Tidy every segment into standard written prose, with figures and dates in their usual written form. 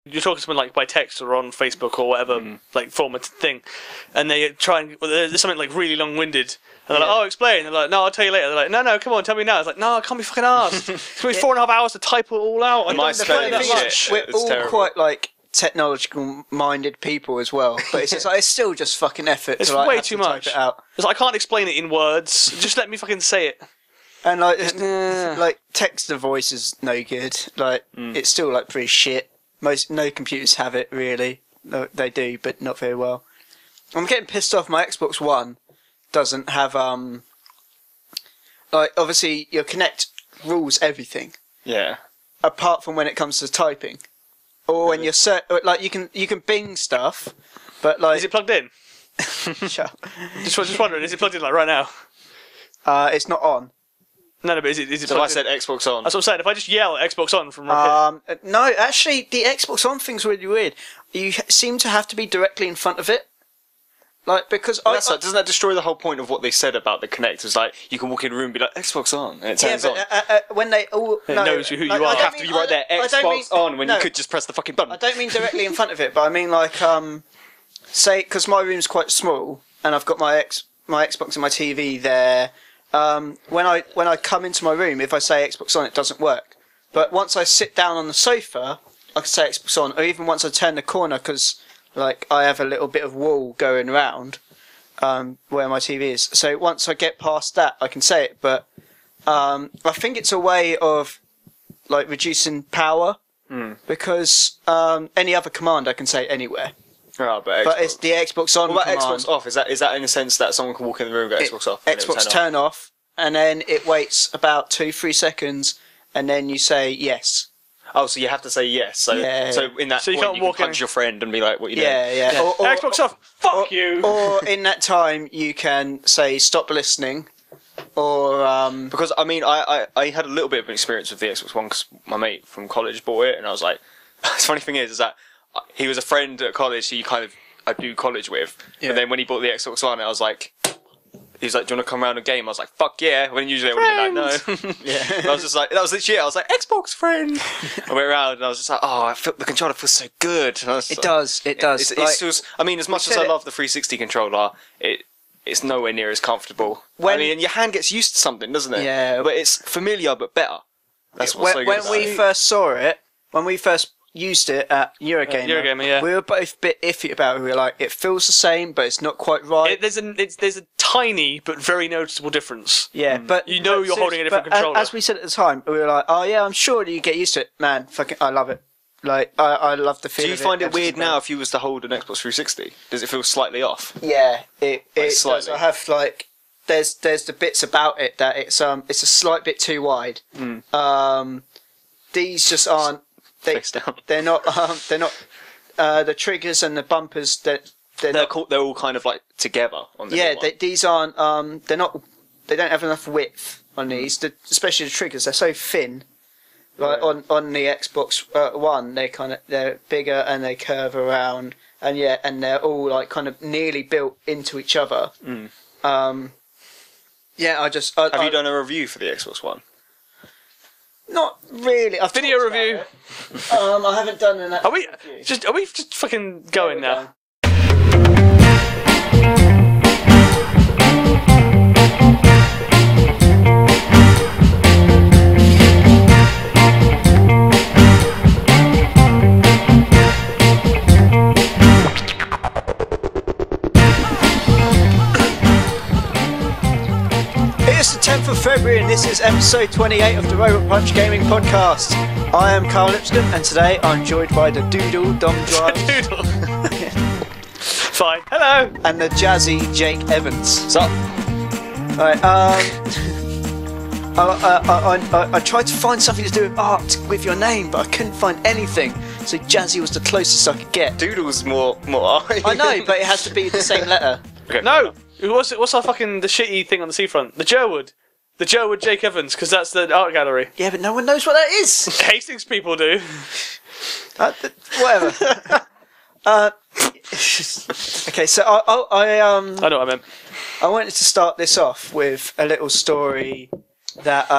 you're talking to someone like by text or on Facebook or whatever, like format thing, and they try and there's something like really long-winded, and they're like, "Oh, explain." They're like, "No, I'll tell you later." They're like, "No, come on, tell me now." It's like, "No, I can't be fucking arsed. It's gonna be 4.5 hours to type it all out." I My don't play that much. We're all quite like technological-minded people as well, but it's just like it's still just fucking effort. It's to, like, way have too to type much. it out. It's like, I can't explain it in words. Just let me fucking say it. And like text to voice is no good. Like it's still like pretty shit. No computers have it really. No, they do, but not very well. I'm getting pissed off. My Xbox One doesn't have like obviously your Kinect rules everything. Yeah. Apart from when it comes to typing, or when you're like you can Bing stuff, but like Is it plugged in? shut up. Just wondering, is it plugged in like right now? It's not on. No, but is it So I plugged in? said Xbox on. That's what I'm saying. If I just yell Xbox on from right here. No, actually, the Xbox On thing's really weird. You seem to have to be directly in front of it, like because Doesn't that destroy the whole point of what they said about the Kinect? It's like you can walk in a room and be like Xbox on, and it turns on. When they all It knows who you are. You have to be right there, Xbox on, when you could just press the fucking button. I don't mean directly in front of it, but I mean like say because my room's quite small and I've got my Xbox and my TV there. When I come into my room, if I say Xbox on, it doesn't work. But once I sit down on the sofa, I can say Xbox on, or even once I turn the corner, because like I have a little bit of wall going around where my TV is. So once I get past that, I can say it. But I think it's a way of like reducing power because any other command I can say anywhere. Oh, but it's the Xbox on. What about command. Xbox off? Is that in a sense that someone can walk in the room and go Xbox off? Xbox turn off, and then it waits about 2-3 seconds, and then you say yes. Oh, so you have to say yes. So, so in that you point, can't you walk can punch in. your friend and be like, "What you doing?" Yeah. Or, Xbox off. Fuck you. Or in that time, you can say stop listening, or Because I mean, I had a little bit of an experience with the Xbox One because my mate from college bought it, and I was like, the funny thing is that he was a friend at college. I do college with, but then when he bought the Xbox One, I was like. He was like, "Do you want to come around and game?" I was like, "Fuck yeah!" When usually I would have been like, "No." yeah. And I was just like, that was literally it. I was like, "Xbox friend." I went around and I was just like, "Oh, the controller feels so good." And I was It like, does. It Like, feels. I mean, as much as said I it- love the 360 controller, it's nowhere near as comfortable. When- I mean, your hand gets used to something, doesn't it? Yeah. But it's familiar but better. That's what's so good when about we it. first saw it, when we first used it at Eurogamer, Eurogamer, yeah. we were both a bit iffy about it. We were like, it feels the same, but it's not quite right. There's a tiny but very noticeable difference. Yeah, but You know you're holding a different controller. As we said at the time, we were like, "Oh yeah, I'm sure you get used to it, man. Fucking, I love it. Like, I love the feel." Do you find it weird now if you was to hold an Xbox 360? Does it feel slightly off? Yeah, it does. slightly. I have like, there's the bits about it that it's a slight bit too wide. These just aren't. Face down. They're not. The triggers and the bumpers that. They're all kind of like together on the new one. These aren't. They're not. They don't have enough width on these. Especially the triggers. They're so thin. Like on the Xbox One, they're bigger and they curve around, and they're all like kind of nearly built into each other. Have you done a review for the Xbox One? Not really. I've Video talked about review. it. I haven't done an. Are we review. just fucking going now? It's the 10th of February and this is episode 28 of the Robot Punch Gaming Podcast. I am Carl Lipscomb and today I'm joined by the Doodle Dom Drives Doodle. Fine. Hello. and the jazzy Jake Evans. What's up? Right, I tried to find something to do with art with your name, but I couldn't find anything. So Jazzy was the closest I could get. Doodle's more. I know, but it has to be the same letter. Okay. No. What's the shitty thing on the seafront? The Jerwood. The Jerwood Jake Evans, because that's the art gallery. Yeah, but no one knows what that is. Hastings people do. Whatever. Okay, so I know what I meant. I wanted to start this off with a little story that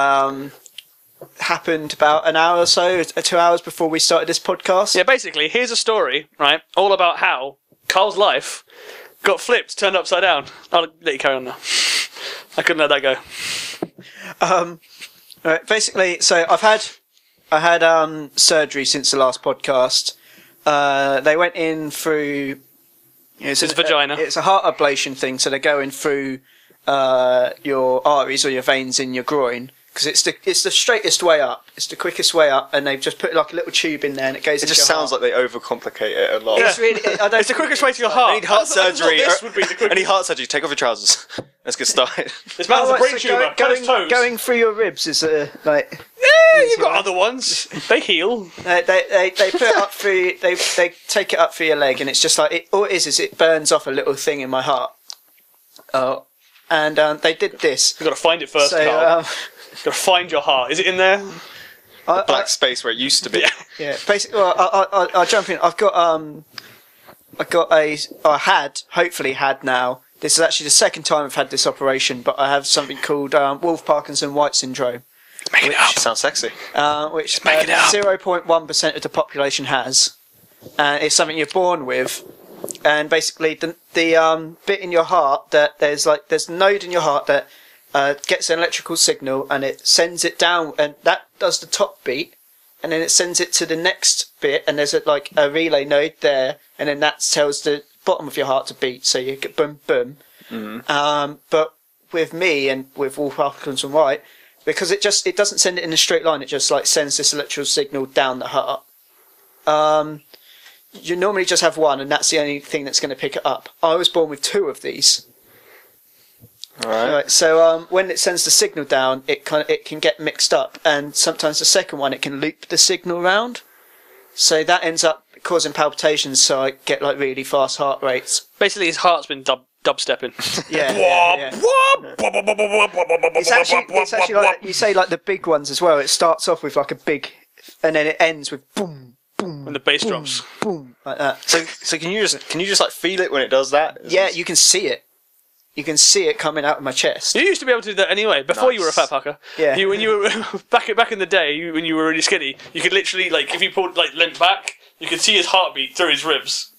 happened about an hour or so, 2 hours before we started this podcast. Yeah, basically, here's a story, right, all about how Carl's life got flipped, turned upside down. I'll let you carry on now. I couldn't let that go. Right, basically, so I had surgery since the last podcast. They went in through. It's his vagina. It's a heart ablation thing, so they're going through your arteries or your veins in your groin. Because it's the straightest way up. It's the quickest way up, and they've just put like a little tube in there, and it goes. It just sounds like they overcomplicate it a lot. Yeah. It's really. It's the quickest way to your heart. I need heart surgery. This would be the quickest. I need heart surgery. Take off your trousers. Let's get started. This man's a brain tumour. Cut his toes. Going through your ribs is like. Yeah, you've got other ones. They heal. They put it up through. They take it up through your leg, and it's just like it. All it is it burns off a little thing in my heart. And they did this. You've got to find it first, So Carl. You've got to find your heart. Is it in there? Black space where it used to be. yeah. Basically, I'll jump in. Hopefully had now. This is actually the second time I've had this operation, but I have something called Wolff Parkinson White syndrome. Make it up. Sounds sexy. Which make it up. 0.1% of the population has, and it's something you're born with. And basically, the bit in your heart that there's a node in your heart that gets an electrical signal, and it sends it down, and that does the top beat, and then it sends it to the next bit, and there's a relay node there, and then that tells the bottom of your heart to beat, so you get boom boom. Mm-hmm. But with me and with Wolff Parkinson White, because it doesn't send it in a straight line, it just like sends this electrical signal down the heart. You normally just have one, and that's the only thing that's going to pick it up. I was born with two of these. Alright. So when it sends the signal down, it can get mixed up, and sometimes the second one it can loop the signal round. So that ends up causing palpitations. So I get like really fast heart rates. Basically, his heart's been dubstepping. Yeah. It's actually like you say, like the big ones as well. It starts off with like a big, and then it ends with boom, boom. When the bass boom, drops. boom, like that. So can you just like feel it when it does that? Yeah, you can see it. You can see it coming out of my chest. You used to be able to do that anyway, before you were a fat fucker. Yeah. When you were back in the day, when you were really skinny, you could literally, like, if you pulled, like, leant back, you could see his heartbeat through his ribs.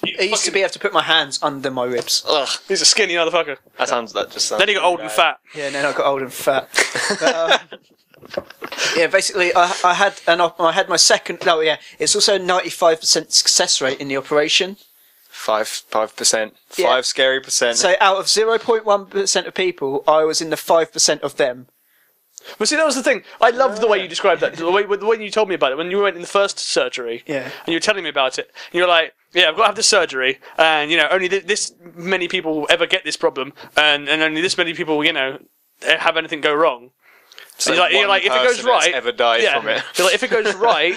I used to be able to put my hands under my ribs. Ugh, He's a skinny motherfucker. that just sounds. Then he got old and fat. Yeah, and then I got old and fat. But, yeah, basically, I had my second. Oh yeah, it's also a 95% success rate in the operation. 5%. Yeah. 5 scary percent. So out of 0.1% of people, I was in the 5% of them. But see, that was the thing. I loved the way you described that. The way you told me about it when you went in the first surgery. Yeah. And you were telling me about it. And you were like, "Yeah, I've got to have this surgery, and only this many people ever get this problem, and only this many people have anything go wrong." So you're like, if it goes right, ever died from it. You're like, if it goes right,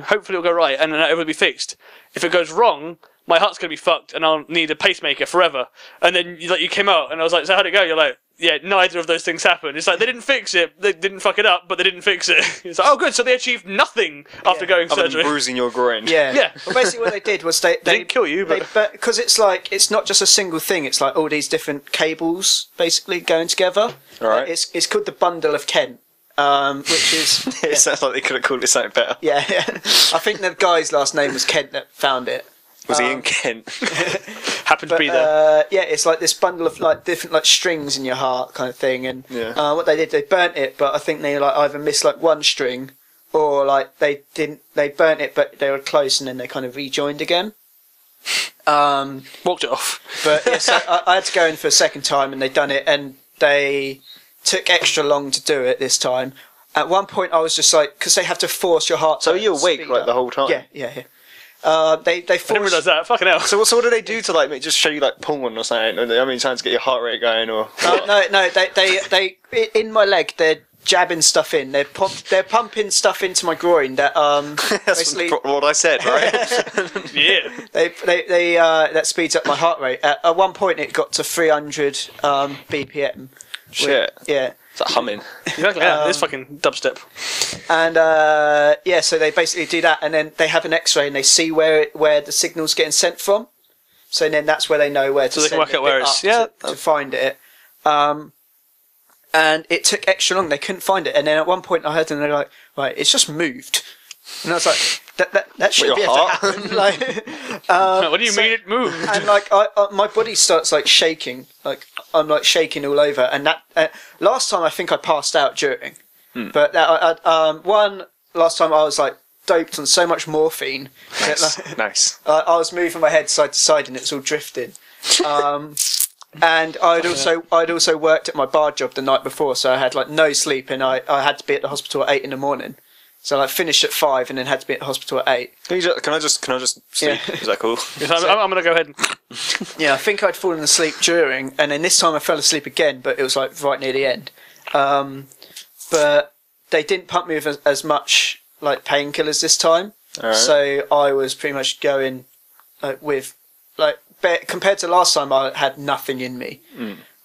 hopefully it'll go right, and then it will be fixed. If it goes wrong, my heart's gonna be fucked, and I'll need a pacemaker forever. And then you came out, and I was like, so how'd it go? You're like, yeah, neither of those things happened. It's like they didn't fix it, they didn't fuck it up, but they didn't fix it. It's like, oh good, so they achieved nothing after going Other surgery. than bruising your groin. Yeah. Yeah. Well, basically, what they did was they didn't kill you, but because it's not just a single thing. It's like all these different cables basically going together. All right. It's called the bundle of Kent, which is It sounds like they could have called it something better. yeah. I think the guy's last name was Kent that found it. Was he in Kent? happened to be there. Yeah, it's like this bundle of like different like strings in your heart kind of thing, and Yeah. what they did, they burnt it, but I think they like either missed like one string, or like they burnt it, but they were close, and then they kind of rejoined again. Walked it off. But yeah, so I had to go in for a second time, and they done it, and they took extra long to do it this time. At one point, I was just like, because they have to force your heart. So to are you awake speed like up. the whole time? Yeah. They I didn't force. realise that. Fucking hell. So what do they do to like just show you like porn or something? I mean, trying to get your heart rate going or? No. They in my leg. They're jabbing stuff in. They're pumping stuff into my groin. That That's basically what I said, right? Yeah. they that speeds up my heart rate. At one point, it got to 300 BPM. Shit. Yeah. It's like humming. Exactly. Yeah. This fucking dubstep. And yeah, so they basically do that, and then they have an X-ray, and they see where the signal's getting sent from. So then that's where they know where to. So they can send work it out where up it's- yeah. to find it. and it took extra long. They couldn't find it, and then at one point I heard them. They're like, "Right, it's just moved," and I was like, "That should be able to happen." Like, what do you mean it moved? And like, my body starts like shaking. Like I'm like shaking all over. And that last time I think I passed out during, but one last time I was like doped on so much morphine. Nice. That, like, Nice. I was moving my head side to side and it was all drifting. And I'd also worked at my bar job the night before, so I had like no sleep, and I had to be at the hospital at 8 in the morning. So I like, finished at 5 and then had to be at the hospital at 8. Can I just sleep? Yeah. Is that cool? I'm gonna go ahead and. Yeah, I think I'd fallen asleep during, and then this time I fell asleep again, but it was like right near the end. But they didn't pump me with as much like painkillers this time, All right. so I was pretty much going with like compared to last time I had nothing in me.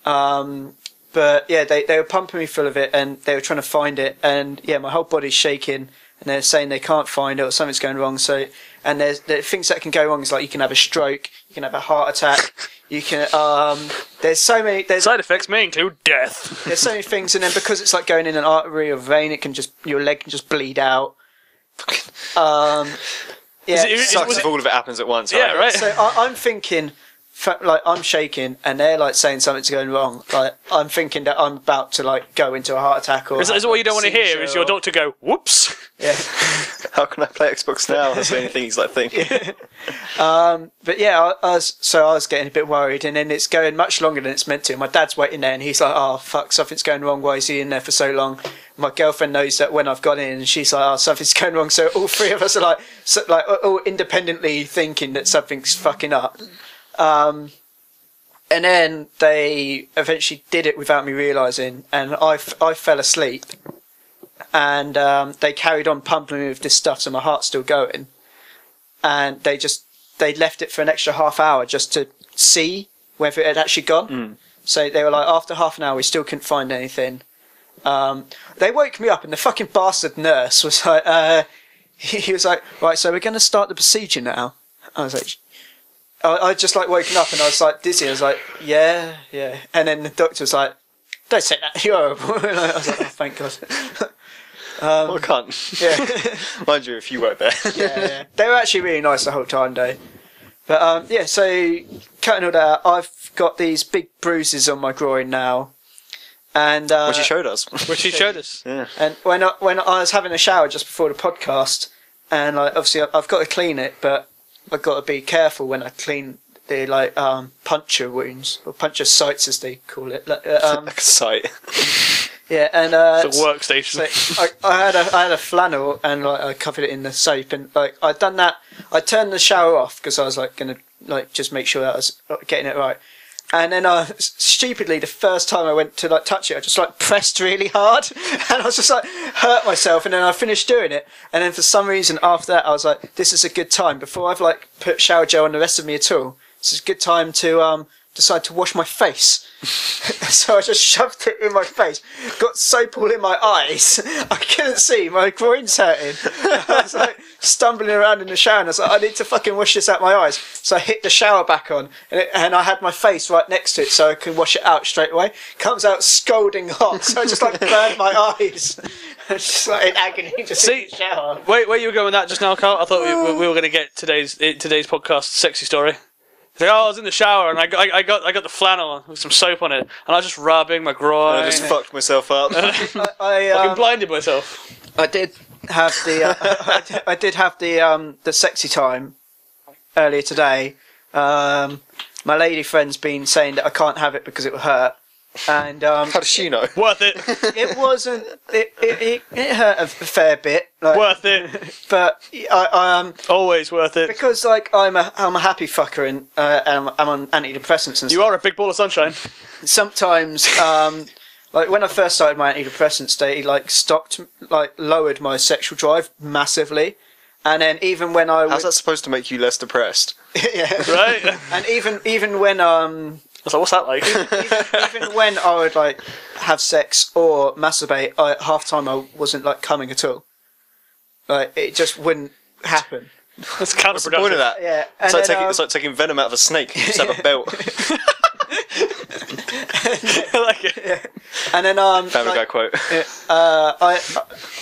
But yeah, they were pumping me full of it, and they were trying to find it, and yeah, my whole body's shaking, and they're saying they can't find it or something's going wrong. So, and there's things that can go wrong is like you can have a stroke, you can have a heart attack, you can there's so many Side effects may include death. there's so many things, and then because it's like going in an artery or vein, it can just your leg can just bleed out. Yeah, It Sucks if all of it happens at once. Yeah, right. So I'm thinking, like I'm shaking, and they're like saying something's going wrong. Like I'm thinking that I'm about to like go into a heart attack or. Is what you don't want to hear? Is your doctor go, "Whoops"? Yeah. How can I play Xbox now? That's the only thing he's like thinking. But yeah, I was getting a bit worried, and then it's going much longer than it's meant to. My dad's waiting there, and he's like, "Oh fuck, something's going wrong. Why is he in there for so long?" My girlfriend knows that when I've got in, and she's like, "Oh, something's going wrong." So all three of us are like all independently thinking that something's fucking up. And then they eventually did it without me realising, and I fell asleep, and they carried on pumping me with this stuff, so my heart's still going, and they left it for an extra half hour just to see whether it had actually gone. So they were like, after half an hour we still couldn't find anything. They woke me up, and the fucking bastard nurse was like, he was like, "Right, so we're going to start the procedure now." I was like, I just like woken up and I was like dizzy. I was like, yeah. And then the doctor was like, "Don't say that, you're horrible." And I was like, "Oh, thank God." Well, I can't. Yeah. Mind you, if you weren't there. Yeah. They were actually really nice the whole time though. But yeah, so cutting all that out, I've got these big bruises on my groin now. And Which you showed us. Which he showed us. Yeah. And when I was having a shower just before the podcast, and like obviously I've got to clean it, but I've got to be careful when I clean the like puncture wounds or puncture sites as they call it. Like Like a site. yeah, and It's a workstation. so I had a flannel and like I covered it in the soap, and like I'd done that. I turned the shower off because I was like gonna like just make sure that I was getting it right. And then stupidly, the first time I went to like touch it, I just like pressed really hard, and I was just like hurt myself. And then I finished doing it, and then for some reason after that, I was like, "This is a good time." Before I've like put shower gel on the rest of me at all, this is a good time to decide to wash my face. So I just shoved it in my face, got soap all in my eyes. I couldn't see, my groin's hurting. I was like stumbling around in the shower, and I was like, "I need to fucking wash this out my eyes." So I hit the shower back on, and I had my face right next to it so I could wash it out straight away. Comes out scalding hot, so I just like burned my eyes. Just like in agony, just in the shower. Wait, where you were going with that just now, Carl? I thought we were going to get today's podcast sexy story. Like, I was in the shower and I got the flannel with some soap on it, and I was just rubbing my groin. I just fucked myself up. Fucking blinded myself. I did have the I did have the sexy time earlier today. My lady friend's been saying that I can't have it because it will hurt, and How does she know? Worth it. it wasn't. It hurt a fair bit. Like, Worth it. but I Always worth it. because like I'm a happy fucker, and I'm on antidepressants and You are a big ball of sunshine. sometimes like when I first started my antidepressants, they like lowered my sexual drive massively, and then even when I How's that supposed to make you less depressed? yeah, Right? and even when I was like, what's that like? even when I would like have sex or masturbate, half time I wasn't like coming at all. Like it just wouldn't happen. That's What's the point of counterproductive. that? Yeah, It's and like, it's like taking venom out of a snake. You just have a belt. I like it. And then Family Guy quote. I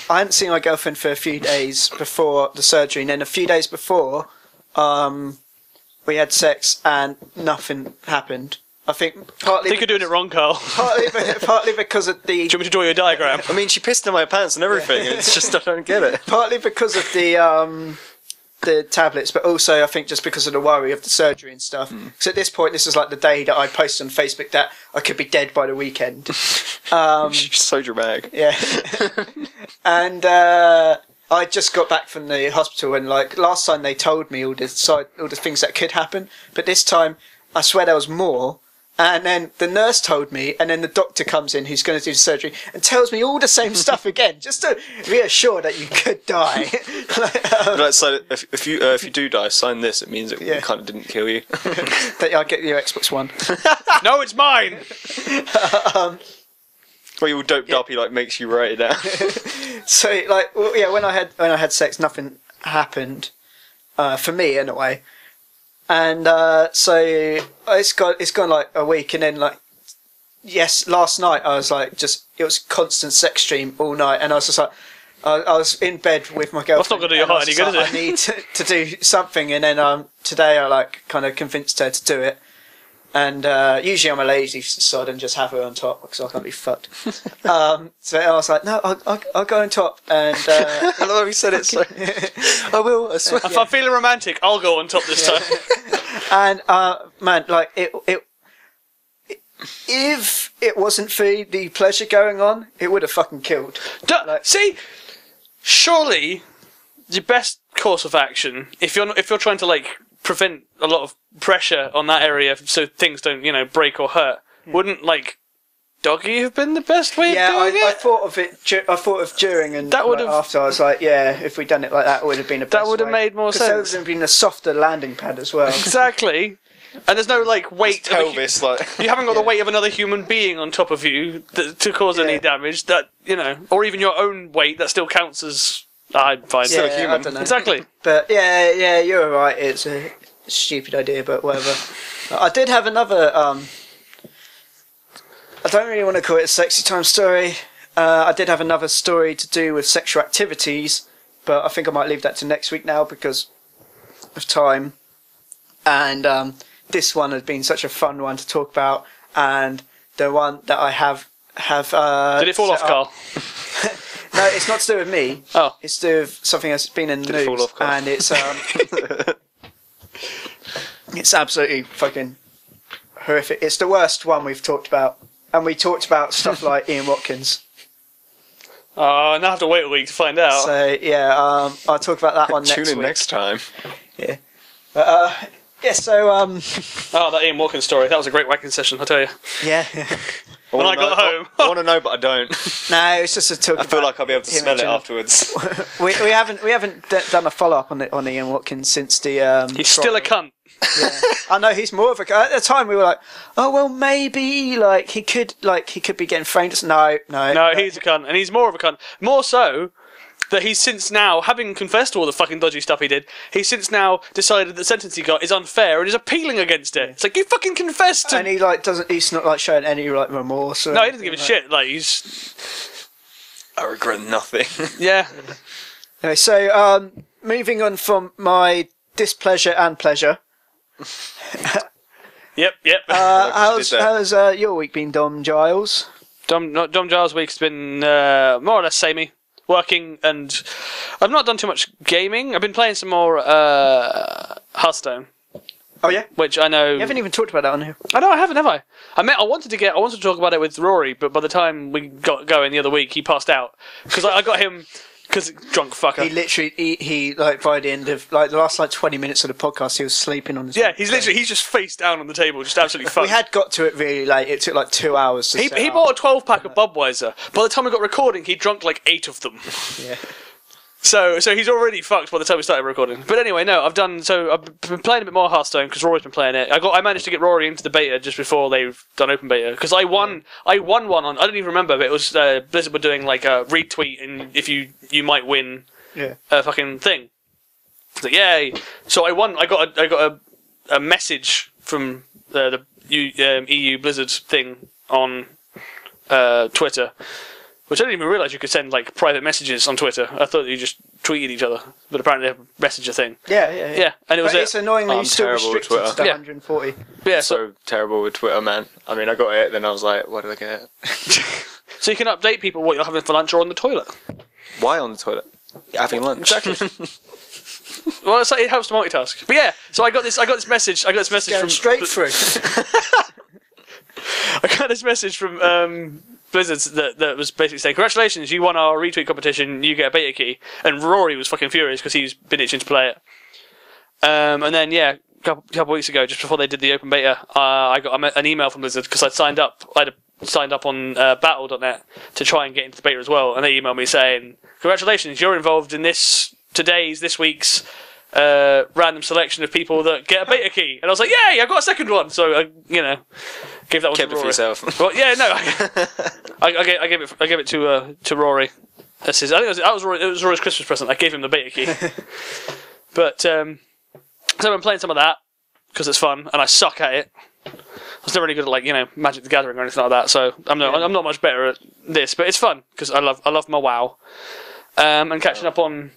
hadn't seen my girlfriend for a few days before the surgery, and then a few days before, we had sex and nothing happened. I think partly. I think you're doing it wrong, Carl. Partly because of the. Do you want me to draw you a diagram? I mean, she pissed in my pants and everything. And it's just I don't get it. Partly because of the tablets, but also I think just because of the worry of the surgery and stuff. So at this point, this is like the day that I posted on Facebook that I could be dead by the weekend. She's so dramatic. Yeah. And I just got back from the hospital, and like last time they told me all the things that could happen, but this time I swear there was more. And then the nurse told me, and then the doctor comes in who's going to do the surgery and tells me all the same stuff again, just to reassure that you could die. So if you do die, sign this. It means it kind of didn't kill you. That I'll get your Xbox One. No, it's mine! Well, you're all doped up, he like makes you write it down. So like, well, yeah, when I had sex, nothing happened for me anyway. And so it's gone like a week, and then like last night I was like it was constant sex stream all night, and I was just like I was in bed with my girlfriend. That's not going to do your heart any good, is it? I need to do something, and then today I like kind of convinced her to do it. And usually I'm a lazy sod and just have her on top because I can't be fucked. So I was like, no, I'll go on top. And I love how he said it. So I will. I swear. If I'm feeling romantic, I'll go on top this time. And man, like if it wasn't for the pleasure going on, it would have fucking killed. See, surely the best course of action, if you're trying to like prevent a lot of pressure on that area so things don't break or hurt, wouldn't like doggy have been the best way of doing it? I thought of it. I thought of during and that would have. After I was like, yeah, if we'd done it like that, it would have been the best. That would have made more sense. There would have been a softer landing pad as well. Exactly. And there's no like weight. Pelvis, like you haven't got the weight of another human being on top of you to cause any damage. That or even your own weight that still counts as. I'm fine. Still a human. I don't know. Exactly. But yeah, you're right. It's a stupid idea, but whatever. I did have another. I don't really want to call it a sexy time story. I did have another story to do with sexual activities, but I think I might leave that to next week now because of time. And this one has been such a fun one to talk about, and the one that I have. Did it fall off, Carl? No, it's not to do with me. Oh, it's to do with something that's been in the news, fall off, Carl? And it's it's absolutely fucking horrific. It's the worst one we've talked about, and we talked about stuff like Ian Watkins. Oh, now I have to wait a week to find out. So yeah, I'll talk about that one next week. Tune in next time. Yeah, but yeah. So oh, that Ian Watkins story. That was a great whacking session, I tell you. yeah. When I got home, I want to know, but I don't. No, it's just a talk. I feel like I'll be able to smell it afterwards. we haven't done a follow up on Ian Watkins since the. He's still a cunt. Yeah. I know he's more of a. At the time, we were like, oh well, maybe like he could be getting framed. No, he's a cunt, and he's more of a cunt. More so that he's since now, having confessed to all the fucking dodgy stuff he did, he's since now decided the sentence he got is unfair and is appealing against it. It's like, you fucking confessed to... And he he's not like showing any like remorse or no, he doesn't give a shit. Like, he's... I regret nothing. Yeah. Anyway, so moving on from my displeasure and pleasure. Yep. How's your week been, Dom Giles? Dom Giles' week's been more or less samey. Working, and I've not done too much gaming. I've been playing some more Hearthstone. Oh yeah, which I know you haven't even talked about that on here. I know I haven't, have I? I wanted to talk about it with Rory, but by the time we got going the other week, he passed out because I got him. Because drunk fucker. He literally, he like by the end of like the last 20 minutes of the podcast, he was sleeping on his. Yeah, he's just face down on the table, just absolutely fucked. We had got to it really late. It took like 2 hours to He bought a 12-pack of Budweiser. By the time we got recording, he drunk like 8 of them. Yeah. So he's already fucked by the time we started recording. But anyway, no, I've been playing a bit more Hearthstone because Rory's been playing it. I managed to get Rory into the beta just before they've done open beta because I won one on, I don't even remember, but it was Blizzard were doing like a retweet and if you might win a fucking thing. So yay! So I won. I got a message from the EU Blizzard thing on Twitter, which I didn't even realise you could send like private messages on Twitter. I thought you just tweeted each other, but apparently they have a messenger thing. Yeah. And it was. But it's annoyingly I'm still terrible with restricted to Twitter. the 140. Yeah, So terrible with Twitter, man. I mean, I got it, then I was like, why did I get it? so you can update people what you're having for lunch or on the toilet. Why on the toilet? Having lunch. Exactly. Well, it's like, it helps to multitask. But yeah, so I got this message Going from straight through. I got this message from Blizzard that was basically saying, congratulations, you won our retweet competition, you get a beta key. And Rory was fucking furious because he's been itching to play it. And then, yeah, a couple weeks ago, just before they did the open beta, I got an email from Blizzard because I'd signed up on battle.net to try and get into the beta as well. And they emailed me saying, congratulations, you're involved in this week's random selection of people that get a beta key. And I was like, yay, I got a second one. So I, gave that one Kept to it Rory. for yourself. Well, yeah, no, I gave it to Rory. I think it was Rory's Christmas present. I gave him the beta key. But so I've been playing some of that because it's fun, and I suck at it. I was never really good at Magic the Gathering or anything like that. So I'm not much better at this, but it's fun because I love my WoW. And catching up on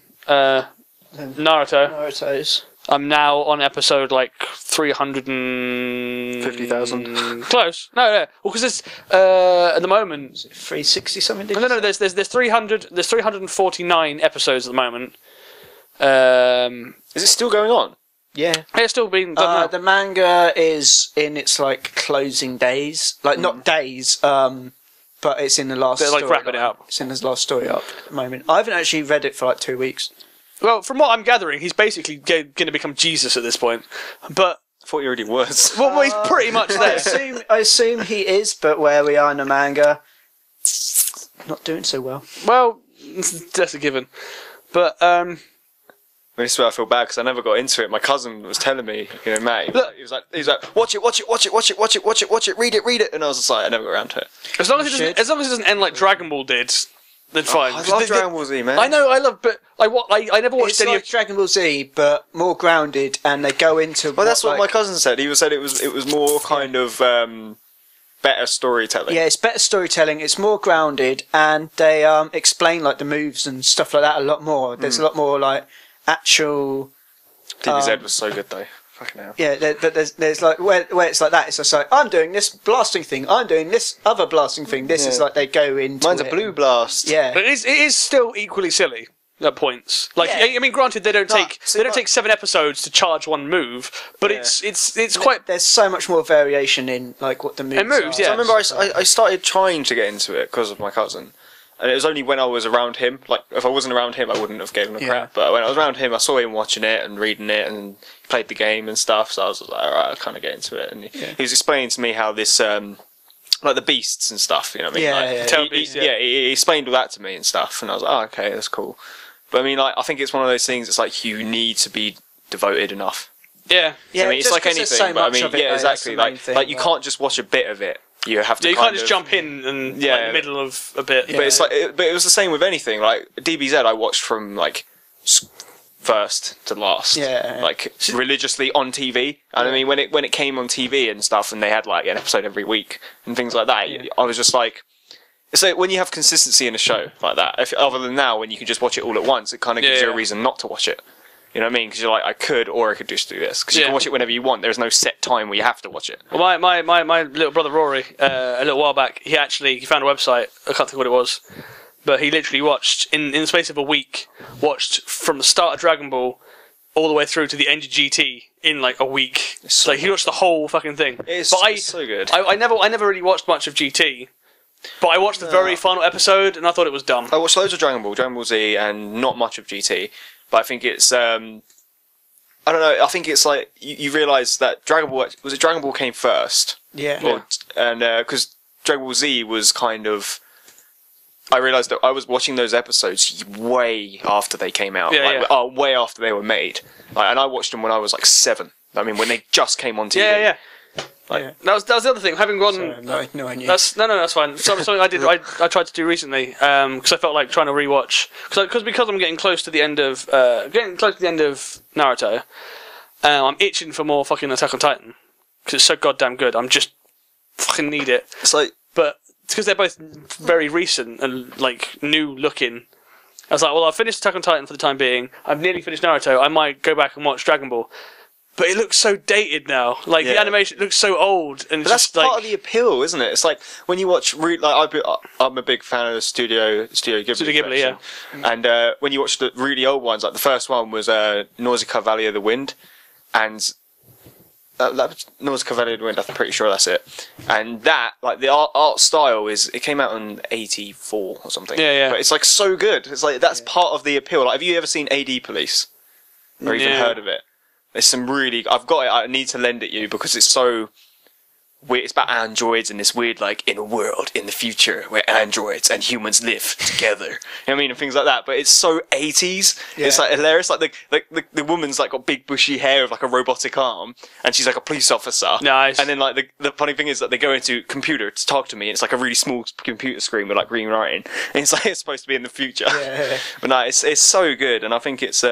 Naruto's. I'm now on episode 350,000. Close. No. Well, because it's at the moment 360 something. No. There's 349 episodes at the moment. Is it still going on? Yeah. It's still being done now. The manga is in its closing days, not days. But it's in the last. They're story wrapping it up. It's in his last story arc at the moment. I haven't actually read it for 2 weeks. Well, from what I'm gathering, he's basically going to become Jesus at this point. But I thought he already was. well, he's pretty much there. I assume he is, but where we are in the manga, not doing so well. Well, that's a given. But This is where I feel bad because I never got into it. My cousin was telling me, Matt, he was like, watch it, read it, and I was just like, I never got around to it. as long as it doesn't end like Dragon Ball did, then fine. I love Dragon Ball Z, man. I know, I never watched It's any like of. Dragon Ball Z, but more grounded, and they go into. Well, that's what my cousin said. He said it was more kind of better storytelling. Yeah, it's better storytelling. It's more grounded, and they explain the moves and stuff like that a lot more. There's a lot more actual. DBZ was so good though. Fucking hell. Yeah, but there's where it's like that. It's just I'm doing this blasting thing. I'm doing this other blasting thing. This is they go into. Mine's a blue blast. Yeah, But it is still equally silly at points. I mean, granted, they don't take 7 episodes to charge one move, but it's quite. There's so much more variation in what the moves. And moves, are. yeah. I remember I started trying to get into it because of my cousin. And it was only when I was around him. If I wasn't around him, I wouldn't have given a crap. But when I was around him, I saw him watching it and reading it and played the game and stuff. So I was like, alright, I'll kind of get into it. And he was explaining to me how this, the beasts and stuff, you know what I mean? He explained all that to me and stuff. And I was like, oh, okay, that's cool. But I mean, I think it's one of those things. It's you need to be devoted enough. Yeah. Yeah, I mean, it's like anything. So but I mean, it, exactly. You can't just watch a bit of it. You have to. You can't just jump in and in the middle of a bit. But it's but it was the same with anything. DBZ, I watched from first to last. Yeah. Religiously on TV. And I mean, when it came on TV and stuff, and they had an episode every week and things like that, I was just like. It's when you have consistency in a show like that. Other than now, when you can just watch it all at once, it kind of gives you a reason not to watch it. You know what I mean? Because you're I could, or I could just do this. Because you can watch it whenever you want. There's no set time where you have to watch it. Well, my little brother Rory, a little while back, he found a website. I can't think what it was, but he literally watched in the space of a week. Watched from the start of Dragon Ball all the way through to the end of GT in a week. So he watched the whole fucking thing. It's so good. I never really watched much of GT. But I watched the very final episode and I thought it was dumb. I watched loads of Dragon Ball Z, and not much of GT. But I think it's I don't know. I think it's you realise that Dragon Ball came first. Yeah. And because Dragon Ball Z was kind of. I realised that I was watching those episodes way after they came out. Way after they were made. And I watched them when I was 7. I mean, when they just came on TV. Yeah. That was the other thing. Having gone, no, I knew. That's fine. Something I did. I tried to do recently because I felt like trying to rewatch because I'm getting close to the end of Naruto. I'm itching for more fucking Attack on Titan because it's so goddamn good. I'm just fucking need it. It's but because they're both very recent and like new looking. I was like, well, I've finished Attack on Titan for the time being. I've nearly finished Naruto. I might go back and watch Dragon Ball. But it looks so dated now. Like, the animation looks so old. And but that's part of the appeal, isn't it? It's like, when you watch... I'm a big fan of the Studio Ghibli. Studio Ghibli, yeah. And when you watch the really old ones, like the first one was Nausicaa Valley of the Wind. And... Nausicaa Valley of the Wind, I'm pretty sure that's it. And that, like, the art style it came out in 84 or something. Yeah. But it's, like, so good. It's like, that's part of the appeal. Like, have you ever seen AD Police? Or even heard of it? There's some really... I've got it. I need to lend it you because it's so weird. It's about androids and this weird, like, in a world in the future where androids and humans live together. You know what I mean? And things like that. But it's so 80s. Yeah. It's, like, hilarious. Like, the woman's, like, got big bushy hair with, like, a robotic arm. And she's, like, a police officer. Nice. And then, like, the funny thing is that they go into computer to talk to me. And it's, like, a really small computer screen with, like, green writing. And it's, like, it's supposed to be in the future. Yeah. But no, it's so good. And I think it's...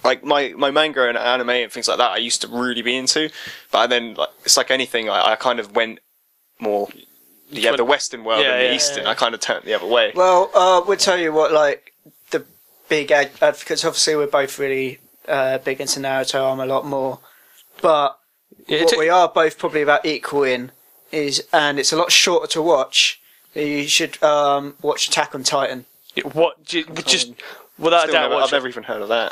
like my manga and anime and things like that I used to really be into, but then like, it's like anything, I kind of went more the Western world and the Eastern. I kind of turned the other way. Well, we'll tell you what, like, the big advocates, obviously we're both really big into Naruto, I'm a lot more, but what we are both probably about equal in is, and it's a lot shorter to watch, you should watch Attack on Titan. Without a doubt, I've never even heard of that.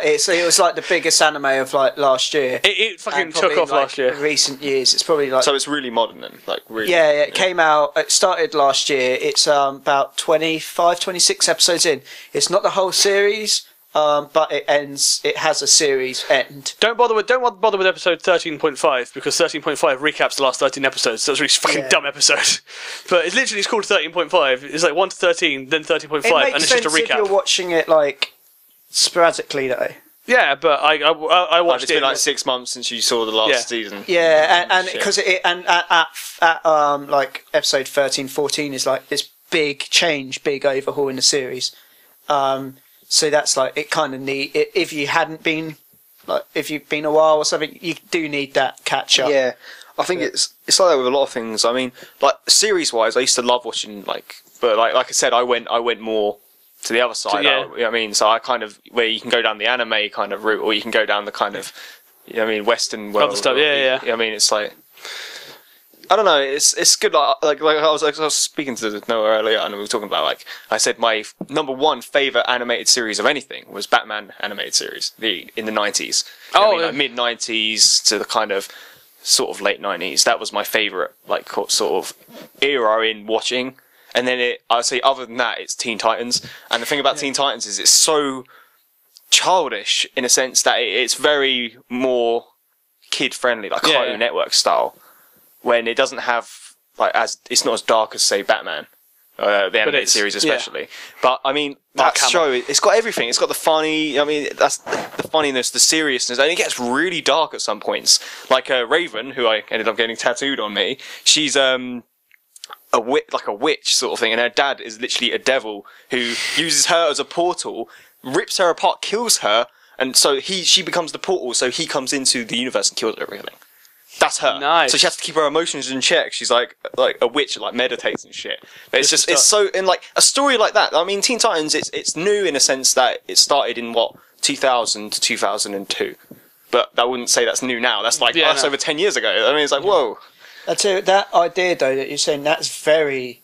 It was like the biggest anime of like last year. It fucking took off last year. In recent years, it's probably like... So it's really modern then, like really. Yeah, it came out. It started last year. It's about 25, 26 episodes in. It's not the whole series, but it ends. It has a series end. Don't bother with episode 13.5 because 13.5 recaps the last 13 episodes. So it's a really fucking dumb episode. But it's called 13.5. It's like 1 to 13, then 13.5, and it's just a recap. If you're watching it like sporadically though. Yeah, but I watched it's been like 6 months since you saw the last season. Yeah, and because at like episode 13, 14 is like this big change, big overhaul in the series. So that's like, it kind of need, if you hadn't been, like, if you've been a while or something, you do need that catch up. Yeah, I think it's like that with a lot of things. I mean, like, series wise, I used to love watching, like, but like I said, I went more to the other side. You know what I mean? So I kind of, where you can go down the anime kind of route, or you can go down the kind of, you know what I mean, Western world. Other stuff, You know what I mean? It's like, I don't know. It's good. Like I was speaking to Noah earlier, and we were talking about, like, I said my number one favorite animated series of anything was Batman animated series, in the 90s. Like mid 90s to the kind of sort of late 90s. That was my favorite, like, sort of era in watching. And then I'd say other than that, it's Teen Titans. And the thing about Teen Titans is it's so childish in a sense that it's very more kid friendly, like Cartoon Network style. When it doesn't have, like, it's not as dark as, say, Batman, the animated series especially. But I mean, that show, it's got everything. It's got the funny. I mean, that's the funniness, the seriousness, and it gets really dark at some points. Like Raven, who I ended up getting tattooed on me. She's a witch sort of thing, and her dad is literally a devil who uses her as a portal, rips her apart, kills her, and so she becomes the portal. So he comes into the universe and kills everything. That's her. Nice. So she has to keep her emotions in check. She's like a witch, like meditates and shit. But it's so, and like a story like that. I mean, Teen Titans, it's new in a sense that it started in 2000 to 2002. But I wouldn't say that's new now. That's like over 10 years ago. I mean, it's like, whoa. That idea though that you're saying, that's very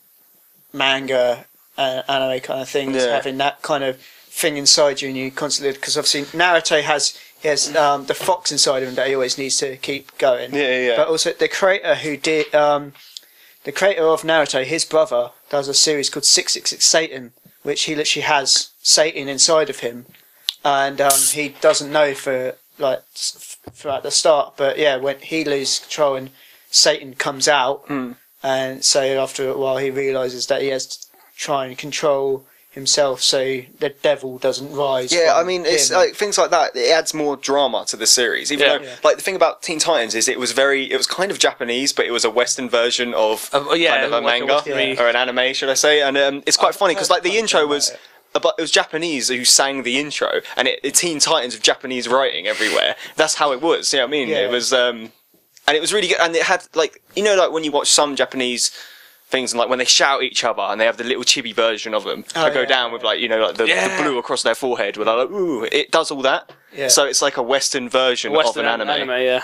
manga anime kind of thing. Having that kind of thing inside you, and you constantly, because obviously Naruto has the fox inside him that he always needs to keep going. But also the creator who did the creator of Naruto, his brother does a series called 666 Satan, which he literally has Satan inside of him, and he doesn't know throughout the start. But yeah, when he loses control and Satan comes out, and so after a while he realizes that he has to try and control himself so the devil doesn't rise. Yeah, I mean, it's like things like that. It adds more drama to the series. Even though, like, the thing about Teen Titans is it was kind of Japanese, but it was a Western version of kind of a manga or an anime, should I say? And it's quite funny because, like, the intro was. But it was Japanese who sang the intro, and it's Teen Titans with Japanese writing everywhere. That's how it was. You know what I mean? It was, and it was really good. And it had, like, you know, like when you watch some Japanese things, and like when they shout at each other and they have the little chibi version of them that go down with like like the blue across their forehead with like ooh, it does all that. Yeah. So it's like a Western version of an anime. Yeah.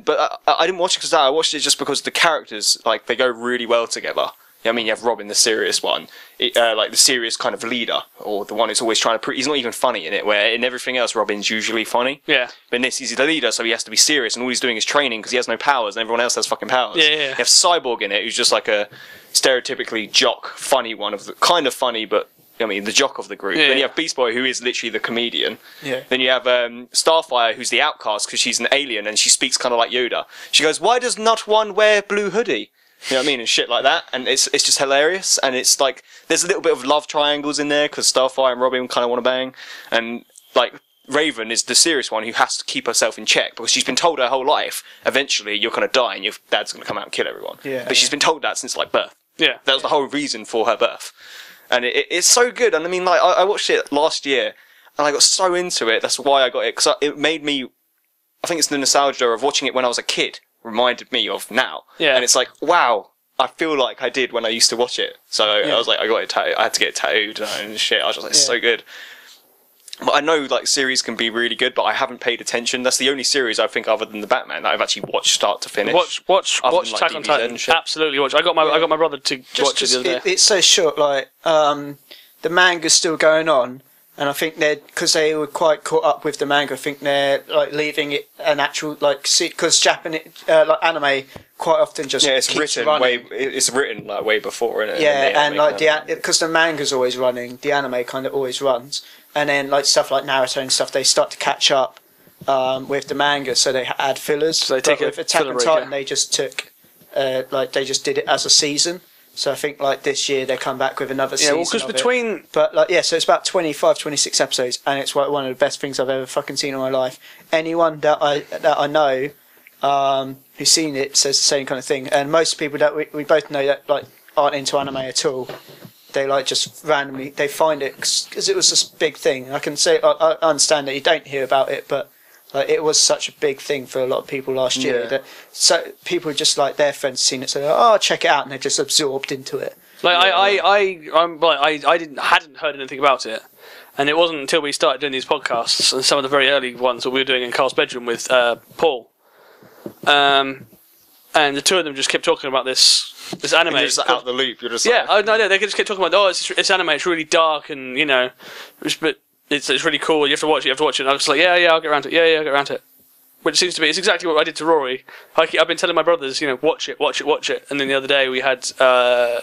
But I didn't watch it because I watched it just because the characters like they go really well together. I mean, you have Robin, the serious one, like the serious kind of leader, or the one who's always trying to. He's not even funny in it. Where in everything else, Robin's usually funny. Yeah. But in this, he's the leader, so he has to be serious, and all he's doing is training because he has no powers, and everyone else has fucking powers. Yeah. You have Cyborg in it, who's just like a stereotypically jock, funny one of the kind of funny, but I mean the jock of the group. Yeah. Then you have Beast Boy, who is literally the comedian. Yeah. Then you have Starfire, who's the outcast because she's an alien and she speaks kind of like Yoda. She goes, "Why does not one wear blue hoodie?" You know what I mean? And shit like that. And it's just hilarious. And it's like, there's a little bit of love triangles in there because Starfire and Robin kind of want to bang. And like, Raven is the serious one who has to keep herself in check because she's been told her whole life, eventually you're going to die and your dad's going to come out and kill everyone. Yeah. But she's been told that since like birth. Yeah. That was the whole reason for her birth. And it's so good. And I mean, like, I watched it last year and I got so into it. That's why I got it. Because it made me, I think it's the nostalgia of watching it when I was a kid. Reminded me of now. Yeah. And it's like, wow, I feel like I did when I used to watch it. So I was like, I got it tattooed. I had to get it tattooed and shit. I was just like, it's so good. But I know like series can be really good, but I haven't paid attention. That's the only series I think other than the Batman that I've actually watched start to finish. Watch like, Attack on Titan. Absolutely watch. I got my brother to watch it the other day. It's so short. Like the manga's still going on. And I think because they were quite caught up with the manga, I think they're like leaving it an actual like because Japanese like anime quite often just it's written running. Way before, isn't it? Yeah, and like because the manga's always running, the anime kind of always runs, and then like stuff like Naruto and stuff, they start to catch up with the manga, so they add fillers. So they take with Attack on Titan, they just took they just did it as a season. So I think like this year they come back with another season. Yeah, well, because between... But like, so it's about 25, 26 episodes, and it's like one of the best things I've ever fucking seen in my life. Anyone that I know who's seen it says the same kind of thing, and most people that we both know that like aren't into anime at all, they like just randomly they find it because it was this big thing. I can say I understand that you don't hear about it, but like it was such a big thing for a lot of people last year that so people just like their friends seen it, so they're like, oh, check it out, and they're just absorbed into it. Like I hadn't heard anything about it, and it wasn't until we started doing these podcasts and some of the very early ones that we were doing in Carl's bedroom with Paul, and the two of them just kept talking about this anime. And you're just out the loop. You're just no, they just kept talking about it's anime. It's really dark and It's really cool. You have to watch it. And I was like, yeah, I'll get around to it. Yeah, I'll get around to it. Which seems to be, it's exactly what I did to Rory. I've been telling my brothers, watch it. And then the other day we had, I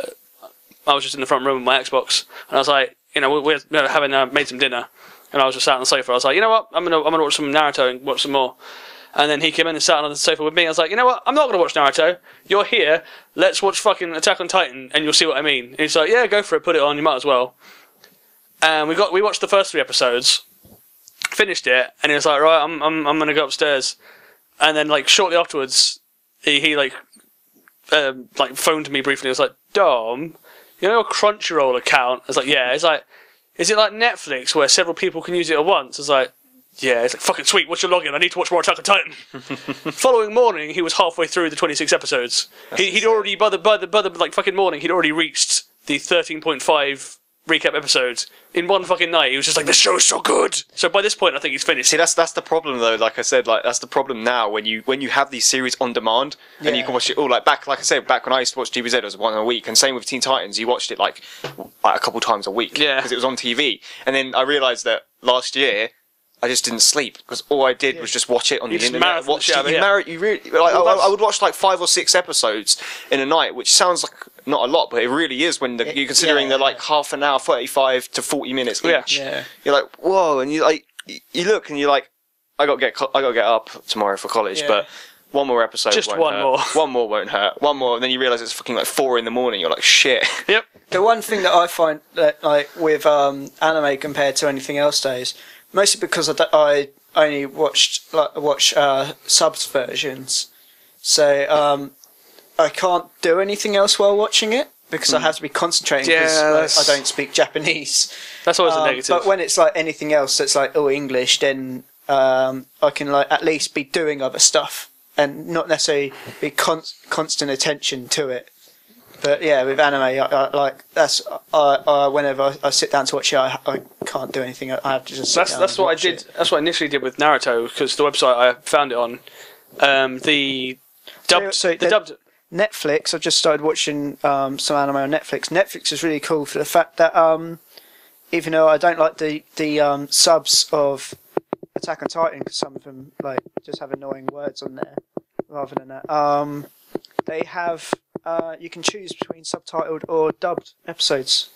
was just in the front room with my Xbox, and I was like, we're having made some dinner, and I was just sat on the sofa. I was like, you know what, I'm gonna watch some Naruto and watch some more. And then he came in and sat on the sofa with me. I was like, you know what, I'm not gonna watch Naruto. You're here. Let's watch fucking Attack on Titan, and you'll see what I mean. And he's like, yeah, go for it. Put it on. You might as well. And we watched the first 3 episodes, finished it, and he was like, right, I'm gonna go upstairs. And then like shortly afterwards, he phoned me briefly. He was like, Dom, you know your Crunchyroll account? I was like, yeah. He's like, is it like Netflix where several people can use it at once? I was like, yeah. It's like, fucking sweet. What's your login? I need to watch more Attack on Titan. Following morning, he was halfway through the 26 episodes. He'd already by the like fucking morning, he'd already reached the 13.5 recap episodes in one fucking night. He was just like, this show is so good. So by this point, I think he's finished. See, that's the problem though. Like I said, like that's the problem now when you have these series on demand and you can watch it all. Like back when I used to watch DBZ, it was one a week, and same with Teen Titans. You watched it like a couple times a week, because it was on TV. And then I realised that last year I just didn't sleep because all I did was just watch it on the internet. I would watch like 5 or 6 episodes in a night, which sounds like not a lot, but it really is when you're considering they're like half an hour, 35 to 40 minutes each. Yeah. You're like, whoa, and you look and you're like, I got to get up tomorrow for college, but one more episode just won't one hurt. more. One more won't hurt. One more, and then you realise it's fucking like 4 in the morning. You're like, shit. Yep. The one thing that I find that like with anime compared to anything else is mostly because I only watch subs versions, so I can't do anything else while watching it because I have to be concentrating because I don't speak Japanese. That's always a negative. But when it's like anything else that's like English, then I can like at least be doing other stuff and not necessarily be constant attention to it. But yeah, with anime, I like that's whenever I sit down to watch it, I can't do anything. I have to just. That's what I did. That's what I initially did with Naruto because the website I found it on, the dubbed. Netflix. I've just started watching some anime on Netflix. Netflix is really cool for the fact that even though I don't like the subs of Attack on Titan because some of them like just have annoying words on there, rather than that, they have. You can choose between subtitled or dubbed episodes,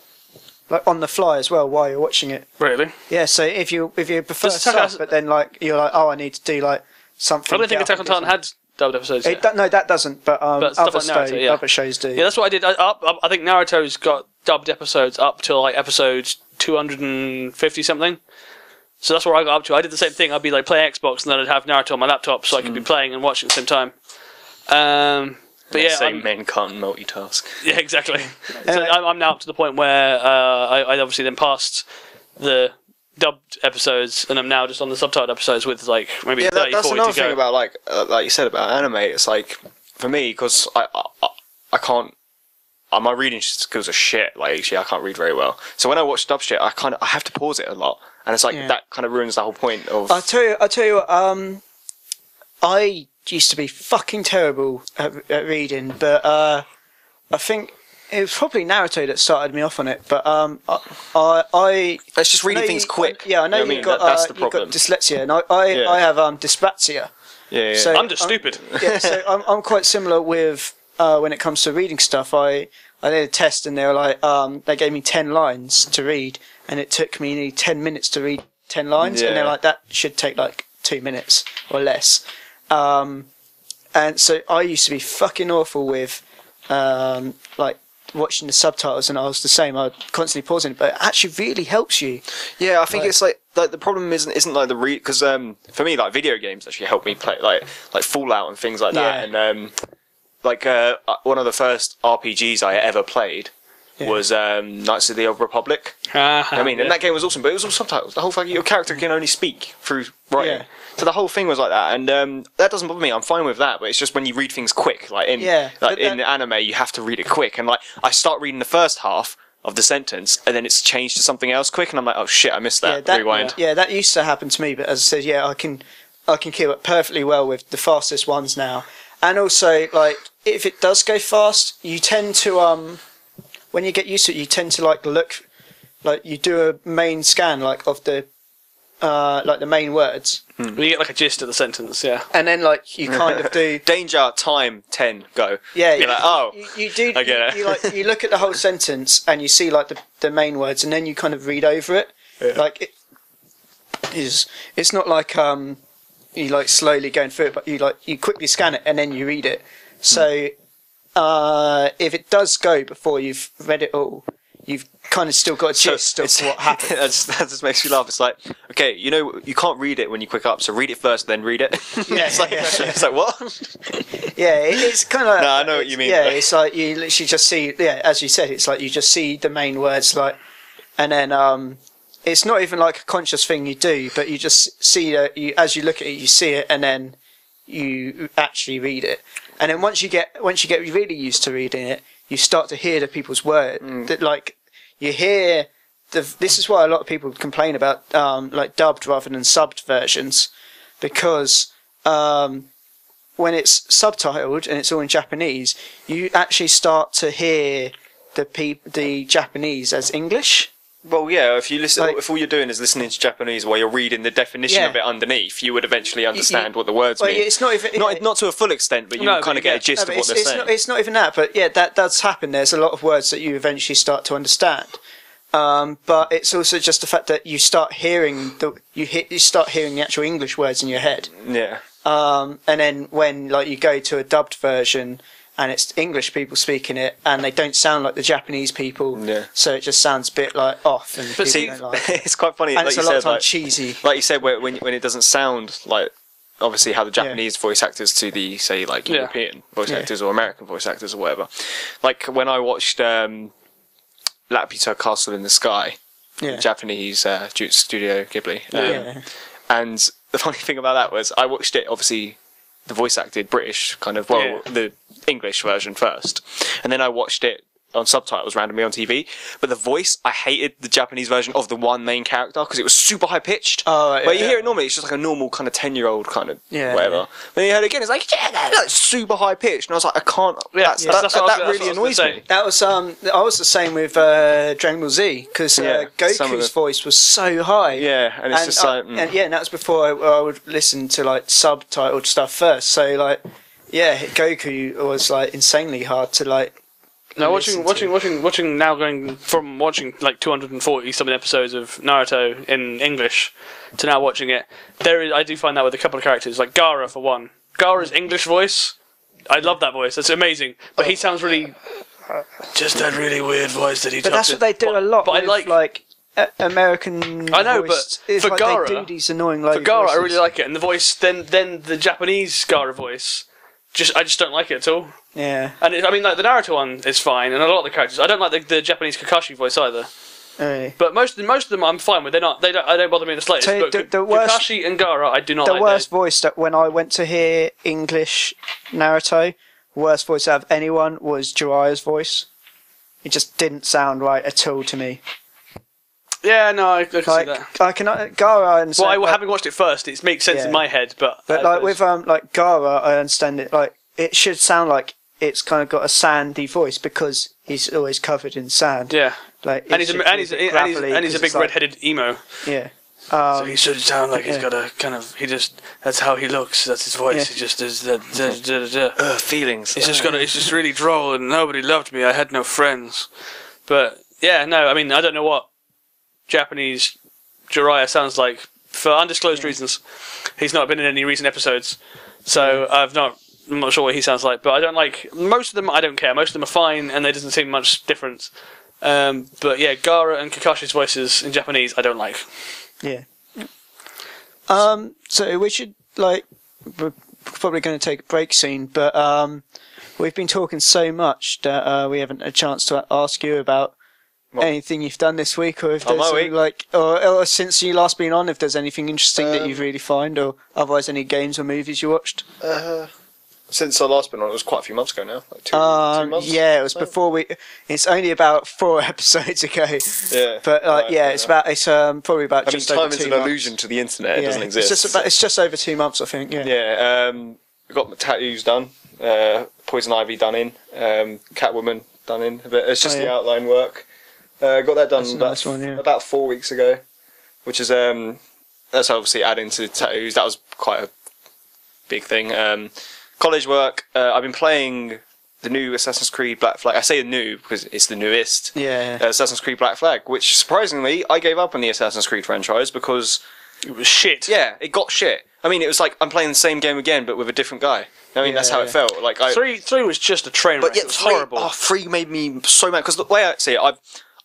like on the fly as well while you're watching it. Really? Yeah. So if you prefer sub, but then like you're like, oh, I need to do like something. I don't think Attack on Titan had dubbed episodes. No, that doesn't. But stuff like Naruto, other shows do. Yeah, that's what I did. I think Naruto's got dubbed episodes up to like episode 250 something. So that's where I got up to. I did the same thing. I'd be like playing Xbox and then I'd have Naruto on my laptop so I could be playing and watching at the same time. But yeah, men can't multitask. Yeah, exactly. So I'm now up to the point where I obviously then passed the dubbed episodes and I'm now just on the subtitled episodes with like maybe 30, 40 to go. That's another thing about like you said about anime. It's like for me because I can't. My reading skills are shit. Like actually, I can't read very well. So when I watch dub shit, I have to pause it a lot, and it's like that kind of ruins the whole point of. I tell you what. I used to be fucking terrible at reading, but I think it was probably Naruto that started me off on it. But I it's just reading things quick. I know you got that's the problem. You've got dyslexia, and I have dyspraxia. Yeah. So I'm just stupid. Yeah, so I'm quite similar with when it comes to reading stuff. I did a test, and they were like, they gave me 10 lines to read, and it took me nearly 10 minutes to read 10 lines, and they're like, that should take like 2 minutes or less. And so I used to be fucking awful with like watching the subtitles, and I was the same. I was constantly pausing, but it actually really helps you. Yeah, I think it's like the problem isn't like the read because for me like video games actually help me play like Fallout and things like that, and like one of the first RPGs I ever played was Knights of the Old Republic. I mean, and that game was awesome, but it was all subtitles. The whole fucking your character can only speak through writing. Yeah. So the whole thing was like that, and that doesn't bother me. I'm fine with that, but it's just when you read things quick, like in the anime, you have to read it quick. And like I start reading the first half of the sentence, and then it's changed to something else quick, and I'm like, oh shit, I missed that. Rewind. Yeah, that used to happen to me, but as I said, I can keep up perfectly well with the fastest ones now. And also, like if it does go fast, you tend to when you get used to it, you tend to like look, like you do a main scan like of the the main words. You get like a gist of the sentence, and then like you kind of do danger, time, 10, go. Yeah, you're like, oh, you do. I get it. You look at the whole sentence and you see like the main words, and then you kind of read over it. Yeah. Like it's not like you like slowly going through it, but you quickly scan it and then you read it. So if it does go before you've read it all, you've kind of still got a gist of what happened. That just makes me laugh. It's like, okay, you can't read it when you quick up, so read it first, then read it. It's like what? Yeah, it's kind of. No, I know what you mean. Yeah, it's like you literally just see. Yeah, as you said, it's like you just see the main words, like, and then it's not even like a conscious thing you do, but you just see that as you look at it, you see it, and then you actually read it. And then once you get really used to reading it, you start to hear the people's word. That like you hear this is why a lot of people complain about like dubbed rather than subbed versions, because when it's subtitled and it's all in Japanese, you actually start to hear the Japanese as English. Well, yeah, if you listen, if all you're doing is listening to Japanese while you're reading the definition of it underneath, you would eventually understand what the words mean. It's not even not to a full extent, but you kind of get a gist of what they're saying. It's not even that, but yeah, that does happen. There's a lot of words that you eventually start to understand, but it's also just the fact that you start hearing you start hearing the actual English words in your head. Yeah. And then when like you go to a dubbed version, and it's English people speaking it, and they don't sound like the Japanese people, so it just sounds a bit like off. And but see, it's quite funny. And like it's a lot of times cheesy. Like you said, when it doesn't sound like obviously how the Japanese voice actors to the say like European voice actors or American voice actors or whatever. Like when I watched Laputa Castle in the Sky, Japanese Studio Ghibli, and the funny thing about that was I watched it obviously the voice acted British kind of, well, the English version first, and then I watched it on subtitles randomly on TV. But the voice, I hated the Japanese version of the one main character because it was super high pitched. Oh, yeah, but you hear it normally, it's just like a normal kind of 10-year-old kind of whatever. Yeah. Then you heard it again, it's like like super high pitched, and I was like, I can't. That really annoys me. That was I was the same with Dragon Ball Z because Goku's voice was so high. Yeah, and it's just like, and that was before I would listen to like subtitled stuff first. So like, Goku was like insanely hard to like. Now watching now going from watching like 240 something episodes of Naruto in English to now watching it, I do find that with a couple of characters, like Gaara for one. Gaara's English voice, I love that voice. That's amazing. But he sounds really just that really weird voice that he. But that's what they do a lot. But with, I like American. I know, voice. but It's for like Gaara, they do these annoying. For Gaara, I really like it, and the voice. Then the Japanese Gaara voice. I just don't like it at all. Yeah. And I mean, like the Naruto one is fine, and a lot of the characters. I don't like the Japanese Kakashi voice either. Really? But most of them I'm fine with. They don't. I don't bother me in the slightest. So but the worst, Kakashi and Gaara, I do not like. The worst voice that when I went to hear English Naruto, worst voice out of anyone was Jiraiya's voice. It just didn't sound right at all to me. Yeah, no, I can see that. Gaara, and well, having watched it first, it makes sense in my head, but like with like Gaara, I understand it. Like it should sound like it's kind of got a sandy voice because he's always covered in sand. Yeah, like and he's a big red-headed emo. Yeah. So he should sound like he's got a kind of that's how he looks. That's his voice. He just is feelings. He's just really droll, and nobody loved me. I had no friends. But yeah, no, I mean I don't know what Japanese Jiraiya sounds like for undisclosed reasons. He's not been in any recent episodes, so I'm not sure what he sounds like. But I don't like most of them. I don't care. Most of them are fine, and there doesn't seem much difference. But yeah, Gaara and Kakashi's voices in Japanese, I don't like. Yeah. So we should we're probably going to take a break soon, but we've been talking so much that we haven't had a chance to ask you about anything you've done this week, or if there's or since you last been on, if there's anything interesting that you've really found, or otherwise any games or movies you watched. Since I last been on, it was quite a few months ago now, like 2 months. Yeah, it was before we. It's only about 4 episodes ago. Yeah, but it's probably about. I mean, time is an illusion to the internet. It doesn't exist. It's just over 2 months, I think. Yeah. Yeah. We got my tattoos done. Poison Ivy done in. Catwoman done in. But it's just the outline work. Got that done about 4 weeks ago, which is that's obviously adding to tattoos. That was quite a big thing. College work. I've been playing the new Assassin's Creed Black Flag. I say new because it's the newest. Yeah. Assassin's Creed Black Flag, which surprisingly I gave up on the Assassin's Creed franchise because it was shit. Yeah, it got shit. I mean, it was like I'm playing the same game again, but with a different guy. I mean, that's how it felt. Like three was just a train wreck. It was horrible. 3 made me so mad because the way I see it,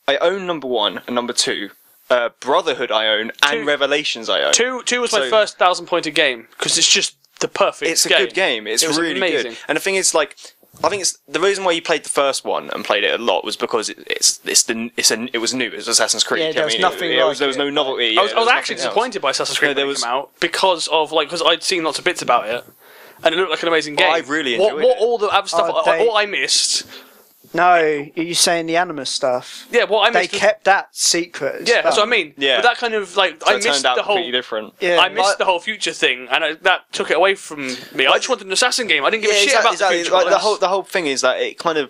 I own number 1 and number 2. Brotherhood I own and Revelations I own. 2 was my first 1,000-pointer game because it's just the perfect game. It's a good game. It's really amazing. Good. And the thing is, like, I think it's the reason why you played the first one and played it a lot was because it was new. It was Assassin's Creed. Yeah, there was nothing. There was no novelty. I was actually disappointed by Assassin's Creed when it came out because I'd seen lots of bits about it and it looked like an amazing game. I really enjoyed it. All the other stuff, all I missed. No, you're saying the Anima stuff. Yeah, what I missed. They kept that secret. Yeah, that's what I mean. Yeah, but that kind of I missed the whole. Different. Yeah, I missed the whole future thing, and that took it away from me. I just wanted an assassin game. I didn't give a shit about the future. Like, the whole thing is that it kind of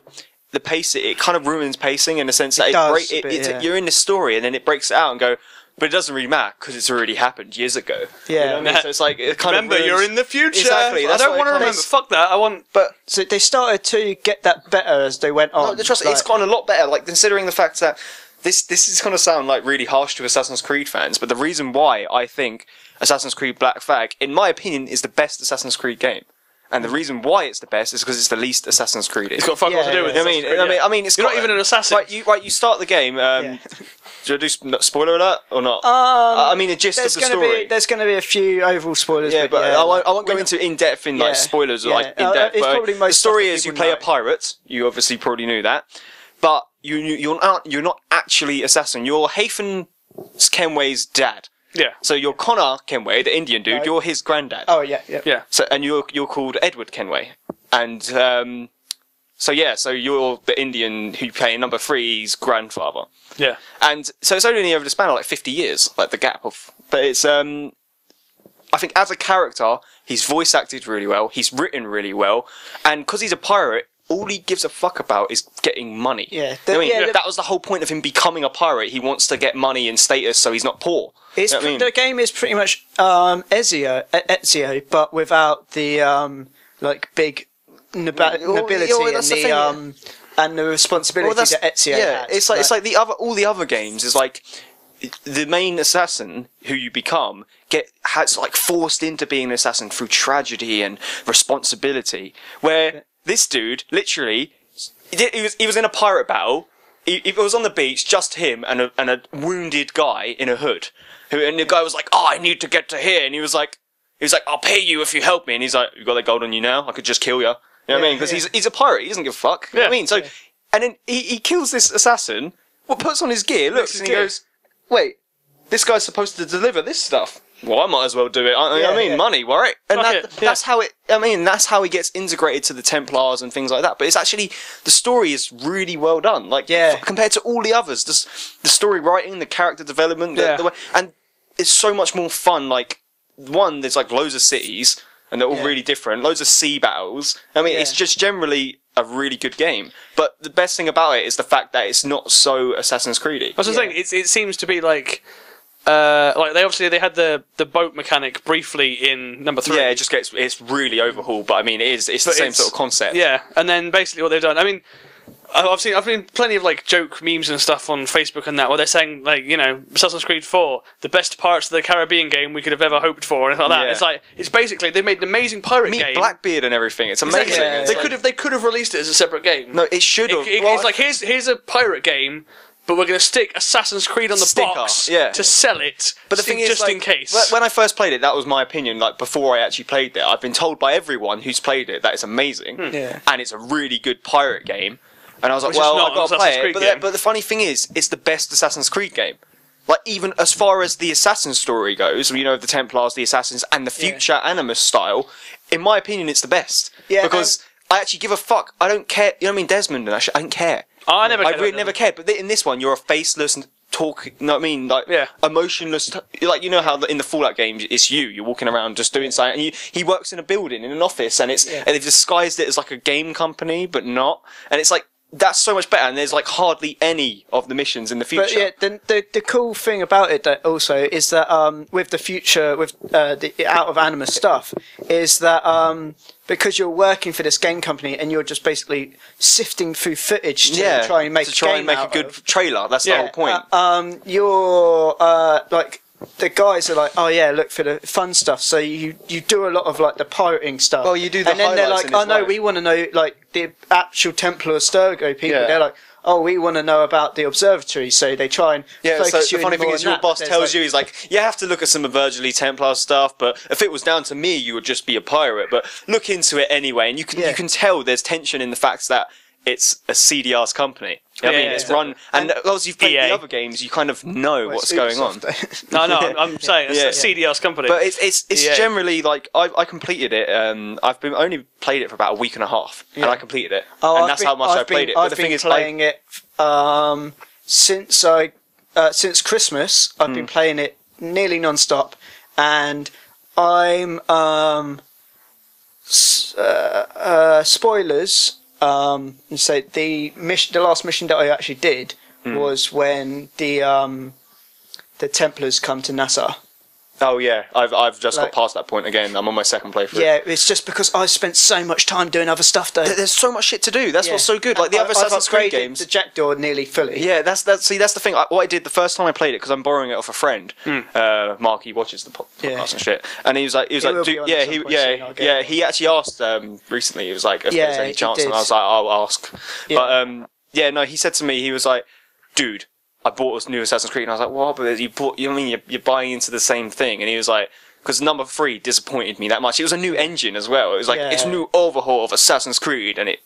it kind of ruins pacing in the sense that you're in the story and then it breaks it out and go. But it doesn't really matter because it's already happened years ago. Yeah, you know what I mean? So it's like it kind remember, of you're in the future. Exactly. I don't want to remember. Fuck that. I want. But so they started to get that better as they went on. No, trust me, it's gotten a lot better. Like considering the fact that this is going to sound like really harsh to Assassin's Creed fans, but the reason why I think Assassin's Creed Black Flag, in my opinion, is the best Assassin's Creed game. And the reason why it's the best is because it's the least Assassin's Creed. It's got fuck all to do with it. I mean, it's you're not even an assassin. Right, you start the game. Should I do spoiler alert or not? I mean, the gist of the story. There's going to be a few overall spoilers. Yeah, but I won't go into in depth in like spoilers or like in depth. The story is you play a pirate. You obviously probably knew that, but you're not actually assassin. You're Hafen Kenway's dad. Yeah. So you're Connor Kenway, the Indian dude. No. You're his granddad. Oh yeah, yeah. Yeah. So and you're called Edward Kenway, and so you're the Indian who playing number 3's grandfather. Yeah. And so it's only over the span of like 50 years, like the gap of. But it's I think as a character, he's voice acted really well. He's written really well, and because he's a pirate, all he gives a fuck about is getting money. Yeah, that was the whole point of him becoming a pirate. He wants to get money and status, so he's not poor. It's You know what I mean? the game is pretty much Ezio, but without the like big nobility that's the thing, and the responsibility that Ezio had. It's like all the other games is like the main assassin who you become has like forced into being an assassin through tragedy and responsibility. Where this dude literally he was in a pirate battle. It was on the beach, just him and a wounded guy in a hood. And the guy was like, "Oh, I need to get to here," and he was like, "I'll pay you if you help me." And he's like, "You got that gold on you now? I could just kill you." You know what I mean? Because he's a pirate. He doesn't give a fuck. You know what I mean? So, and then he kills this assassin. Puts on his gear, looks, and he goes, "Wait, this guy's supposed to deliver this stuff. Well, I might as well do it." I mean, money, right? And that's how it. I mean, that's how he gets integrated to the Templars and things like that. But it's actually the story is really well done. Like compared to all the others, the story writing, the character development, the way, and it's so much more fun. Like there's like loads of cities, and they're all really different. Loads of sea battles. I mean, it's just generally a really good game. But the best thing about it is the fact that it's not so Assassin's Creedy. I was saying, it seems to be like they had the boat mechanic briefly in number 3. Yeah, it's really overhauled, but I mean it's the same sort of concept. Yeah, and then basically what they've done, I mean, I've seen plenty of like joke memes and stuff on Facebook and that where they're saying like, you know, Assassin's Creed 4, the best parts of the Caribbean game we could have ever hoped for, and like that. It's like it's basically they made an amazing pirate game. Blackbeard and everything. It's amazing. Exactly. They could have released it as a separate game. No, it should have. It's like here's a pirate game, but we're going to stick Assassin's Creed on the box to sell it. But the thing is, just in case. When I first played it, that was my opinion. Like before I actually played it, I've been told by everyone who's played it that it's amazing, and it's a really good pirate game. And I was like, well, I've got to play it. But the funny thing is, it's the best Assassin's Creed game. Like even as far as the Assassin story goes, you know, the Templars, the Assassins, and the future Animus style. In my opinion, it's the best. Yeah, because I actually give a fuck. I don't care. You know what I mean? Desmond and I don't care. I really never cared. But in this one, you're a faceless and you know what I mean? Like emotionless. Like you know how in the Fallout games, it's you're walking around just doing something. And he works in a building in an office, and and they've disguised it as like a game company, but not. And it's like that's so much better. And there's like hardly any of the missions in the future. But the cool thing about it that also is that with the future with the out of Animus stuff is that because you're working for this game company and you're just basically sifting through footage to try and make a good trailer. That's the whole point. You're like the guys are like, oh yeah, look for the fun stuff. So you do a lot of like the pirating stuff. Well, you do the and then they're like, oh no, life. we want to know like the actual Templar Sturgo people. They're like, oh, we want to know about the observatory. So they try and focus so the funny thing is, your boss tells you, he's like, you have to look at some Virgily Templar stuff, but if it was down to me, you would just be a pirate. But look into it anyway, and you can tell there's tension in the fact that it's a CDR's company. You know what I mean? It's run, and as you've played the other games, you kind of know what's going on. No, I'm saying it's a CDR's company. But it's generally like I completed it. I've been only played it for about a week and a half, and I completed it, and that's how much I played it. But the thing is, playing it since Christmas. I've been playing it nearly non-stop, and I'm spoilers. So the last mission that I actually did was when the Templars come to Nassau. Oh yeah, I've just got past that point again. I'm on my second playthrough. Yeah, it's just because I spent so much time doing other stuff though. There's so much shit to do. That's what's so good. Like the other Assassin's Creed games, the Jackdaw nearly fully. Yeah, that's the thing. What I did the first time I played it, because I'm borrowing it off a friend. Mark, he watches the podcast and shit, and he was like, he actually asked recently. He was like, if there's any chance, and I was like, I'll ask. But he said to me, he was like, dude, I bought this new Assassin's Creed, and I was like, "What? But you're buying into the same thing?" And he was like, "Because number 3 disappointed me that much. It was a new engine as well. It was like it's a new overhaul of Assassin's Creed, and it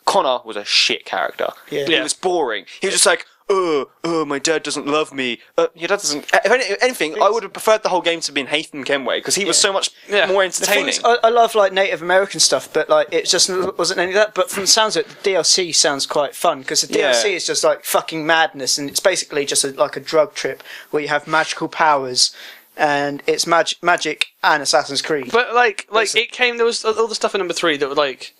Connor was a shit character. Yeah. He was boring. He was just like, my dad doesn't love me. Your dad doesn't. If anything, I would have preferred the whole game to be in Haytham Kenway because he was so much more entertaining. I love like Native American stuff, but like it just wasn't any of that. But from the sounds of it, the DLC sounds quite fun because the DLC is just like fucking madness, and it's basically just like a drug trip where you have magical powers. And it's magic and Assassin's Creed. But like it came. There was all the stuff in number 3 that were like.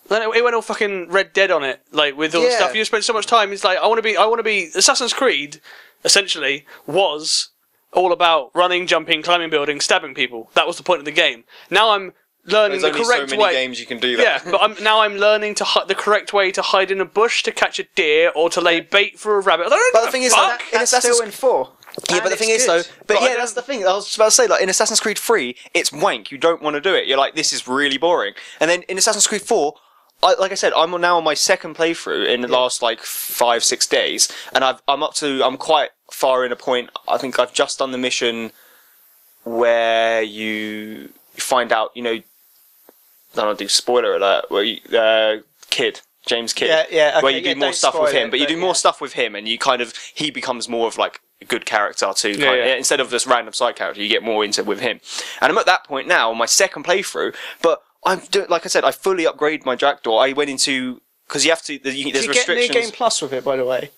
Then it went all fucking Red Dead on it, like with all the stuff. You spent so much time. It's like I want to be. Assassin's Creed, essentially, was all about running, jumping, climbing buildings, stabbing people. That was the point of the game. Now I'm learning the correct way. There's only so many games you can do that. Yeah, but I'm learning the correct way to hide in a bush to catch a deer or to lay bait for a rabbit. But the thing is, that's still in 4. Yeah, but the thing is though, that's the thing. I was about to say, like in Assassin's Creed 3, it's wank. You don't want to do it. You're like, this is really boring. And then in Assassin's Creed 4, like I said, I'm now on my second playthrough in the last like 5-6 days, and I'm quite far in a point. I think I've just done the mission where you find out, I don't do spoiler alert, where James Kidd. Yeah, okay, where you do more stuff with him, but you do more stuff with him, and he becomes more of like a good character too. Instead of this random side character, you get more into with him. And I'm at that point now on my second playthrough, but I'm doing, like I said, I fully upgraded my jackdaw. I went into because you have to. There's restrictions. Get New Game Plus with it, by the way.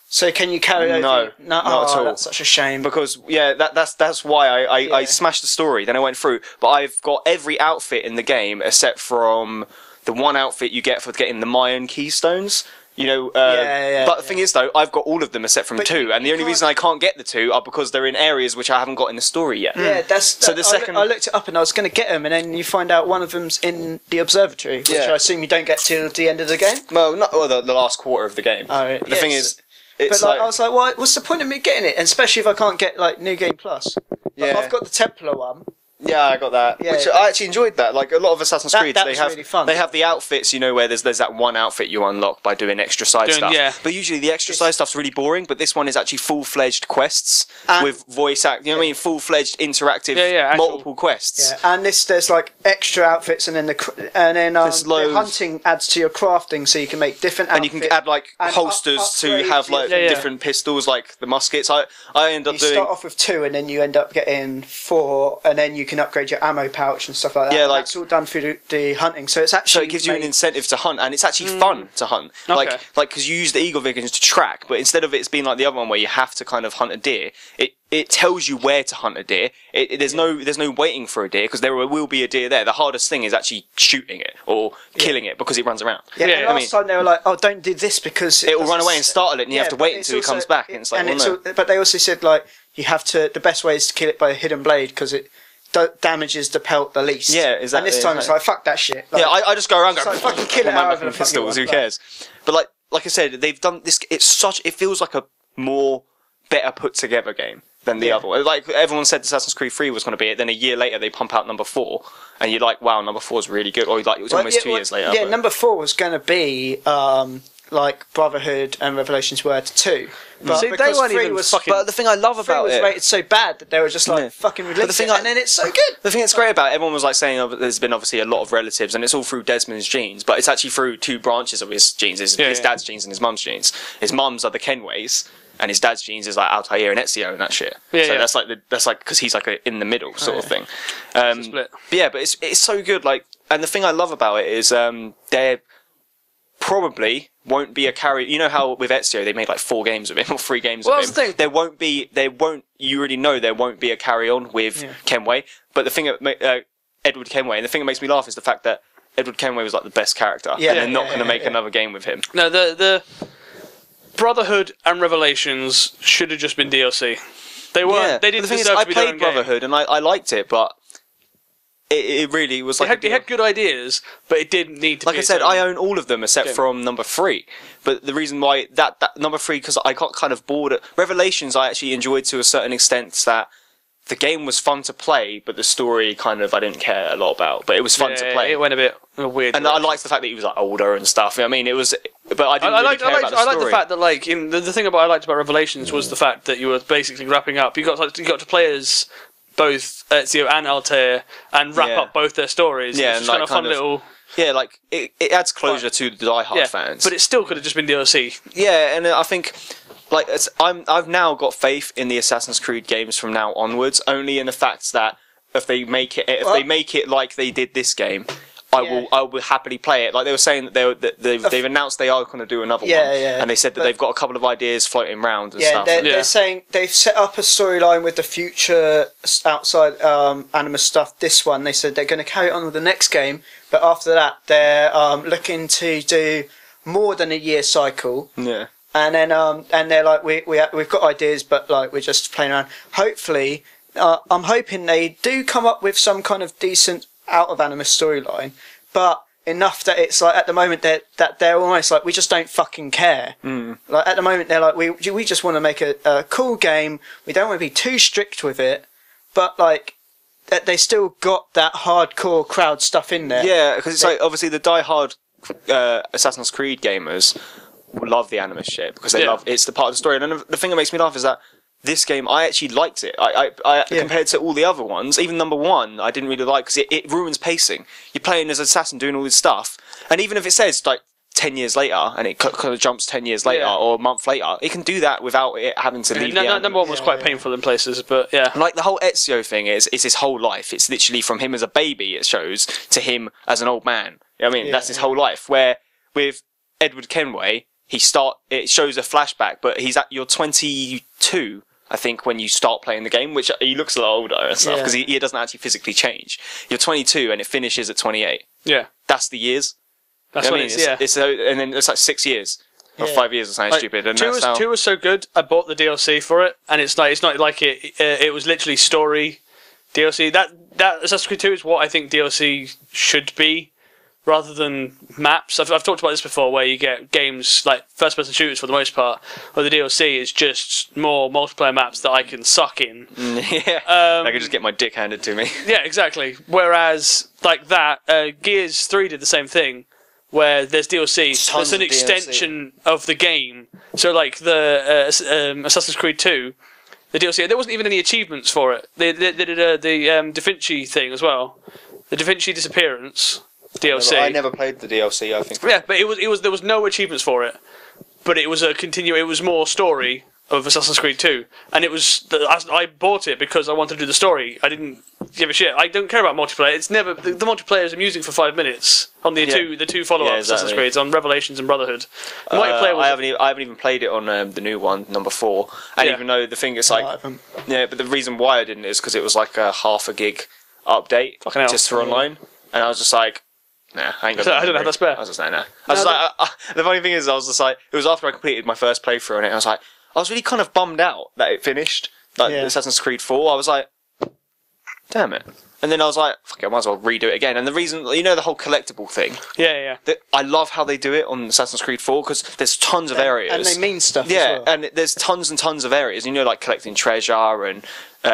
So can you carry over? No, not at all. That's such a shame. Because that's why I smashed the story. Then I went through, but I've got every outfit in the game except from the one outfit you get for getting the Mayan keystones. But the thing is though, I've got all of them except from 2, and the only reason I can't get the 2 are because they're in areas which I haven't got in the story yet. Yeah, I looked it up and I was going to get them, and then you find out one of them's in the observatory, which I assume you don't get till the end of the game. Well, the last quarter of the game. Oh, the thing is, it's but I was like, well, what's the point of me getting it? And especially if I can't get like New Game Plus. I've got the Templar one. Yeah, I got that. Yeah, which I actually enjoyed that. Like a lot of Assassin's Creed, they have really fun. They have the outfits, where there's that one outfit you unlock by doing extra side stuff. Yeah. But usually the extra side stuff's really boring. But this one is actually full-fledged quests with voice act. Full-fledged interactive, multiple quests. Yeah, and there's like extra outfits, and then the hunting adds to your crafting, so you can make different outfits. And you can add like holsters to have like different pistols, like the muskets. I end up doing. You start off with 2, and then you end up getting 4, and then you can upgrade your ammo pouch and stuff like that. Yeah, that's all done through the hunting. So it's actually it gives you an incentive to hunt, and it's actually fun to hunt. Okay. Like because you use the eagle visions to track, but instead of it's being like the other one where you have to kind of hunt a deer, it tells you where to hunt a deer. There's no waiting for a deer because there will be a deer there. The hardest thing is actually shooting it or killing it because it runs around. Yeah, last time they were like, "Oh, don't do this because it will run away and startle it, and you have to wait until it comes back." And it's like, but they also said like you have to. The best way is to kill it by a hidden blade because it damages the pelt the least. Yeah, exactly. And this time it's like, fuck that shit. Like, I just go around going, fucking kill it out of pistols. Who cares? But like I said, they've done this. It feels like a more better put together game than the other one. Like everyone said Assassin's Creed 3 was going to be it, then a year later they pump out number 4 and you're like, wow, number 4 is really good. Or like it was almost 2 years later. Yeah, number 4 was going to be like Brotherhood and Revelations were to 2. But see, they weren't even fucking. But the thing I love about it was rated so bad that they were just like fucking released it, and then it's so good. The thing that's great about it, everyone was like saying there's been obviously a lot of relatives, and it's all through Desmond's genes, but it's actually through 2 branches of his genes. His dad's genes and his mum's genes. His mum's are the Kenways, and his dad's genes is like Altair and Ezio and that shit. That's like because he's like in the middle sort of thing. Split. But it's so good. Like, and the thing I love about it is they're probably won't be a carry. You know how with Ezio they made like 4 games of him or 3 games of him. That's the thing. There won't. You already know there won't be a carry on with Kenway. But the thing that Edward Kenway, and the thing that makes me laugh is the fact that Edward Kenway was like the best character, and they're not going to make another game with him. No, the Brotherhood and Revelations should have just been DLC. They weren't. Yeah. They didn't deserve to be their own game. I played Brotherhood and I liked it, but it really was like it had good ideas, but it didn't need to. Like I said, I own all of them except from number 3. But the reason why that number 3, because I got kind of bored. Revelations, I actually enjoyed to a certain extent. That the game was fun to play, but the story kind of I didn't care a lot about. But it was fun to play. It went a bit weird. And I liked the fact that he was like older and stuff. I mean, it was. But I didn't care about the story. I liked the fact that like the thing about I liked about Revelations was the fact that you were basically wrapping up. You got to play as both Ezio and Altair and wrap up both their stories. Yeah, it's just kind of fun little. Yeah, like it adds closure to the Die-Hard fans. But it still could have just been DLC. Yeah, and I think like I've now got faith in the Assassin's Creed games from now onwards, only in the fact that if they make it like they did this game, I will happily play it. Like they were saying that they've announced they are going to do another one, and they said that they've got a couple of ideas floating around and stuff. They're saying they've set up a storyline with the future outside Animus stuff. This one, they said they're going to carry it on with the next game, but after that, they're looking to do more than a year cycle. Yeah. And then and they're like we've got ideas, but like we're just playing around. Hopefully, I'm hoping they do come up with some kind of decent out of Animus storyline, but enough that it's like at the moment they're almost like we just don't fucking care. Like at the moment they're like we just want to make a cool game. We don't want to be too strict with it, but like that they still got that hardcore crowd stuff in there. Yeah, because it's like obviously the die-hard Assassin's Creed gamers love the Animus shit because they love it's the part of the story. And the thing that makes me laugh is that this game, I actually liked it. I compared to all the other ones, even number one, I didn't really like because it ruins pacing. You're playing as an assassin doing all this stuff, and even if it says like 10 years later, and it kind of jumps 10 years later or a month later, it can do that without it having to leave. Number one was quite painful in places, but yeah. Like the whole Ezio thing is his whole life. It's literally from him as a baby, it shows, to him as an old man. You know what I mean, that's his whole life. Where with Edward Kenway, it shows a flashback, but you're 22. I think when you start playing the game, which he looks a lot older and stuff because he doesn't actually physically change. You're 22 and it finishes at 28. Yeah, that's the years. That's what it is. And then it's like 6 years or 5 years or something like, stupid. And two was so good. I bought the DLC for it, and it's not like it. It was literally story DLC. That Assassin's Creed 2 is what I think DLC should be, rather than maps. I've talked about this before, where you get games like first-person shooters for the most part, where the DLC is just more multiplayer maps that I can suck in. I can just get my dick handed to me. Yeah, exactly. Whereas, like that, Gears 3 did the same thing, where there's DLC. It's an extension of the game. So, like the Assassin's Creed 2, the DLC, there wasn't even any achievements for it. They did the Da Vinci thing as well. The Da Vinci Disappearance DLC. I never played the DLC, I think. Yeah, but there was no achievements for it. But it was it was more story of Assassin's Creed 2, and I bought it because I wanted to do the story. I didn't give a shit. I don't care about multiplayer. It's never the multiplayer is amusing for 5 minutes on the two follow-up Assassin's Creeds on Revelations and Brotherhood. I haven't even played it on the new one, number 4. And even though the thing is like but the reason why I didn't is because it was like a half a gig update just for online, and I was just like, nah, I ain't got I don't have that spare. I was just like, nah. The funny thing is, I was just like, it was after I completed my first playthrough on it, I was like, I was really kind of bummed out that it finished, like Assassin's Creed 4. I was like, damn it. And then I was like, fuck it, I might as well redo it again. And the reason, the whole collectible thing. Yeah. I love how they do it on Assassin's Creed 4 because there's tons of areas. And they mean stuff as well. And there's tons and tons of areas. Like collecting treasure and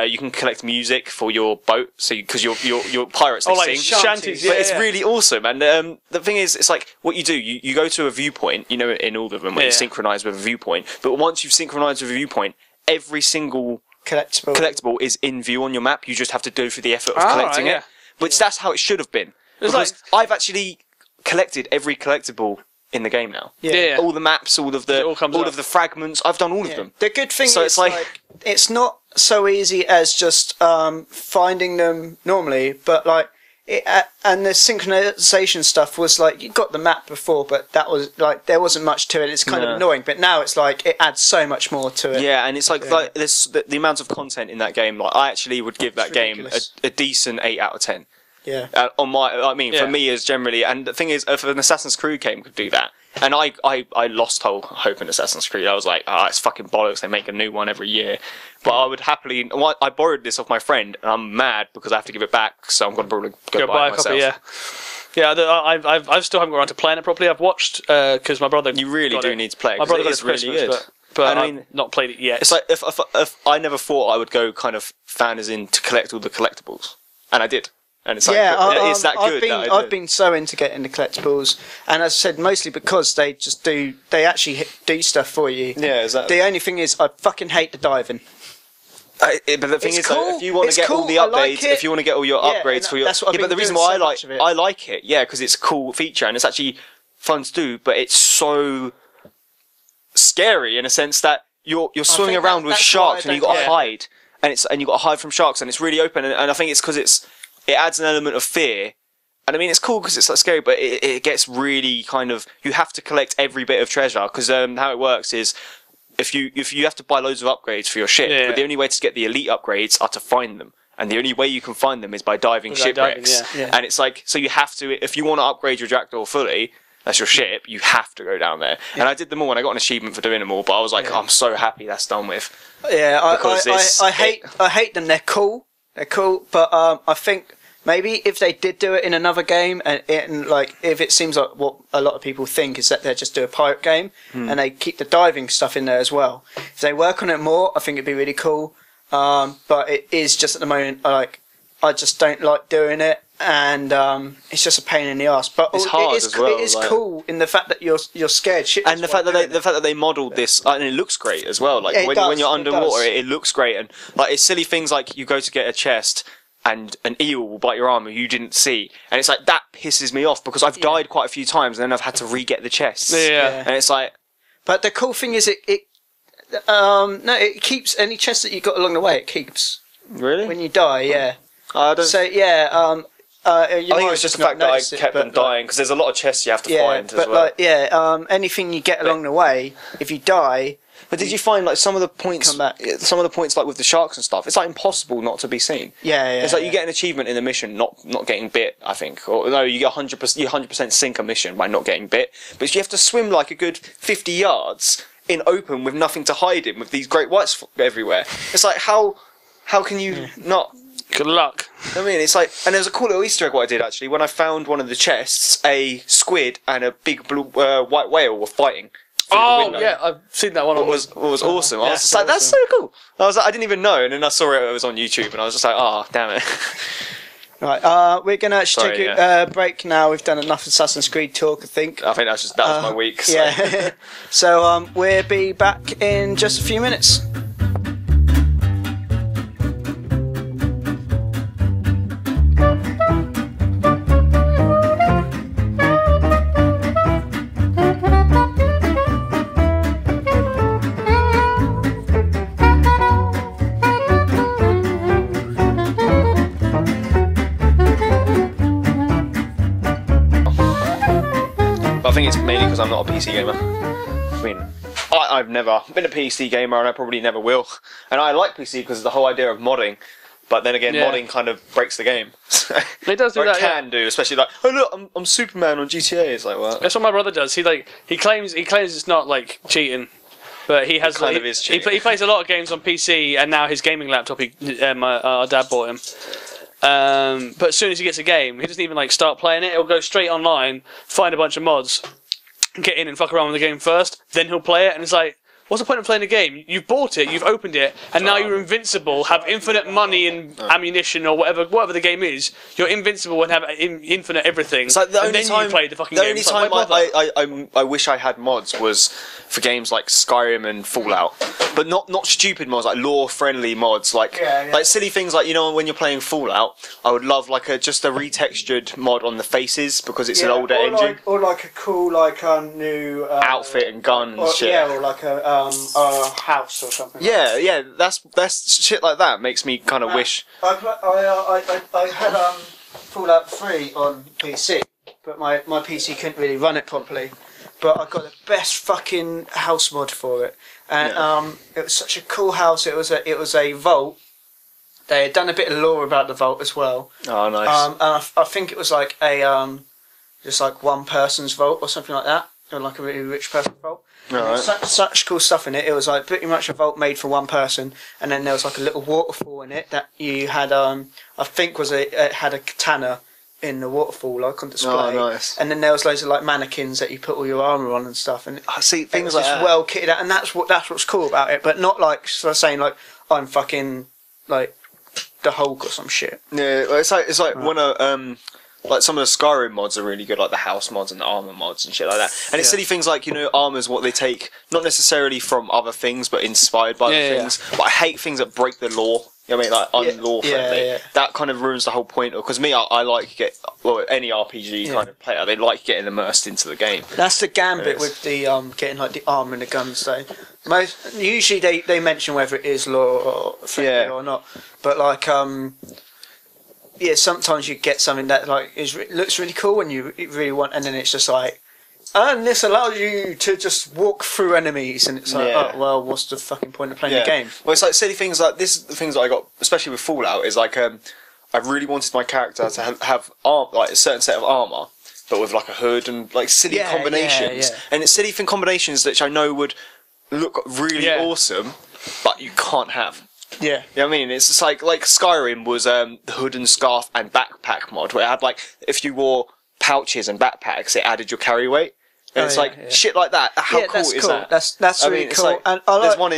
you can collect music for your boat, so because your pirates they sing shanties. But it's really awesome. And the thing is, it's like what you do. You go to a viewpoint. In all of them, where you synchronize with a viewpoint. But once you've synchronized with a viewpoint, every single collectible is in view on your map. You just have to go through the effort of collecting it. But that's how it should have been. Because I've actually collected every collectible in the game now. Yeah. All the maps, all of the fragments. I've done all of them. The good thing is it's not so easy as just finding them normally, but and the synchronization stuff was like you got the map before, but that was like there wasn't much to it. It's kind of annoying, but now it's like it adds so much more to it. Yeah, and it's like this the amount of content in that game. Like I actually would give that game a decent 8 out of 10. Yeah. For me is generally, and the thing is, if an Assassin's Creed game could do that, and I lost hope in Assassin's Creed. I was like, it's fucking bollocks. They make a new one every year. But I would happily. I borrowed this off my friend, and I'm mad because I have to give it back. So I'm gonna probably go buy it myself. Copy, I still haven't got around to playing it properly. I've watched because my brother. You really do need to play it. My brother got it really good. But I've not played it yet. It's like if I never thought I would go kind of fan as in to collect all the collectibles, and I did. And it's like, it's that good. I've been so into getting the collectibles, and as I said, mostly because they actually do stuff for you. Yeah, exactly. The only thing is, I fucking hate the diving. But the thing It's is, cool. if you want to It's get all cool. the I updates, like it. if you want to get all your Yeah, upgrades and for your, that's what I've but been the reason doing why so much of it. I like it, yeah, because it's a cool feature and it's actually fun to do, but it's so scary in a sense that you're swimming think around with that's sharks why I and you got to don't- hide, and you got to hide from sharks and it's really open, and I think it's because it adds an element of fear. And I mean, it's cool because it's like scary, but it gets really kind of, you have to collect every bit of treasure because how it works is if you have to buy loads of upgrades for your ship, Yeah. but the only way to get the elite upgrades are to find them. And the only way you can find them is by diving shipwrecks. Yeah. Yeah. And it's like, so you have to, if you want to upgrade your jackdaw fully, that's your ship, you have to go down there. And I did them all and I got an achievement for doing them all, but I was like, I'm so happy that's done with. Yeah, Because I hate them. They're cool, but I think maybe if they did do it in another game, and like if it seems like what a lot of people think is that they just do a pirate game and they keep the diving stuff in there as well. If they work on it more, I think it'd be really cool. But it is just at the moment like I just don't like doing it, and it's just a pain in the ass. But It's hard as well, It is like- cool in the fact that you're scared. Shit, And the fact that they modelled this, and it looks great as well. Like Yeah, it when does, you're it underwater, does. it looks great. And like it's silly things like you go to get a chest, and an eel will bite your arm and you didn't see, and it's like that pisses me off because I've died quite a few times and then I've had to re-get the chests. Yeah. And it's like, But the cool thing is it keeps any chest that you got along the way. It keeps really? when you die. Yeah. I don't. So yeah. I think it was just the fact that I kept them dying because there's a lot of chests you have to Yeah, find as but well. like anything you get along the way, if you die, But did you find like some of the points? Come back. Some of the points, like with the sharks and stuff, it's like impossible not to be seen. yeah. It's like you get an achievement in the mission, not getting bit. I think, or no, you get 100%. You 100% sink a mission by not getting bit. But you have to swim like a good 50 yards in open with nothing to hide in, with these great whites everywhere. It's like how can you not? Good luck. I mean, it's like, and there's a cool little Easter egg what I did actually when I found one of the chests. A squid and a big blue white whale were fighting. through the Oh window. yeah, I've seen that one. What was awesome. I was just like, that's so cool. I was like, I didn't even know, and then I saw it was on YouTube, and I was just like, oh, damn it. Right. We're gonna actually Sorry, take a break now. We've done enough Assassin's Creed talk, I think. I think that was my week. So. Yeah. So we'll be back in just a few minutes. But I think it's mainly because I'm not a PC gamer. I mean, I've never been a PC gamer, and I probably never will. And I like PC because of the whole idea of modding. But then again, Yeah. modding kind of breaks the game. It does do Or that. it Yeah. can do, especially like, oh look, I'm Superman on GTA. It's like, well, That's what my brother does. He claims it's not like cheating, but he has kind like, of is he cheating. plays a lot of games on PC, and now his gaming laptop our dad bought him. But as soon as he gets a game, he doesn't even like start playing it. He'll go straight online, find a bunch of mods, get in and fuck around with the game first. Then he'll play it, and it's like, what's the point of playing the game? You've bought it, you've opened it, and now you're invincible, have infinite money and ammunition or whatever the game is. You're invincible and have infinite everything. It's like the and only then time you play the fucking the game. only It's like, time why bother? I wish I had mods was for games like Skyrim and Fallout, but not stupid mods, like lore friendly mods, like like silly things like, you know, when you're playing Fallout, I would love like just a retextured mod on the faces because it's an older engine. or like a cool new Outfit and gun and shit. Yeah, or like a house or something. Yeah, that's shit like that makes me kind of wish. I had Fallout 3 on PC, but my PC couldn't really run it properly. But I got the best fucking house mod for it, and it was such a cool house. It was a vault. They had done a bit of lore about the vault as well. Oh, nice. And I think it was like a just like one person's vault or something like that, or like a really rich person's vault. Right. Such cool stuff in it. It was like pretty much a vault made for one person, and then there was like a little waterfall in it that you had. I think it had a katana in the waterfall, like on display. Oh, nice. And then there was loads of like mannequins that you put all your armor on and stuff. And I see it things was like just that. well kitted out, and that's what's cool about it. But not like sort of saying like I'm fucking like the Hulk or some shit. Yeah, it's like when like some of the Skyrim mods are really good, like the house mods and the armor mods and shit like that. And it's silly things like, you know, armor's what they take not necessarily from other things, but inspired by other things. But I hate things that break the law. You know what I mean? Like unlaw friendly. Yeah. That kind of ruins the whole point. Because me, I like any RPG kind of player, they like getting immersed into the game. That's the gambit with the getting like the armor and the guns. Though usually they mention whether it is law or friendly or not. But like sometimes you get something that like looks really cool and you really want, and then it's just like, and this allows you to just walk through enemies, and it's like, oh well, what's the fucking point of playing the game? Well, it's like silly things like this. The things that I got, especially with Fallout, is like I really wanted my character to have like a certain set of armor, but with like a hood and like silly combinations. And it's silly thing combinations which I know would look really awesome, but you can't have. Yeah. You know what I mean? It's just like Skyrim was the hood and scarf and backpack mod, where it had like, if you wore pouches and backpacks, it added your carry weight. And it's shit like that. How cool is that? That's really cool. Like, and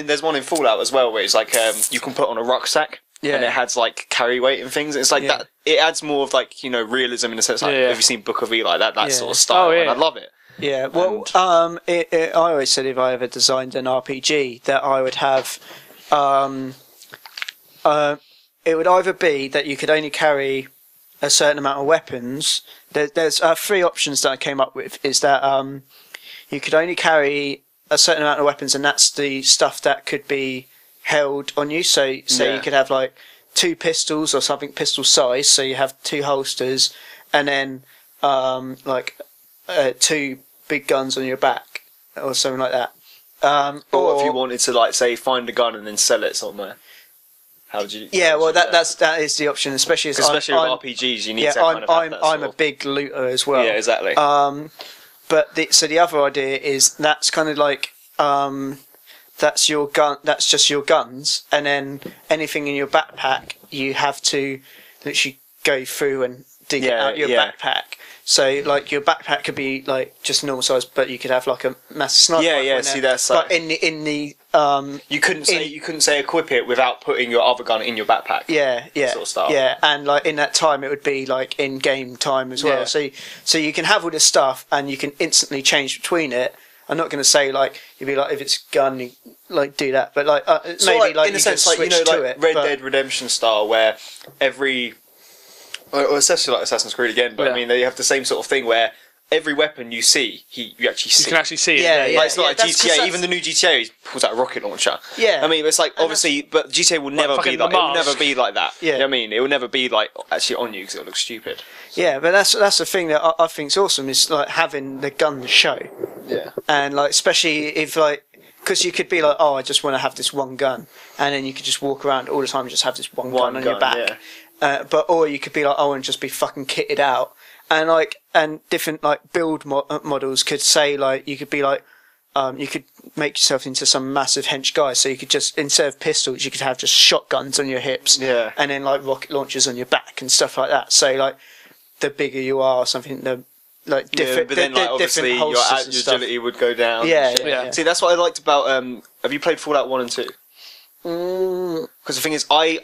there's one in Fallout as well, where it's like you can put on a rucksack, and it has like carry weight and things. It's like that. It adds more of like, you know, realism in a sense. Like, have you seen Book of Eli? That sort of style. And I love it. Yeah. Well, I always said if I ever designed an RPG that I would have, it would either be that you could only carry a certain amount of weapons. There's 3 options that I came up with. Is that you could only carry a certain amount of weapons, and that's the stuff that could be held on you. So you could have like 2 pistols or something pistol size. So you have 2 holsters, and then 2 big guns on your back or something like that. Or if you wanted to, like, say, find a gun and then sell it somewhere. How would you? Yeah, well, that is the option, especially with RPGs. You need to kind of have that I'm a big looter as well. Yeah, exactly. But the other idea is that's kind of like that's your gun. That's just your guns, and then anything in your backpack you have to literally go through and dig it out your backpack. So like your backpack could be like just normal size, but you could have like a massive sniper rifle. Yeah. See, that's like, but in the you couldn't say equip it without putting your other gun in your backpack. Yeah. Sort of style. Yeah, and like in that time, it would be like in game time as well. Yeah. So you can have all this stuff, and you can instantly change between it. I'm not going to say like you'd be like if it's gun, you like do that, but like so maybe like in you a sense, can like, switch you know, to like it. Red Dead Redemption style, where or especially like Assassin's Creed again, but I mean they have the same sort of thing where every weapon you see, you actually see. You can actually see it. Yeah. Like, it's not like GTA. Even the new GTA pulls out a rocket launcher. Yeah. I mean, it's like obviously, but GTA will never be like. It will never be like that. Yeah. You know what I mean, it will never be like actually on you because it looks stupid. Yeah, but that's the thing that I think's awesome is like having the gun show. Yeah. And like especially if like. Because you could be like, oh, I just want to have this one gun, and then you could just walk around all the time and just have this one gun on your back. Yeah. Or you could be like, oh, and just be fucking kitted out, and different like build models could say like you could be like, you could make yourself into some massive hench guy, so you could just instead of pistols, you could have just shotguns on your hips, and then like rocket launchers on your back and stuff like that. So like, the bigger you are, or something the like different, but then like obviously your agility would go down. Yeah. See, that's what I liked about. Have you played Fallout 1 and 2? Because the thing is, I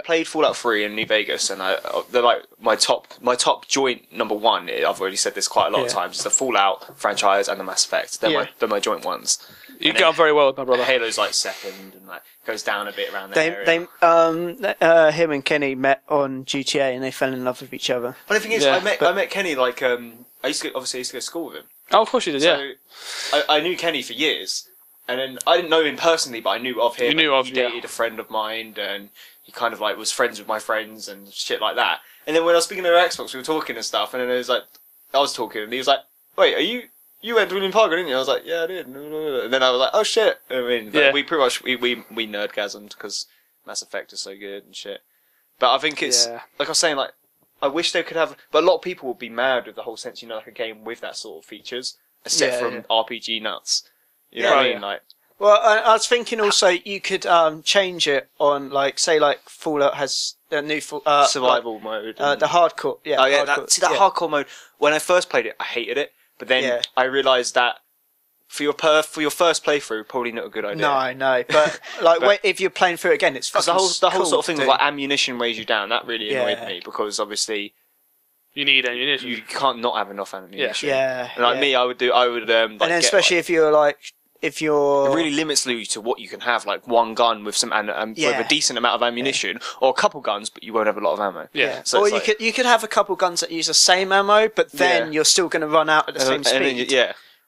played Fallout 3 in New Vegas, and they're like my top joint number 1. I've already said this quite a lot of times. It's the Fallout franchise and the Mass Effect. They're my joint ones. You get on very well with my brother. Halo's like second, and like goes down a bit around that area. Him and Kenny met on GTA, and they fell in love with each other. But the thing is, I met Kenny like I used to go to school with him. Oh, of course you did. So I knew Kenny for years. And then I didn't know him personally, but I knew of him. He dated a friend of mine, and he kind of like was friends with my friends and shit like that. And then when I was speaking to Xbox, we were talking and stuff. And then it was like I was talking, and he was like, "Wait, are you went to William Parker, didn't you?" I was like, "Yeah, I did." And then I was like, "Oh shit!" I mean, we pretty much we nerdgasmed because Mass Effect is so good and shit. But I think it's like I was saying, like I wish they could have. But a lot of people would be mad with the whole sense, you know, like a game with that sort of features, except from RPG nuts. You know what I mean? Like, well, I was thinking also you could change it on like say like Fallout has a new survival mode, the hardcore. Yeah. Oh yeah, hardcore, that hardcore mode. When I first played it, I hated it, but then I realised that for your first playthrough, probably not a good idea. No, but like if you're playing through it again, it's fucking the whole cool, sort of thing of like ammunition weighs you down. That really annoyed me because obviously You need ammunition. You can't not have enough ammunition. Yeah. And like me, I would like, and then especially if you're it really limits you to what you can have, like one gun with some with a decent amount of ammunition, or a couple guns, but you won't have a lot of ammo. Yeah. So or you could have a couple guns that use the same ammo, but then you're still going to run out at the same speed.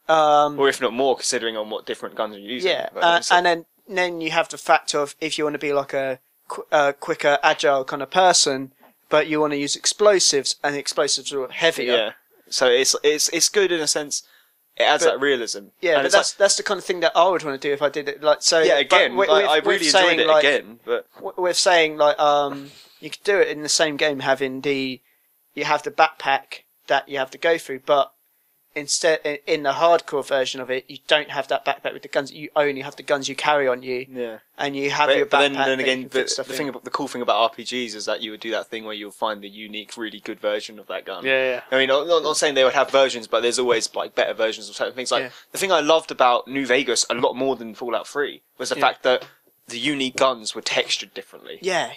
Or if not more, considering on what different guns you're using. Yeah. And then you have the factor of if you want to be like a quicker, agile kind of person, but you want to use explosives, and the explosives are heavier. Yeah. So it's good in a sense. It adds that realism. Yeah, and but that's the kind of thing that I would want to do if I did it. Like so. Yeah, again, I really enjoyed it again. But we're saying you could do it in the same game, having you have the backpack that you have to go through, but instead in the hardcore version of it, you don't have that backpack with the guns. You only have the guns you carry on you. Yeah. And you have your backpack. But then again, the cool thing about RPGs is that you would do that thing where you'll find the unique, really good version of that gun. Yeah. I mean, not saying they would have versions, but there's always like better versions of certain things. Like the thing I loved about New Vegas a lot more than Fallout 3 was the fact that the unique guns were textured differently. Yeah.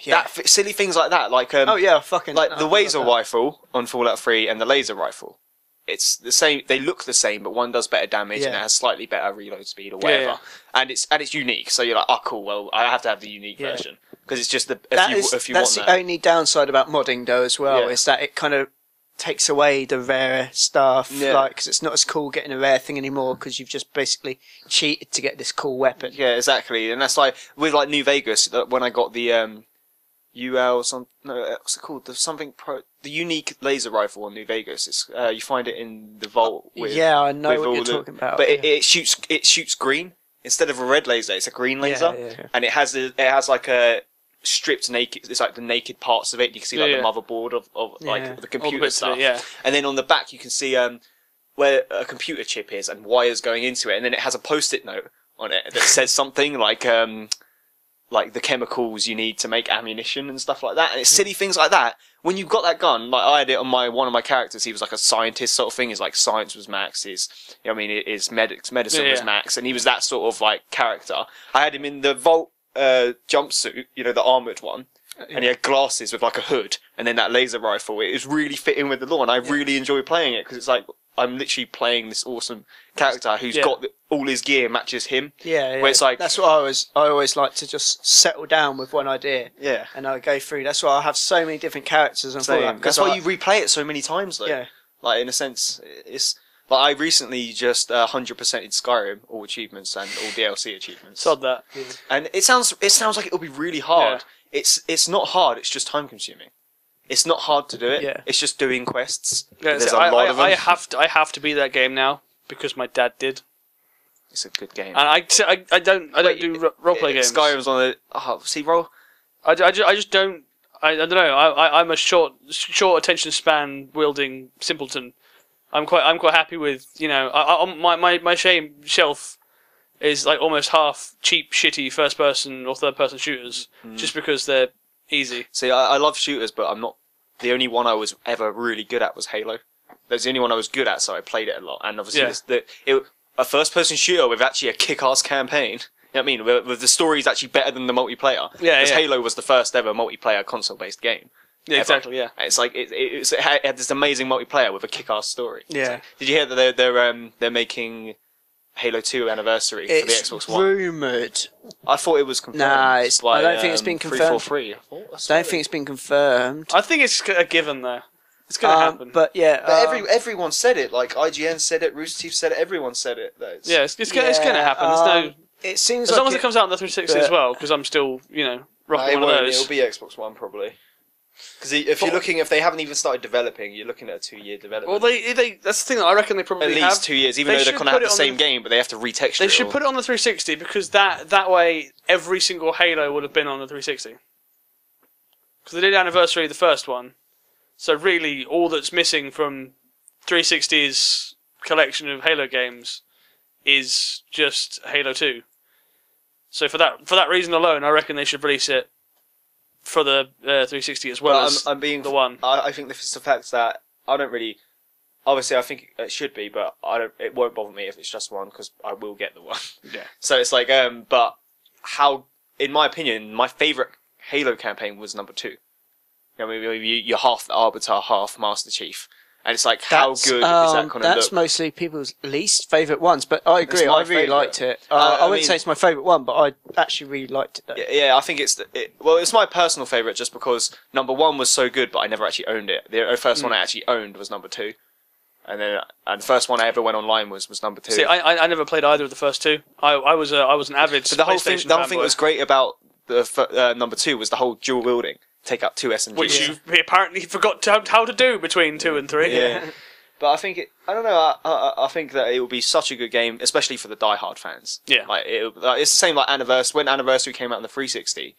Silly things like that, like the Wazer rifle on Fallout 3 and the laser rifle. It's the same. They look the same, but one does better damage and it has slightly better reload speed or whatever. Yeah. And it's unique. So you're like, oh, cool. Well, I have to have the unique version because it's just that's the only downside about modding, though, as well, is that it kind of takes away the rare stuff. Like, because it's not as cool getting a rare thing anymore because you've just basically cheated to get this cool weapon. Yeah, exactly. And that's like with like New Vegas when I got the what's it called? The unique laser rifle on New Vegas. It's you find it in the vault. I know what you're talking about. But it shoots green instead of a red laser. It's a green laser, and it has like a stripped naked. It's like the naked parts of it. You can see like the motherboard of like the computer stuff. And then on the back you can see where a computer chip is and wires going into it, and then it has a post-it note on it that says something like the chemicals you need to make ammunition and stuff like that. And it's silly things like that. When you've got that gun, like I had it on one of my characters, he was like a scientist sort of thing. His like science was max. His medicine was max, and he was that sort of like character. I had him in the Vault jumpsuit, the armoured one, and he had glasses with like a hood, and then that laser rifle. It was really fitting with the lore, and I really enjoy playing it because it's like I'm literally playing this awesome character who's got all his gear matches him. Yeah. Where it's like that's what I always like to just settle down with one idea. Yeah. And I go through. That's why I have so many different characters and that's why you replay it so many times, though. Yeah. Like in a sense, it's like I recently just 100%ed Skyrim, all achievements and all DLC achievements. Sod that. Yeah. And it sounds like it'll be really hard. Yeah. It's not hard. It's just time consuming. It's not hard to do it. Yeah. It's just doing quests. Yeah, there's a lot of them. I have to beat that game now because my dad did. It's a good game. And I don't do roleplay games. Skyrim's on the roll. I just don't. I don't know. I'm a short attention span wielding simpleton. I'm quite happy with my shelf is like almost half cheap, shitty first person or third person shooters just because they're easy. See, I love shooters, but I'm not. The only one I was ever really good at was Halo. That's the only one I was good at, so I played it a lot. And obviously, a first-person shooter with actually a kick-ass campaign. You know what I mean? With the story actually better than the multiplayer. Yeah, because Halo was the first ever multiplayer console-based game. Yeah, exactly. Yeah, it's like it had this amazing multiplayer with a kick-ass story. Yeah. Did you hear that they're making Halo 2 anniversary for the Xbox One? It's rumoured. I thought it was confirmed. Nah, I don't think it's been confirmed. 343. I don't think it's been confirmed. I think it's a given though. It's going to happen. But yeah, everyone said it. Like IGN said it, Rooster Teeth said it. Everyone said it. It's going to happen. There's no. It seems as long as it comes out on the 360 as well, because I'm still rocking one of those. It'll be Xbox One probably. Because if they haven't even started developing, you're looking at a 2-year development. Well, that's the thing that I reckon they probably have. At least 2 years, even though they're going to have the same game, but they have to retexture it. They should put it on the 360 because that way every single Halo would have been on the 360. Because they did anniversary the first one, so really all that's missing from 360's collection of Halo games is just Halo 2. So for that reason alone, I reckon they should release it for the 360 as well as the one. I think this is the fact that I don't really. Obviously, I think it should be, but it won't bother me if it's just one because I will get the one. Yeah. So it's like, but how, in my opinion, my favourite Halo campaign was number 2. You know You know, you're half the Arbiter, half Master Chief. And it's like, how good is that kind of That's look? mostly people's least favourite ones, but I agree. I really liked it. I wouldn't say it's my favourite one, but I actually really liked it. Though. Yeah, I think it's it's my personal favourite just because number 1 was so good, but I never actually owned it. The first one I actually owned was number 2, and the first one I ever went online was number 2. See, I never played either of the first two. I was an avid. But the whole thing fanboy. that was great about the number 2 was the whole dual wielding. Take out 2 SMGs, which you apparently forgot how to do between 2 and 3. Yeah. But I think I don't know. I think that it will be such a good game, especially for the die-hard fans. Yeah. Like it's the same like Anniversary. When Anniversary came out on the 360,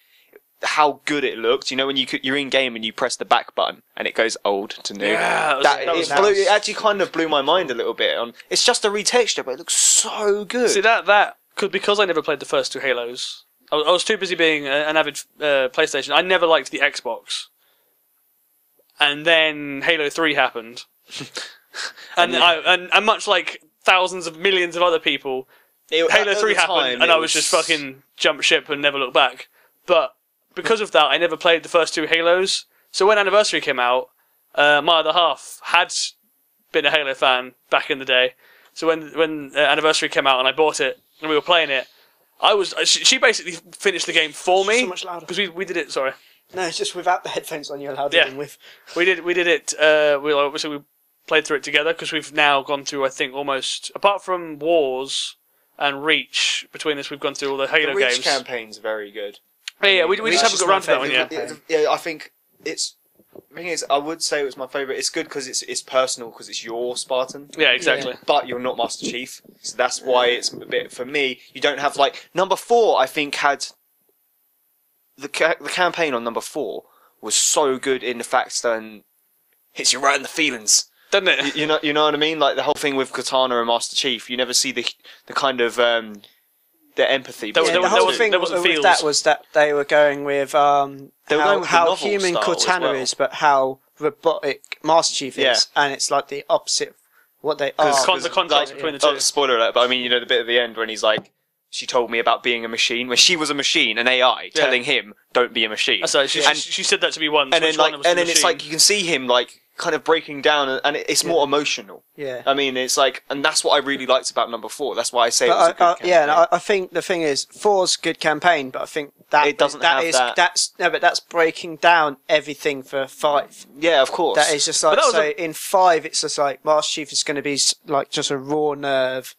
how good it looked. You know, when you're in game and you press the back button and it goes old to new. Yeah, it actually kind of blew my mind a little bit. It's just a retexture, but it looks so good. See that could, because I never played the first 2 Halos. I was too busy being an avid PlayStation. I never liked the Xbox. And then Halo 3 happened. and much like thousands of millions of other people, Halo 3 happened, and I was just fucking jump ship and never look back. But because of that, I never played the first 2 Halos. So when Anniversary came out, my other half had been a Halo fan back in the day. So when Anniversary came out and I bought it and we were playing it, she basically finished the game for me. So much louder. Because we did it. Sorry. No, it's just without the headphones on. You're allowed to in with. We did it. We played through it together because we've now gone through, I think, almost, apart from Wars and Reach, between us we've gone through all the Halo the Reach games. campaign's very good. Yeah, we just haven't got around to that one yet. Yeah, I think it's. The thing is, I would say it was my favourite. It's good because it's personal because it's your Spartan. Yeah, exactly. Yeah. But you're not Master Chief, so that's why it's a bit for me. You don't have like number 4. I think had the campaign on number 4 was so good in the fact that hits you right in the feelings, doesn't it? You know what I mean? Like the whole thing with Katana and Master Chief, you never see the kind of the empathy. The whole thing with that was that they were going with how human Cortana is, but how robotic Master Chief is, and it's like the opposite of what they are. The contrast between the two. Spoiler alert, but I mean, you know, the bit at the end when he's like, she told me about being a machine, when she was a machine, an AI, telling him, don't be a machine. Sorry, she said that to me once. And then it's like, you can see him like, kind of breaking down, and it's more emotional. Yeah. I mean, it's like, and that's what I really liked about number 4. That's why I say it was a good campaign. Yeah, and I think the thing is, 4's good campaign, but I think that it doesn't have that. That's breaking down everything for 5. Yeah, of course. That is just like, in 5, it's just like Master Chief is going to be like just a raw nerve.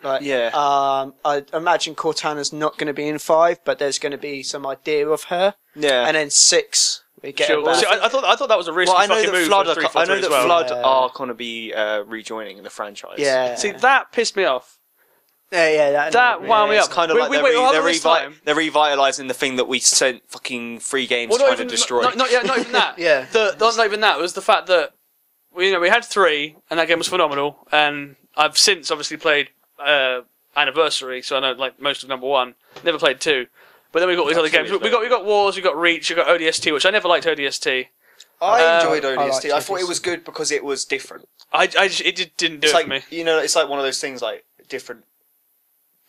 Like, yeah. I imagine Cortana's not going to be in 5, but there's going to be some idea of her. Yeah. And then 6. We get See, I thought that was a risky fucking move. I know that Flood are going to be rejoining the franchise. Yeah. See, that pissed me off. Yeah, that wound me up. It's kind of like they're revitalising the thing that we sent fucking 3 games trying to destroy. Not even that. Yeah. Not even that. It was the fact that we had 3, and that game was phenomenal. And I've since obviously played Anniversary, so I know like most of number 1. Never played 2. But then we got these other games. We got Wars, we got Reach, we got ODST, which I never liked ODST. I enjoyed ODST. I thought it was good because it was different. It just didn't do it for me. You know, it's like one of those things like different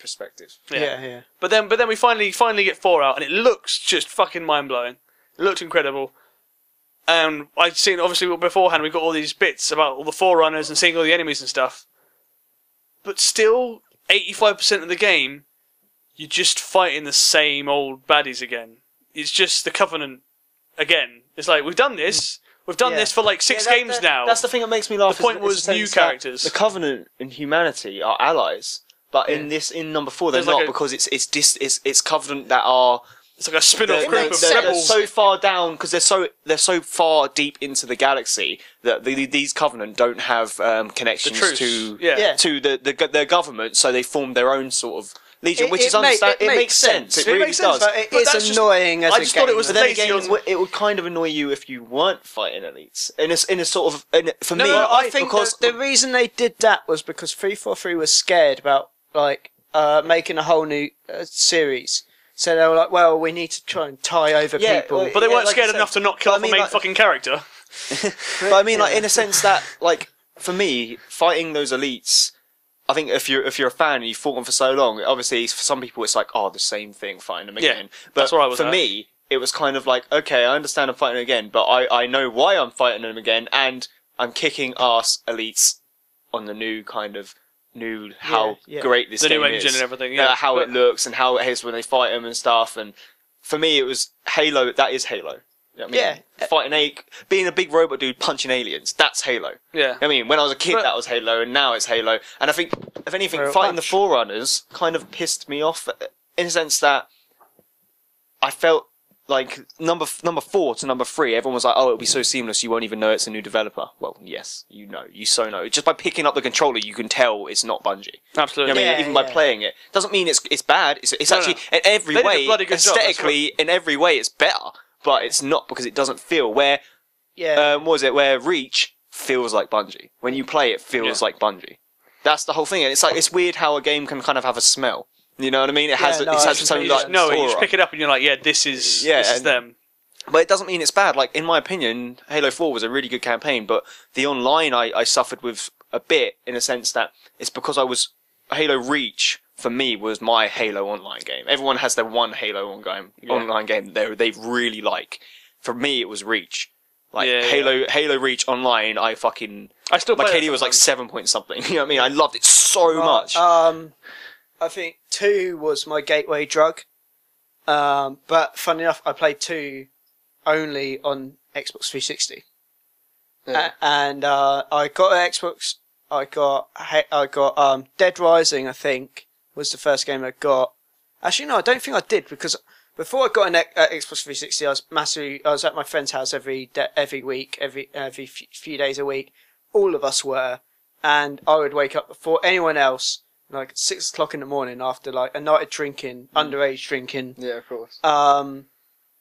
perspectives. Yeah. But then we finally get 4 out, and it looks just fucking mind blowing. It looked incredible. And I'd seen obviously beforehand we got all these bits about all the Forerunners and seeing all the enemies and stuff. But still, 85% of the game, you're just fighting the same old baddies again. It's just the Covenant again. It's like, we've done this. We've done this for like 6 games now. That's the thing that makes me laugh. The point was new characters. The Covenant and humanity are allies, but in number 4 they're not, because it's Covenant that are. It's like a spin-off group of they're rebels. so far down because they're so far deep into the galaxy that these Covenant don't have connections to their government, so they formed their own sort of legion, which is understandable. It makes sense. It really does. But it's annoying as a game. I just thought it was lazy. It would kind of annoy you if you weren't fighting elites. In a sort of for me. I think because the reason they did that was because 343 was scared about like making a whole new series. So they were like, well, we need to try and tie over people. But they weren't scared enough to not kill off the main fucking character. But I mean, like, in a sense that, like, for me, fighting those elites, I think if you're a fan and you've fought them for so long, obviously, for some people it's like, oh, the same thing, fighting them again. But that's where I was for me, it was kind of like, okay, I understand I'm fighting him again, but I know why I'm fighting him again, and I'm kicking ass elites on the new kind of how great this the game new engine is. and everything, how it looks and how it is when they fight him and stuff. And for me, it was Halo. That is Halo. You know what I mean? Fighting being a big robot dude punching aliens. That's Halo. Yeah. I mean, when I was a kid, that was Halo, and now it's Halo. And I think, if anything, fighting the Forerunners kind of pissed me off in the sense that I felt like number 4 to number 3, everyone was like, "Oh, it'll be so seamless, you won't even know it's a new developer." Well, yes, you so know. Just by picking up the controller, you can tell it's not Bungie. Absolutely. You know what I mean? Even by playing it, doesn't mean it's bad. It's actually in every way, aesthetically, in every way, it's better. But it's not because it doesn't feel where. What was it? Where Reach feels like Bungie. When you play it, feels like Bungie. That's the whole thing. And it's weird how a game can kind of have a smell. You know what I mean? It has its own like no, you just pick it up and you're like, yeah, this is them. But it doesn't mean it's bad. Like in my opinion, Halo 4 was a really good campaign, but the online I suffered with a bit in a sense that it's because Halo Reach for me was my Halo online game. Everyone has their one Halo online game they really like. For me, it was Reach. Like Halo Reach online, I still my KD was like 7 point something. You know what I mean? I loved it so much. I think 2 was my gateway drug. But funny enough, I played 2 only on Xbox 360. Yeah. And I got an Xbox. I got Dead Rising, I think, was the first game I got. Actually, no, I don't think I did, because before I got an Xbox 360, I was at my friend's house every week, every few days a week. All of us were, and I would wake up before anyone else, like 6 o'clock in the morning after like a night of drinking, underage drinking. Yeah, of course.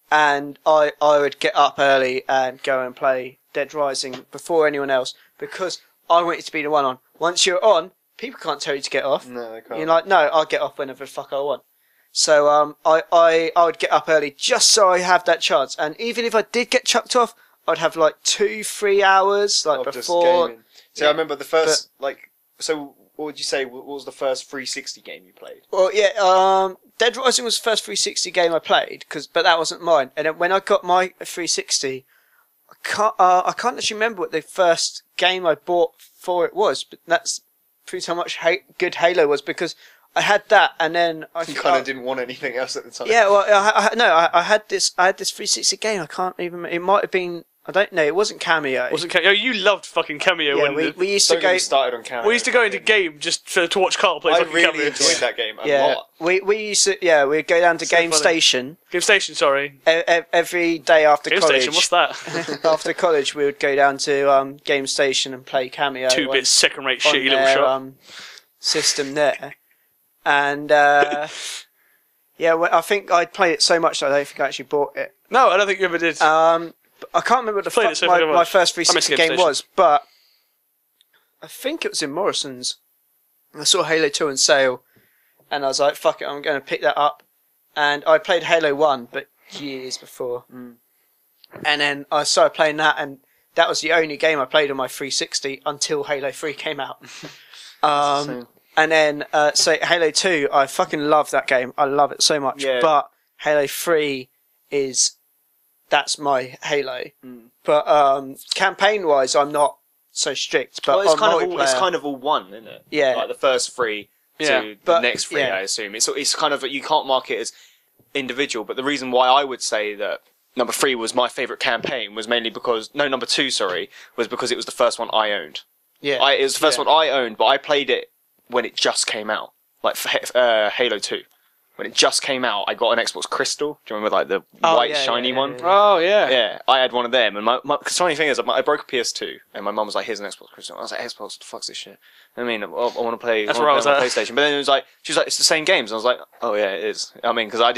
And I would get up early and go and play Dead Rising before anyone else, because I wanted to be the one on. Once you're on, people can't tell you to get off. No, they can't. You're like, no, I'll get off whenever the fuck I want. So I would get up early just so I have that chance. And even if I did get chucked off, I'd have like 2-3 hours like before. So I remember the first So what would you say? What was the first 360 game you played? Well, yeah, Dead Rising was the first 360 game I played, but that wasn't mine. And then when I got my 360, I can't actually remember what the first game I bought for it was, but that's proves how much good Halo was, because I had that, and then you kind of didn't want anything else at the time. Yeah, well, I had this 360 game. I can't even. It might have been. I don't know. It wasn't Cameo. Oh, you loved fucking Cameo. Yeah, we used to go. Started on Cameo. We used to go into game just to watch Carl play fucking Cameo. I really enjoyed that game a lot. We used to. Yeah, we'd go down to Game Station. Game Station, sorry. Every day after Game college. Station, what's that? After college, we would go down to Game Station and play Cameo. 2-bit second-rate shitty little shop. System there, and I think I played it so much that I don't think I actually bought it. No, I don't think you ever did. I can't remember what my first 360 game was, but I think it was in Morrison's. I saw Halo 2 on sale, and I was like, fuck it, I'm going to pick that up. And I played Halo 1, but years before. And then I started playing that, and that was the only game I played on my 360 until Halo 3 came out. And then, so Halo 2, I fucking love that game. I love it so much. Yeah. But Halo 3 that's my Halo. But campaign-wise, I'm not so strict. But it's kind of all one, isn't it? Yeah. Like the first 3 to the next 3, I assume. It's kind of, you can't mark it as individual. But the reason why I would say that number 3 was my favourite campaign was mainly because, number 2, was because it was the first one I owned. Yeah. It was the first one I owned, but I played it when it just came out. Like Halo 2. When it just came out, I got an Xbox Crystal. Do you remember, like, the white, shiny one? Oh, yeah. Yeah, I had one of them. And cause the funny thing is, I broke a PS2, and my mum was like, here's an Xbox Crystal. I was like, Xbox, what the fuck's this shit? I mean, I want to play, That's where I was at. PlayStation. But then it was like, she was like, it's the same games. And I was like, oh, yeah, it is. I mean, because I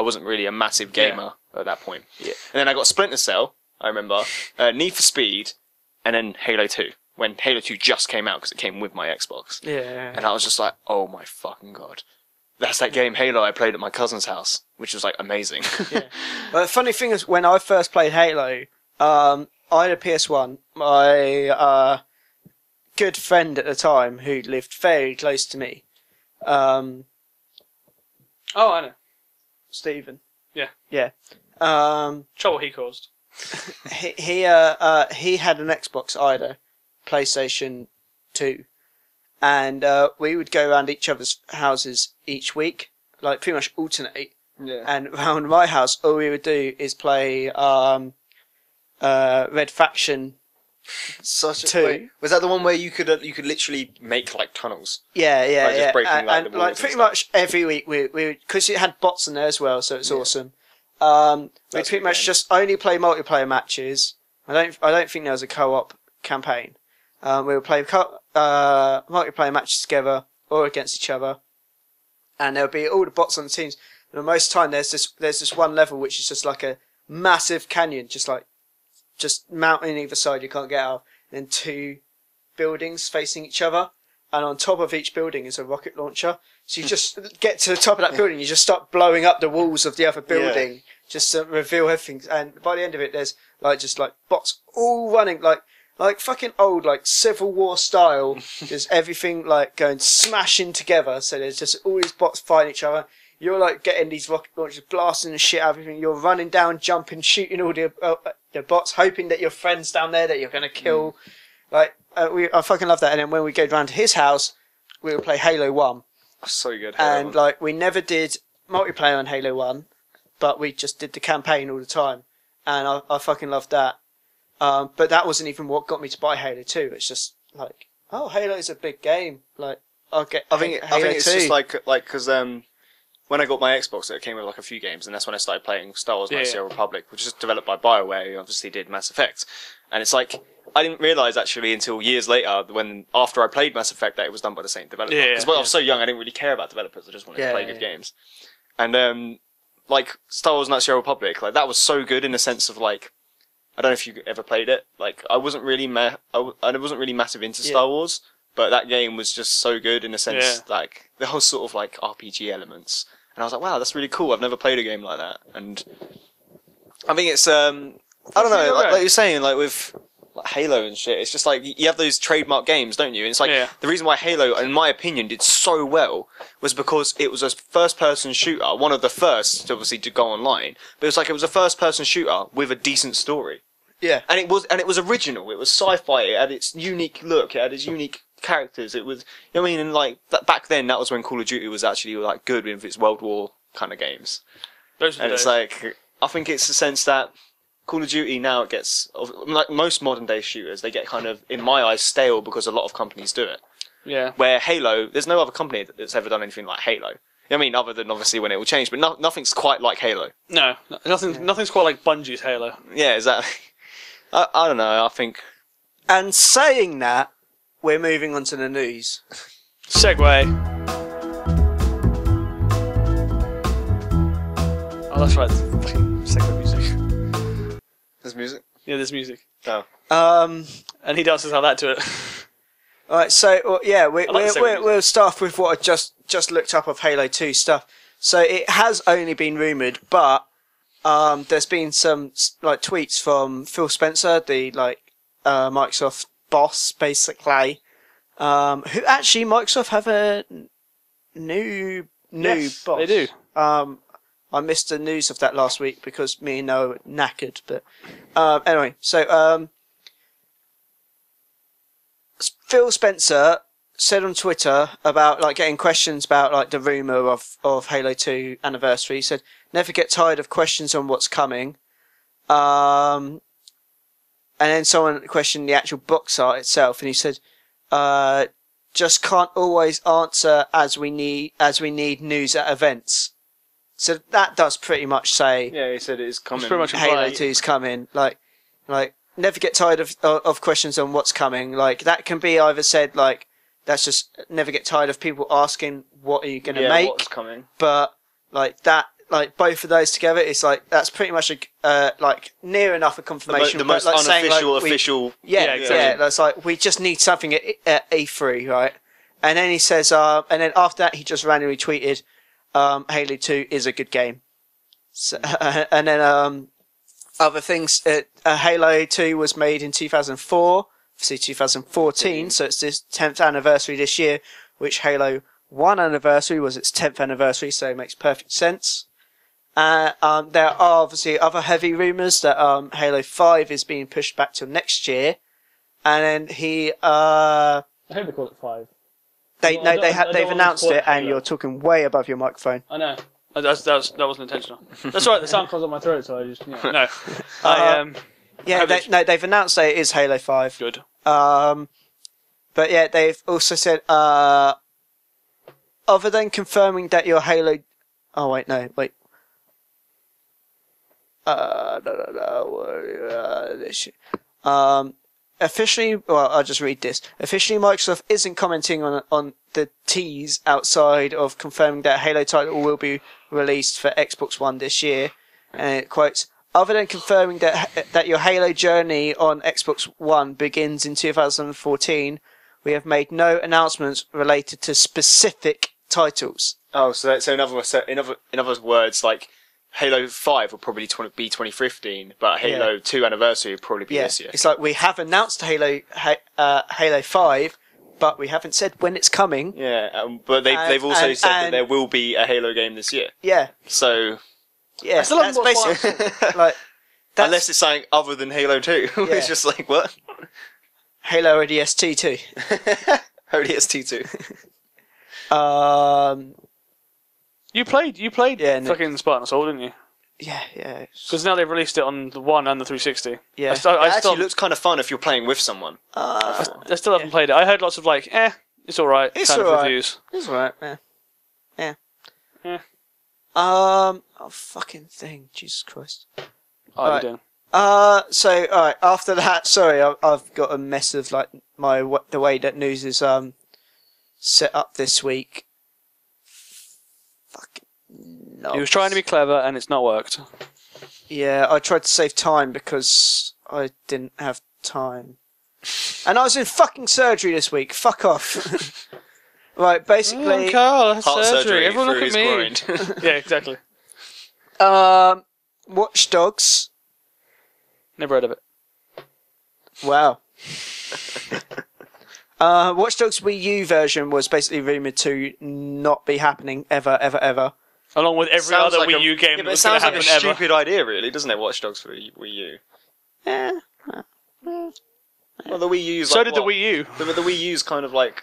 wasn't really a massive gamer at that point. Yeah. And then I got Splinter Cell, I remember, Need for Speed, and then Halo 2. When Halo 2 just came out, because it came with my Xbox. Yeah. And I was just like, oh my fucking god. That's that game Halo I played at my cousin's house, which was like amazing. Yeah. But the funny thing is, when I first played Halo, I had a PS1. My good friend at the time, who lived very close to me. Oh, I know. Stephen. Yeah. Yeah. Trouble he caused. he had an Xbox, I had a PlayStation 2, and we would go around each other's houses each week, like pretty much alternate. Yeah. And around my house, all we would do is play Red Faction. Two. Was that the one where you could literally make like tunnels? Yeah, Like, just breaking, like, the and walls like and pretty stuff. much every week we because it had bots in there as well, so it's awesome. We That's pretty good much game. just only play multiplayer matches. I don't think there was a co-op campaign. We would play multiplayer matches together or against each other, and there would be all the bots on the teams. And most of the time, there's this one level which is just like a massive canyon, just mountain either side you can't get out of, and then two buildings facing each other, and on top of each building is a rocket launcher. So you just get to the top of that building, you just start blowing up the walls of the other building, just to reveal everything. And by the end of it, there's just bots all running like fucking old, like Civil War style, just everything like going smashing together. So there's just all these bots fighting each other. You're like getting these rocket launchers, blasting the shit out of everything. You're running down, jumping, shooting all the bots, hoping that your friend's down there that you're going to kill. I fucking love that. And then when we go round to his house, we would play Halo 1. So good. Halo And 1. like we never did multiplayer on Halo 1, but we just did the campaign all the time. And I fucking loved that. But that wasn't even what got me to buy Halo 2. It's just like, oh, Halo's a big game. Like, I'll get I think Halo it's 2. just like because when I got my Xbox, it came with like a few games, and that's when I started playing Star Wars: Knights of the Old Republic, which is developed by BioWare, who obviously did Mass Effect. And it's like I didn't realise actually until years later, after I played Mass Effect, that it was done by the same developer. Because I was so young, I didn't really care about developers. I just wanted to play good games. And like Star Wars: Knights of the Old Republic, like that was so good in the sense of like, I don't know if you ever played it. Like I wasn't really massive into Star Wars, but that game was just so good in the sense like the whole sort of like RPG elements. And I was like, wow, that's really cool. I've never played a game like that. And I think it's I don't know, like you're saying, like with like Halo and shit, it's just like you have those trademark games, don't you? And it's like the reason why Halo, in my opinion, did so well was because it was a first-person shooter, one of the first, obviously, to go online. But it was a first-person shooter with a decent story. Yeah. And it was original. It was sci-fi. It had its unique look. It had its unique characters. It was, you know what I mean? And like back then, that was when Call of Duty was actually like good with its World War kind of games. And it's like, I think it's the sense that Call of Duty now it gets, like most modern day shooters, they get kind of, in my eyes, stale because a lot of companies do it. Yeah. Where Halo, there's no other company that's ever done anything like Halo. I mean, other than obviously when it will change, but nothing's quite like Halo. No, nothing's quite like Bungie's Halo. Yeah, exactly. I don't know. I think. And saying that, we're moving on to the news. Segway. Oh, that's right. Fucking segue music. There's music. Yeah, there's music. Oh. And he dances like that to it. All right, so we'll start off with what I just looked up of Halo 2 stuff. So it has only been rumoured, but there's been some like tweets from Phil Spencer, the Microsoft boss, basically, who actually Microsoft have a new Yes, boss. they do. I missed the news of that last week because me and Noah were knackered. But anyway, so Phil Spencer said on Twitter about like getting questions about like the rumour of Halo 2 anniversary. He said, "Never get tired of questions on what's coming." And then someone questioned the actual box art itself, and he said, "Just can't always answer as we need news at events." So that does pretty much say Yeah, he said it is coming. It's pretty much Halo implied. 2 is coming. Like never get tired of questions on what's coming. Like that can be either said like that's just never get tired of people asking what are you going to make. What's coming? But like that, like both of those together, it's like that's pretty much like near enough a confirmation. The most like, saying, unofficial, like, official. Yeah, exactly. That's like we just need something at E3, right? And then he says, and then after that, he just randomly tweeted, "Halo 2 is a good game." So, and then other things, Halo 2 was made in 2004, obviously 2014, so it's this 10th anniversary this year, which Halo 1 anniversary was its 10th anniversary, so it makes perfect sense. There are obviously other heavy rumours that Halo 5 is being pushed back till next year. And then I hope they call it 5. they've announced it, and you're talking way above your microphone. I know. That wasn't intentional. That's all right. The sound comes on my throat, so I just no. They've announced that it is Halo 5. Good. But yeah, they've also said other than confirming that your Halo. Oh wait. Officially, well, I'll just read this. Officially, Microsoft isn't commenting on the tease outside of confirming that Halo title will be released for Xbox One this year. And it quotes, other than confirming that your Halo journey on Xbox One begins in 2014, we have made no announcements related to specific titles. Oh, so in other words, like Halo 5 will probably be 2015, but Halo 2 anniversary will probably be this year. It's like we have announced Halo 5, but we haven't said when it's coming. Yeah, but they've also said that there will be a Halo game this year. Yeah. So yeah, that's basically like unless it's something other than Halo 2, it's just like what? Halo ODST 2. ODST 2. You played fucking Spartan Assault, didn't you? Yeah. Because now they've released it on the One and the 360. Yeah. It actually looks kind of fun if you're playing with someone. I still haven't played it. I heard lots of like, it's alright kind of reviews. It's alright, yeah. Fucking thing, Jesus Christ. What are you doing? Alright, after that, sorry, I've got a mess of like the way that news is set up this week. Fucking nuts. He was trying to be clever and it's not worked. Yeah, I tried to save time because I didn't have time. And I was in fucking surgery this week. Fuck off. Right, basically... Carl, heart surgery. Everyone look at me. Groin. Yeah, exactly. Watch Dogs. Never heard of it. Wow. Watch Dogs Wii U version was basically rumoured to not be happening ever. Along with every other Wii U game that was going to happen ever. It sounds like a stupid idea, really, doesn't it? Watch Dogs for Wii U. Yeah. Well, the Wii U's so did the Wii U. The Wii U's kind of like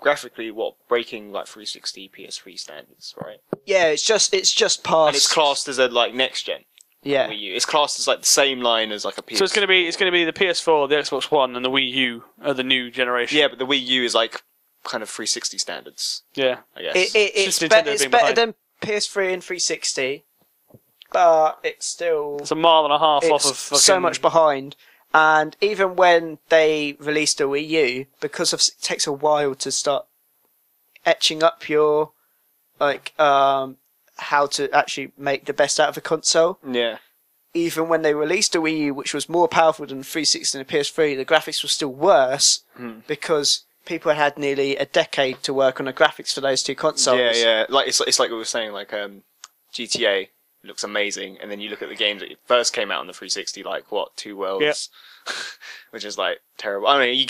graphically breaking like 360 PS3 standards, right? Yeah, it's just past. And it's classed as a like next gen. Yeah. Wii U. It's classed as like the same line as like a PS. So it's going to be the PS4, the Xbox One, and the Wii U are the new generation. Yeah, but the Wii U is like kind of 360 standards. Yeah, I guess it's better than PS3 and 360, but it's a mile and a half off of fucking... so much behind. And even when they released a Wii U, because it takes a while to start etching up your how to actually make the best out of a console. Yeah. Even when they released a Wii U, which was more powerful than the 360 and the PS3, the graphics were still worse because people had nearly a decade to work on the graphics for those two consoles. Yeah. Like it's like we were saying, like GTA looks amazing, and then you look at the games that first came out on the 360, like what, Two Worlds, which is like terrible. I mean,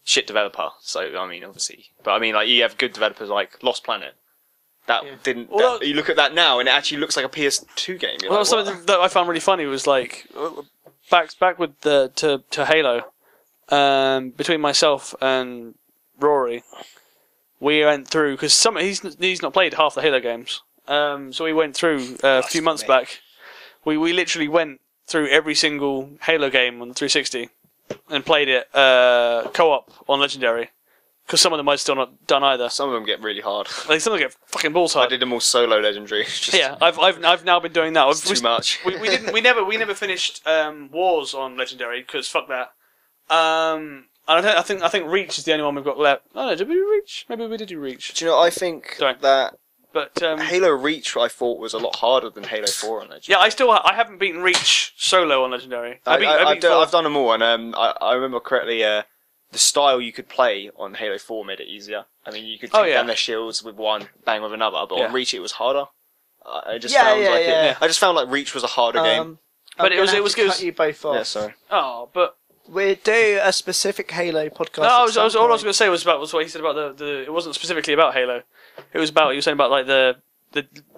shit developer. So I mean, obviously, but I mean, like you have good developers like Lost Planet. You look at that now, and it actually looks like a PS2 game. Well, like, something that I found really funny was like back with to Halo. Between myself and Rory, we went through because he's not played half the Halo games. So we went through a few months back. We literally went through every single Halo game on the 360 and played it co-op on Legendary. Because some of them I've still not done either. Some of them get really hard. Like some of them get fucking balls hard. I did them all solo Legendary. Yeah, I've now been doing that. Too much. We never finished Wars on Legendary because fuck that. I think Reach is the only one we've got left. Oh no, did we do Reach? Maybe we did do Reach. Do you know? I think that Halo Reach I thought was a lot harder than Halo 4 on Legendary. Yeah, I haven't beaten Reach solo on Legendary. I've done them all, and I remember correctly. The style you could play on Halo 4 made it easier. I mean, you could take down their shields with one, bang with another, but on Reach it was harder. I just found like Reach was a harder game. But it was cut you both off. Yeah, sorry. Oh, but we do a specific Halo podcast. No, all I was going to say was what he said about the. It wasn't specifically about Halo. It was about, you were saying about like the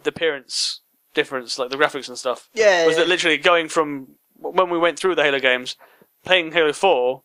appearance difference, like the graphics and stuff. Yeah, Was yeah. that literally going from when we went through the Halo games, playing Halo 4,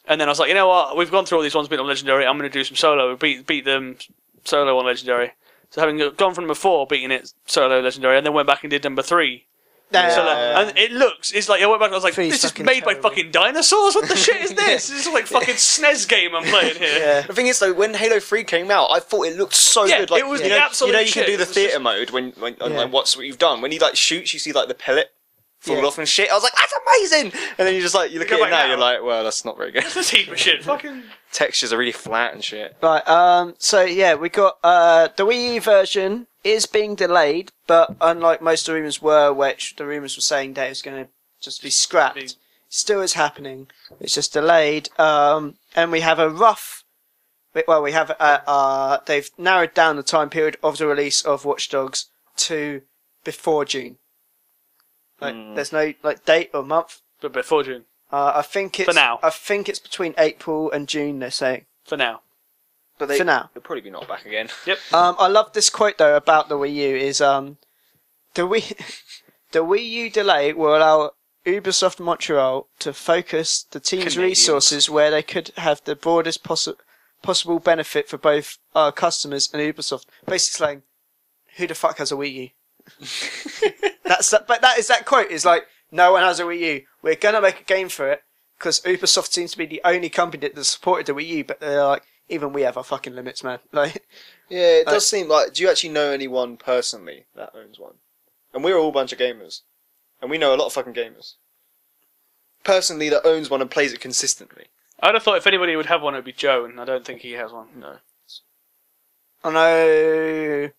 and then I was like, you know what, we've gone through all these ones, beat on Legendary, I'm going to do some solo, beat them solo on Legendary. So having gone from number 4, beating it solo Legendary, and then went back and did number 3. Yeah. Solo. And it's like, I went back and I was like, Three's this is fucking made by terrible. fucking dinosaurs? What the shit is this? This is like fucking SNES game I'm playing here. Yeah. The thing is, though, when Halo 3 came out, I thought it looked so Yeah, good. Like, it was you the know, absolute you know, you shit. can do the It was theatre just- mode when Yeah. like, what's what you've done. When he like shoots, you see like the pellet fall Yeah. off and shit. I was like, that's amazing. And then you just like you look Go at it back now, now. you're like, well, that's not very good. This heap of shit. Fucking. Textures are really flat and shit. Right, so yeah, we got the Wii U version is being delayed, but unlike most of the rumours were, which the rumours were saying that it was going to just be scrapped, still is happening. It's just delayed, and we have a rough. Well, we have they've narrowed down the time period of the release of Watch Dogs to before June. Like, there's no like date or month. But before June. I think it's For now. I think it's between April and June. They're saying For now. But for now. they'll probably be not back again. Yep. I love this quote though about the Wii U is the Wii U delay will allow Ubisoft Montreal to focus the team's Canadians. resources where they could have the broadest possible benefit for both our customers and Ubisoft. Basically saying, who the fuck has a Wii U? But that quote is like, no one has a Wii U. We're gonna make a game for it because Ubisoft seems to be the only company that supported the Wii U, but they're like, even we have our fucking limits, man. Like, Yeah, it does seem like. Do you actually know anyone personally that owns one? And we're all a bunch of gamers, and we know a lot of fucking gamers. Personally, that owns one and plays it consistently. I'd have thought if anybody would have one, it would be Joe, and I don't think he has one. No. I know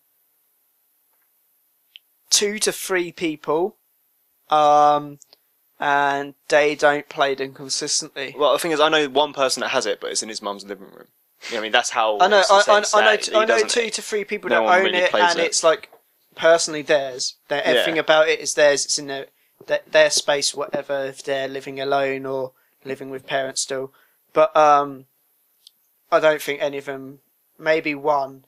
2 to 3 people, and they don't play them consistently. Well, the thing is, I know one person that has it, but it's in his mum's living room. I mean, that's how. I know, it's the sense I that he know doesn't- 2 to 3 people no that one own really it, plays and it. it's like personally theirs. Everything about it is theirs. It's in their space, whatever. If they're living alone or living with parents still, but I don't think any of them. Maybe one,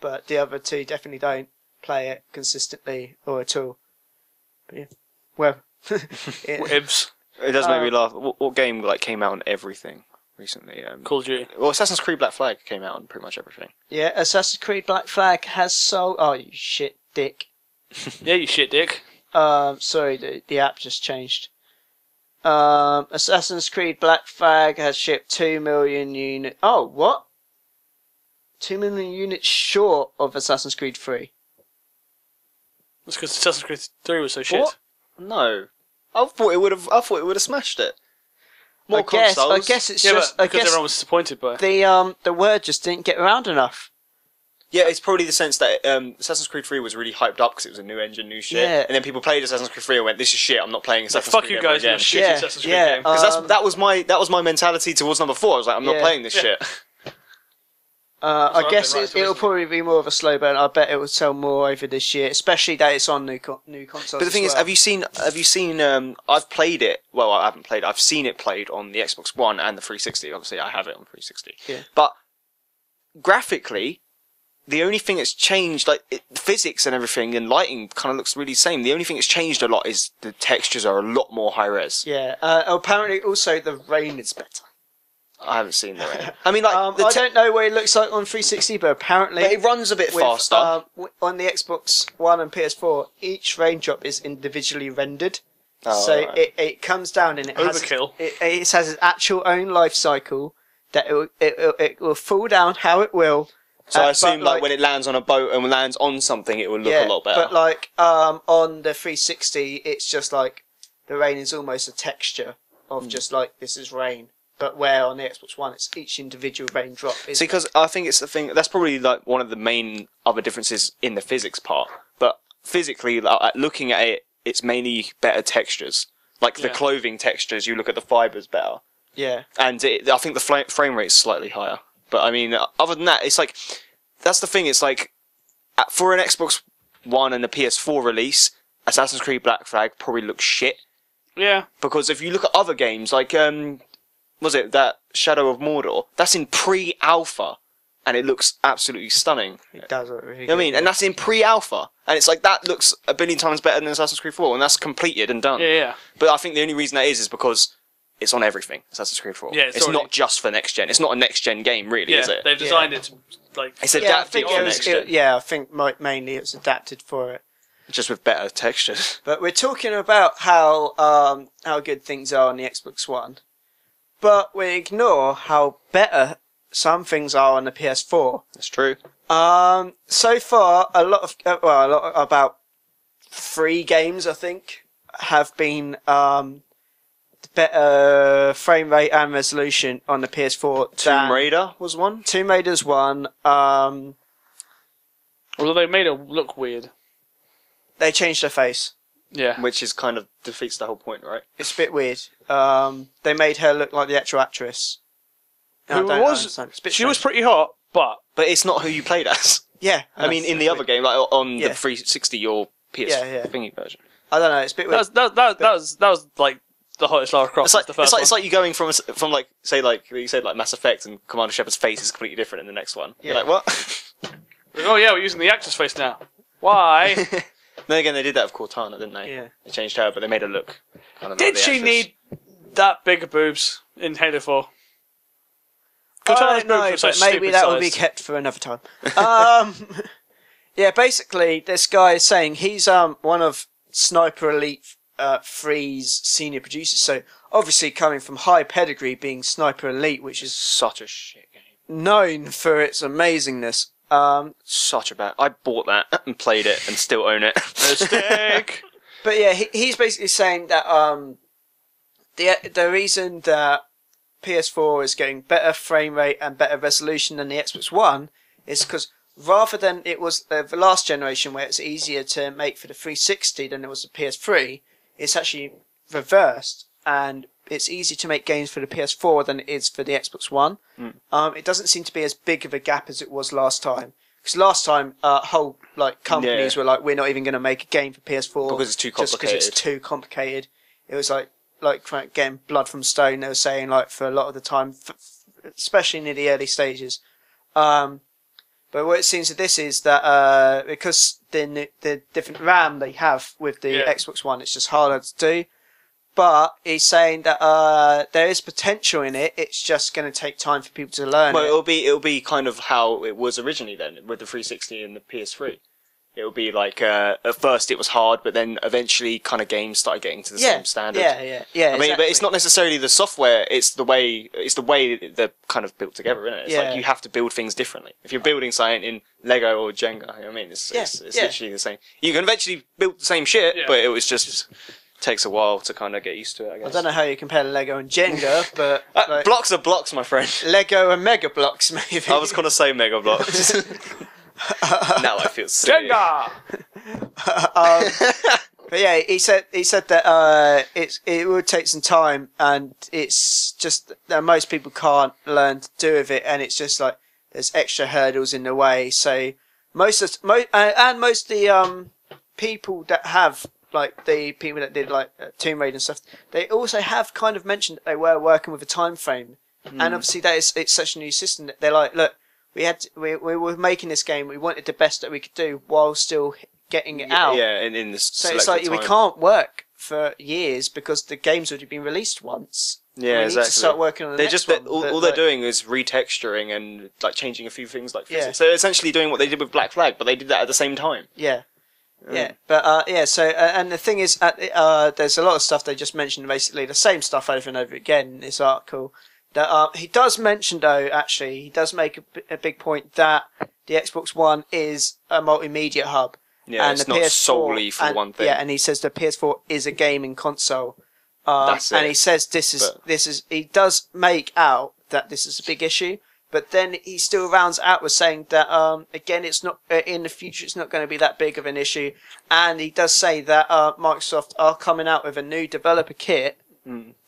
but the other 2 definitely don't play it consistently or at all. But yeah, well, Ibs. It does make me laugh. What game like came out on everything recently? Call of Duty. Well, Assassin's Creed Black Flag came out on pretty much everything. yeah, Assassin's Creed Black Flag has sold. Oh, you shit dick. Yeah, you shit dick. Sorry, the app just changed. Assassin's Creed Black Flag has shipped 2 million units. Oh, what? 2 million units short of Assassin's Creed 3. That's because Assassin's Creed 3 was so shit. What? No, I thought it would have. I thought it would have smashed it. More I guess consoles. it's Yeah, just. but I because guess everyone was disappointed by it. the word just didn't get around enough. Yeah, it's probably the sense that Assassin's Creed 3 was really hyped up because it was a new engine, new shit. Yeah. And then people played Assassin's Creed 3 and went, "This is shit. I'm not playing It's like, Assassin's fuck Creed you ever guys, you're a again." shitty Yeah, Assassin's Creed yeah, game. Because that was my mentality towards number 4. I was like, I'm not Yeah. playing this Yeah. shit. I guess right, so it'll isn't it? probably be more of a slow burn. I bet it will sell more over this year, especially that it's on new consoles. But the thing is, have you seen? I've played it. Well, I haven't played. I've seen it played on the Xbox One and the 360. Obviously, I have it on 360. Yeah. But graphically, the only thing that's changed, physics and everything, and lighting, kind of looks really the same. The only thing that's changed a lot is the textures are a lot more high res. Yeah. Apparently, also the rain is better. I haven't seen the. I mean, like I don't know what it looks like on 360, but apparently but it runs a bit with, faster. on the Xbox One and PS4, each raindrop is individually rendered. Oh, So right. it comes down and it Overkill. has its actual own life cycle that it will fall down how it will. So I but assume, like when it lands on a boat and lands on something, it will look a lot better. But like on the 360, it's just like the rain is almost a texture of just like this is rain. But where on the Xbox One, it's each individual raindrop. See, because I think it's the thing. That's probably like one of the main other differences in the physics part. But physically, like, looking at it, it's mainly better textures. Like the Yeah. clothing textures, you look at the fibers better, Yeah. and I think the frame rate is slightly higher. But I mean, other than that, it's like that's the thing. It's like for an Xbox One and the PS4 release, Assassin's Creed Black Flag probably looks shit. Yeah. Because if you look at other games, like was it that Shadow of Mordor? That's in pre-alpha. and it looks absolutely stunning. It does look really You know what I mean? And that's in pre-alpha. And it's like, that looks a billion times better than Assassin's Creed 4, and that's completed and done. Yeah. But I think the only reason that is because it's on everything, Assassin's Creed 4. Yeah, it's not just for next gen. It's not a next gen game, really, is it? They've designed it to, like... It's adapted I to next gen. I think mainly it's adapted for it. Just with better textures. But we're talking about how good things are on the Xbox One, but we ignore how better some things are on the PS4. That's true. So far, about 3 games, I think, have been better frame rate and resolution on the PS4. Tomb Raider was one. Tomb Raider's one. Although they made it look weird. They changed her face. Yeah. Which is kind of defeats the whole point, right? It's a bit weird. They made her look like the actual actress. Who was? She was pretty hot, but it's not who you played as. Yeah. I mean, in the other game, like on Yeah. the 360 or PS thingy version. I don't know. It's a bit weird. that was like the hottest Lara Croft. It's like you going from like say like you said like Mass Effect, and Commander Shepard's face is completely different in the next one. Yeah. You're like, what? Oh yeah, we're using the actor's face now. Why? Then again, they did that with Cortana, didn't they? Yeah. They changed her, but they made her look kind of Did like the she actress. need that big of boobs in Halo 4? I Cortana's don't know, boobs were but so maybe stupid that will be sized. kept for another time. Yeah, basically, this guy is saying he's one of Sniper Elite 3's senior producers. So obviously, coming from high pedigree, being Sniper Elite, which is Such a shit game. known for its amazingness. Such a bad. I bought that and played it and still own it. Mistake. But yeah, he's basically saying that the reason that PS4 is getting better frame rate and better resolution than the Xbox One is because rather than it was the last generation where it's easier to make for the 360 than it was the PS3, it's actually reversed, and it's easier to make games for the PS4 than it is for the Xbox One. It doesn't seem to be as big of a gap as it was last time. Because last time, whole companies were like, we're not even going to make a game for PS4 Because it's too just because it's too complicated. It was like getting Blood from Stone. They were saying like for a lot of the time, especially in the early stages. But what it seems that this is that because the different RAM they have with the Xbox One, it's just harder to do. But he's saying that there is potential in it. It's just going to take time for people to learn. Well, it'll be kind of how it was originally then with the 360 and the PS3. It'll be like at first it was hard, but then eventually kind of games started getting to the same standard. Yeah. I mean, but it's not necessarily the software; it's the way they're kind of built together, isn't it? It's like you have to build things differently. If you're building something in Lego or Jenga, you know what I mean, it's literally the same. You can eventually build the same shit, but it was just takes a while to kind of get used to it. I guess. I don't know how you compare Lego and Jenga, but like, blocks are blocks, my friend. Lego and Mega Blocks, maybe. I was gonna say Mega Blocks. Now I feel silly. Jenga! But yeah, he said that it would take some time, and it's just that most people can't learn to do with it, and it's just like there's extra hurdles in the way. So most of the people that have like the people that did like Tomb Raider and stuff, they also have kind of mentioned that they were working with a time frame, and obviously it's such a new system that they're like, look, we were making this game, we wanted the best that we could do while still getting it out. Yeah, in this. So it's like we can't work for years because the game's already been released once. Yeah, we exactly. need to start working on the next one. All they're doing is retexturing and like changing a few things like physics. Yeah. So essentially doing what they did with Black Flag, but they did that at the same time. Yeah. Yeah, but so and the thing is, there's a lot of stuff they just mentioned, basically the same stuff over and over again in this article. That he does mention, though, actually, he does make a big point that the Xbox One is a multimedia hub. Yeah, and it's the not PS4, solely for one thing. Yeah, and he says the PS4 is a gaming console. That's it. And he says he does make out that this is a big issue. But then he still rounds out with saying that, again, it's not in the future. It's not going to be that big of an issue, and he does say that Microsoft are coming out with a new developer kit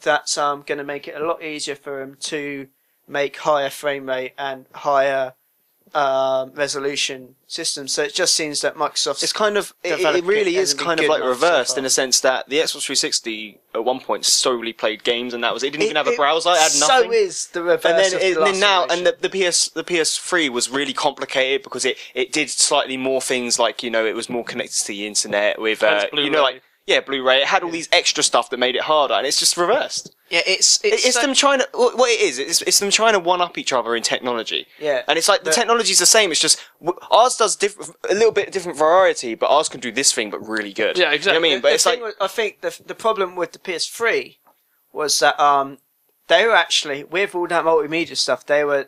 that's going to make it a lot easier for them to make higher frame rate and higher resolution systems. So it just seems that Microsoft. It's kind of it really is kind of like reversed in a sense that the Xbox 360 at one point solely played games, and that was it. Didn't even have a browser. It had nothing. So is the reverse. And then now the PS3 was really complicated because it did slightly more things, like, you know, it was more connected to the internet with you know, like, yeah, Blu-ray. It had all these extra stuff that made it harder, and it's just reversed. Yeah, it's them trying to what it is. It's them trying to one up each other in technology. Yeah, and it's like the technology's the same. It's just ours does a little bit different variety, but ours can do this thing, but really good. Yeah, exactly. You know what I mean, but it's like I think the problem with the PS3 was that they were actually, with all that multimedia stuff, they were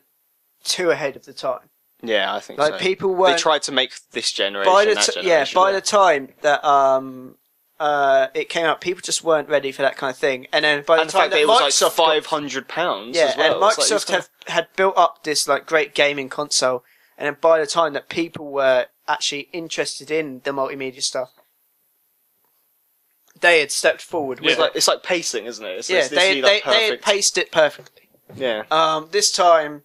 too ahead of the time. Yeah, I think like so. People weren't. They tried to make this generation. By the time that it came out, people just weren't ready for that kind of thing. And then by the time fact that it was like £500, yeah, as well. and Microsoft had built up this like great gaming console, and then by the time that people were actually interested in the multimedia stuff, they had stepped forward. It's like pacing, isn't it? They had paced it perfectly. Yeah. This time,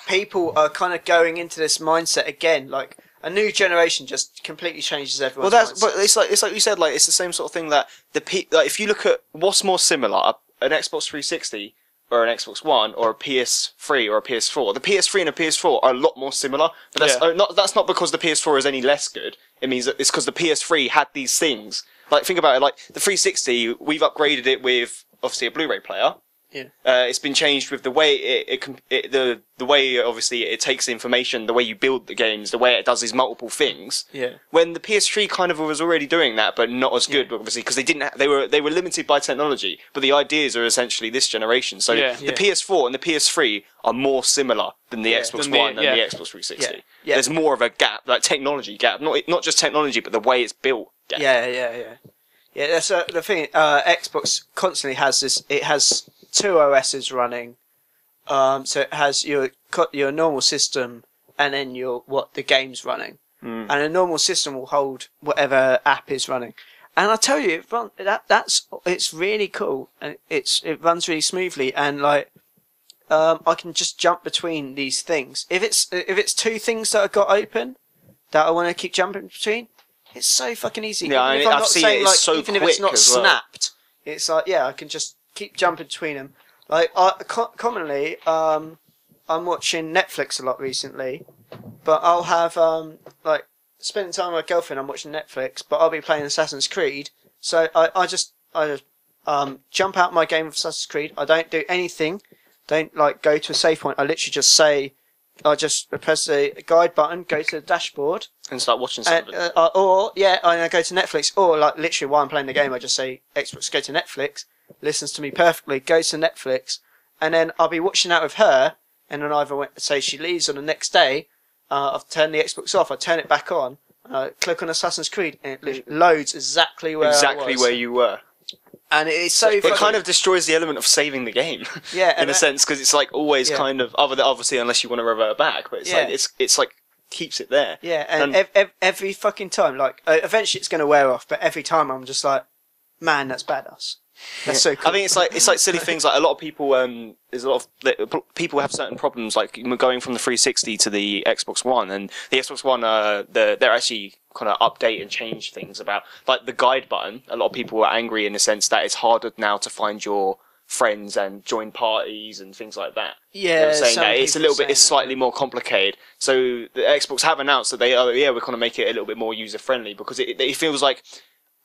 people are kind of going into this mindset again, like. A new generation just completely changes everyone's mindset. But it's like you said, like it's the same sort of thing that like if you look at what's more similar, an Xbox 360 or an Xbox One or a PS3 or a PS4. The PS3 and a PS4 are a lot more similar, but that's not because the PS4 is any less good. It means that it's because the PS3 had these things. Like, think about it, like the 360, we've upgraded it with obviously a Blu-ray player. Yeah. It's been changed with the way the way obviously it takes information, the way you build the games, the way it does these multiple things. Yeah. When the PS3 kind of was already doing that, but not as good, obviously, because they were limited by technology. But the ideas are essentially this generation. So the PS4 and the PS3 are more similar than the Xbox One and the Xbox 360. Yeah. There's more of a gap, like technology gap, not just technology, but the way it's built. Gap. Yeah. That's the thing. Xbox constantly has this. It has two OSs running, so it has your normal system and then the game's running, and a normal system will hold whatever app is running. And I tell you, it's really cool, and it runs really smoothly, and like I can just jump between these things. If it's two things that I've got open that I want to keep jumping between, it's so fucking easy. Yeah, even if I'm not saying, like, so even if it's not snapped, it's like I can just keep jumping between them. Like commonly, I'm watching Netflix a lot recently, but I'll have like spending time with my girlfriend. I'm watching Netflix, but I'll be playing Assassin's Creed. So I just jump out my game of Assassin's Creed. I don't do anything. Don't like go to a save point. I literally just I just press the guide button, go to the dashboard, and start watching something. I go to Netflix, or like literally while I'm playing the game, I just say Xbox, go to Netflix. Listens to me perfectly, goes to Netflix, and then I'll be watching that with her, and then either say she leaves on the next day, I've turned the Xbox off, I turn it back on, click on Assassin's Creed, and it loads exactly where you were. And it's so it kind of destroys the element of saving the game, in a sense, because it's like always kind of obviously unless you want to revert back, but it's like keeps it there. Yeah, and every fucking time, like eventually it's going to wear off, but every time I'm just like, man, that's badass. That's so cool. I think it's like silly things. Like a lot of people, there's a lot of people have certain problems, like going from the 360 to the Xbox One, and the Xbox One, they're actually kind of update and change things about like the guide button. A lot of people are angry in the sense that it's harder now to find your friends and join parties and things like that. Yeah, saying that it's slightly more complicated. So the Xbox have announced that we're going to make it a little bit more user friendly, because it feels like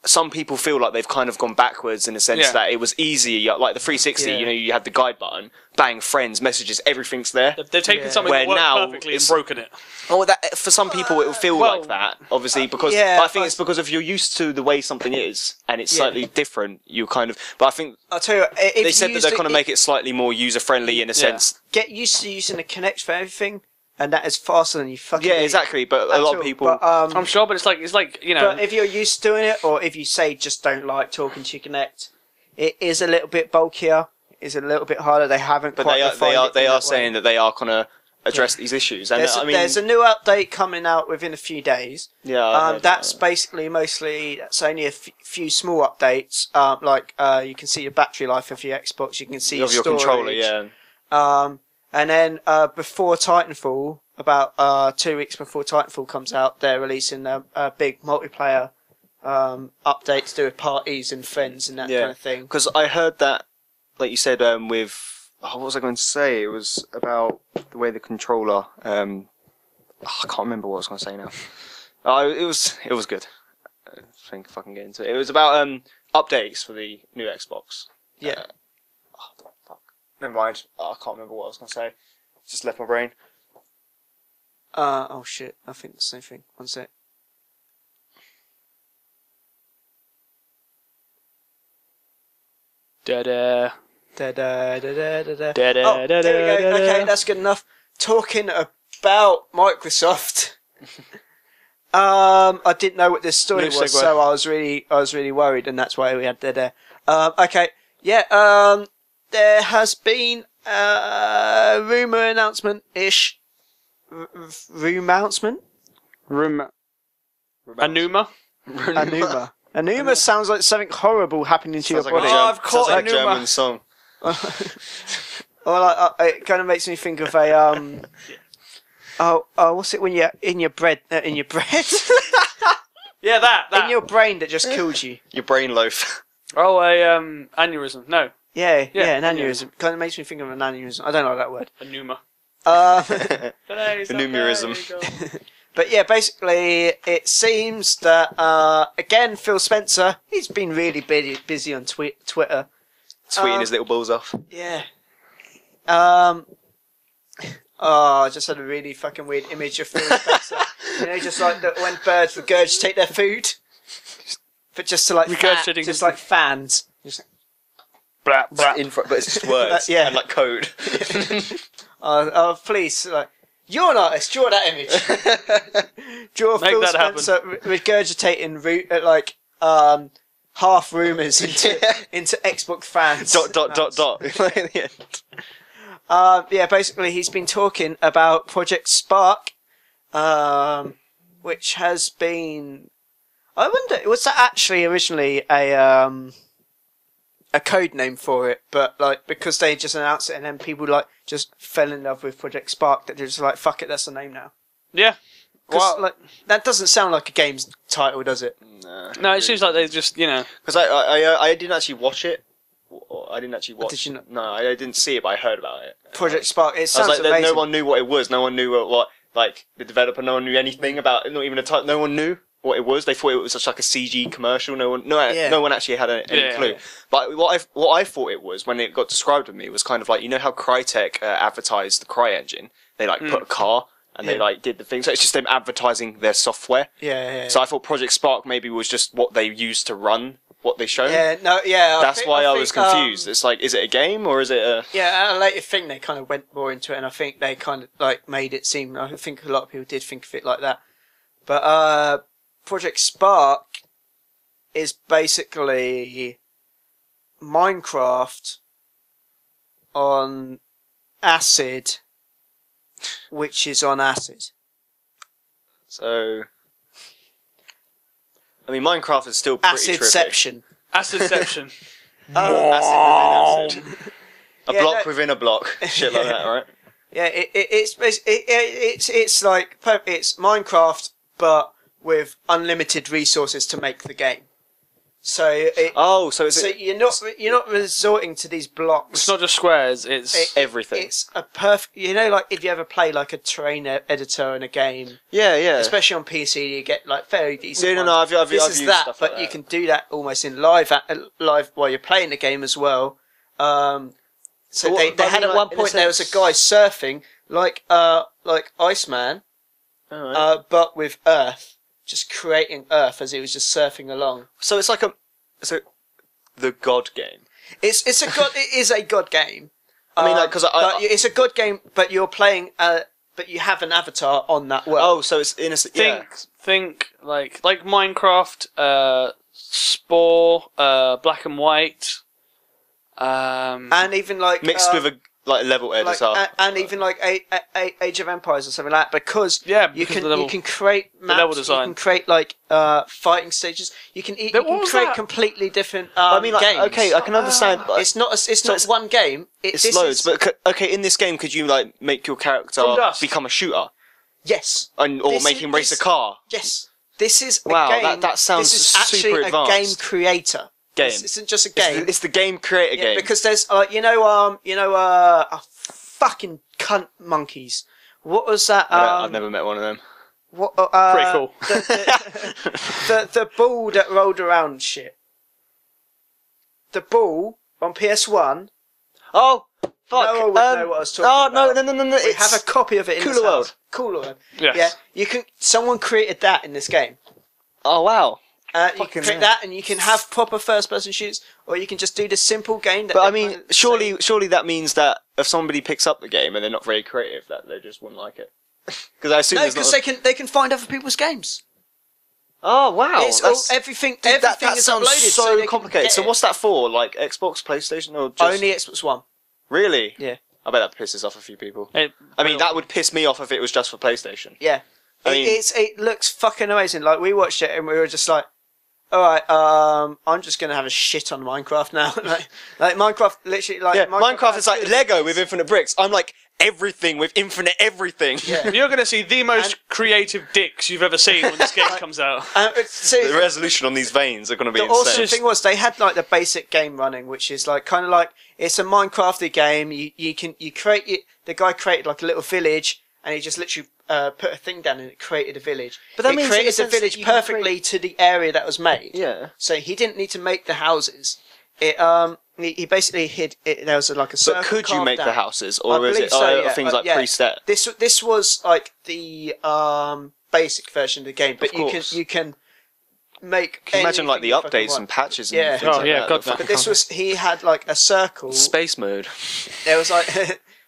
some people feel like they've kind of gone backwards in the sense that it was easy, like the 360, you had the guide button, bang, friends, messages, everything's there. They've taken something that worked perfectly and broken it. Oh, for some people it will feel like that, obviously, because I think it's because if you're used to the way something is, and it's slightly different, you kind of, but I think, I'll tell you, they said that they're going to make it slightly more user-friendly in a sense. Get used to using the Kinect for everything, and that is faster than you fucking exactly, but a lot of people... But, I'm sure, but it's like, you know... But if you're used to doing it, or if you say just don't like talking to your Kinect, it is a little bit bulkier, it's a little bit harder, they haven't quite refined it. They are saying that they are going to address these issues. And there's a new update coming out within a few days. Yeah. That's basically that's only a few small updates. Like you can see your battery life of your Xbox, you can see your storage. Controller, And then before Titanfall, about 2 weeks before Titanfall comes out, they're releasing a big multiplayer update to do with parties and friends and that kind of thing. Because I heard that, like you said, with what was I going to say? It was about the way the controller. I can't remember what I was going to say now. It was good. I think if I can get into it. It was about updates for the new Xbox. Yeah. Fuck. Never mind. I can't remember what I was going to say. Just left my brain. Oh shit! I think the same thing. One sec. Da-da. Da-da-da-da-da-da. Da-da, Oh, there we da-da, go. da-da. Okay, that's good enough. Talking about Microsoft. I didn't know what this story New was, segue. so I was really worried, and that's why we had there. Okay, yeah. There has been a rumor announcement ish. Rumouncement. Anuma? Anuma. Anuma sounds like something horrible happening to your Sounds like body. a I've caught sounds like a Enuma. German song. Well, it kind of makes me think of a what's it when you're in your bread? In your bread? Yeah, that. In your brain that just killed you. Your brain loaf. Oh, a aneurysm. No, Yeah, Yeah, an aneurysm. Kind of makes me think of an aneurysm. I don't know that word. Anuma. Numerism. But yeah, basically, it seems that again, Phil Spencer, he's been really busy on Twitter. Tweeting his little balls off. Yeah. Oh, I just had a really fucking weird image of Phil Spencer. You know, just like when birds regurgitate their food, but just to like Regurgitating just the like fans. Just, Blah, blah. In front, but it's just words. Yeah. And like code. please, like, you're an artist. Draw that image. Draw Make Phil that happen. Spencer regurgitating half rumours into Xbox fans. dot. At the end. Yeah, basically, he's been talking about Project Spark, which has been. I wonder, was that actually originally a code name for it? But like, because they just announced it, and then people like just fell in love with Project Spark, that they're just like, fuck it, that's the name now. Yeah. 'Cause, Well, like, that doesn't sound like a game's title, does it? no, it seems like they just, Because I didn't actually watch it. I didn't actually watch. did you not? No, I didn't see it, but I heard about it. Project Spark. It I was sounds like, amazing. no one knew what it was. No one knew what like the developer. No one knew anything about it. Not even no one knew what it was. They thought it was just like a CG commercial. No one actually had any clue. Yeah. But what I thought it was when it got described to me was kind of like, you know how Crytek advertised the Cry engine. They like put a car and they like did the thing. So it's just them advertising their software. Yeah. So I thought Project Spark maybe was just what they used to run what they showed. Yeah. That's why I was confused. It's like, is it a game or is it a... Yeah, at a later thing they kind of went more into it, and I think they kind of like made it seem. I think a lot of people did think of it like that. But Project Spark is basically Minecraft on acid, which is on acid. So... I mean, Minecraft is still pretty Acidception. Acidception. Acid within acid. A Yeah, block no- within a block. Shit like that, right? Yeah, it's like it's Minecraft, but with unlimited resources to make the game. So So it's you're not resorting to these blocks. It's not just squares, it's... everything. It's a perfect. You know, like if you ever play like a terrain editor in a game, Yeah. especially on PC, you get like very decent. No, ones. I've This used is that, stuff but like you that. can do that almost in live while you're playing the game as well. So But they I had mean, at like, one in a point there was a sense- guy surfing like Iceman, Alright. but with Earth, just creating Earth as he was just surfing along. So it's like the God game. It is a god game. I mean, like, 'cause it's a god game, but you're playing. But you have an avatar on that world. Oh, so it's in a... Yeah. Think like Minecraft, Spore, Black and White, And even like Mixed with a like level editors are, and even like Age of Empires or something like that, because you can create maps, level design. you can create like fighting stages, you can create completely different I mean, like, games. okay, I can understand. Like, it's not one game. It's loads, but okay, in this game, could you like make your character become a shooter? Yes. Or make him race a car? Yes. This is a game. That sounds this is super actually advanced. a game creator. This isn't just a game. It's the game creator game. Because there's fucking cunt monkeys. What was that? I've never met one of them. What? Pretty cool. The ball that rolled around and shit. The ball on PS1. Oh, fuck. No one would know what I was talking about. No. We have a copy of it in Cooler World. Cooler World. Yes. Yeah. Someone created that in this game. Oh, wow. You can create that, and you can have proper first-person shoots, or you can just do the simple game. But I mean, surely that means that if somebody picks up the game and they're not very creative, that they just wouldn't like it. Because I assume because they can find other people's games. Oh wow! Everything that is sounds uploaded, so complicated. So what's that for? Like Xbox, PlayStation, or just only Xbox One? Really? Yeah. I bet that pisses off a few people. I mean, that would piss me off if it was just for PlayStation. Yeah. It looks fucking amazing. Like, we watched it and we were just like, alright, I'm just gonna have a shit on Minecraft now. like Minecraft, literally, like... Yeah, Minecraft is like Lego with infinite bricks. I'm like, everything with infinite everything. Yeah. You're going to see the most creative dicks you've ever seen when this game comes out. The resolution on these veins are going to be insane. The awesome thing was, they had like the basic game running, which is like kind of like, it's a Minecrafty game. The guy created like a little village, and he just literally put a thing down and it created a village. But that means created the village perfectly to the area that was made. Yeah. So he didn't need to make the houses. He basically hid it. There was like a circle. But could you make the houses, or I is it believe so, things like preset? This was like the basic version of the game, but you can make. Can you imagine like the updates and patches? And things like that? God. But he had like a circle. Space mode. There was like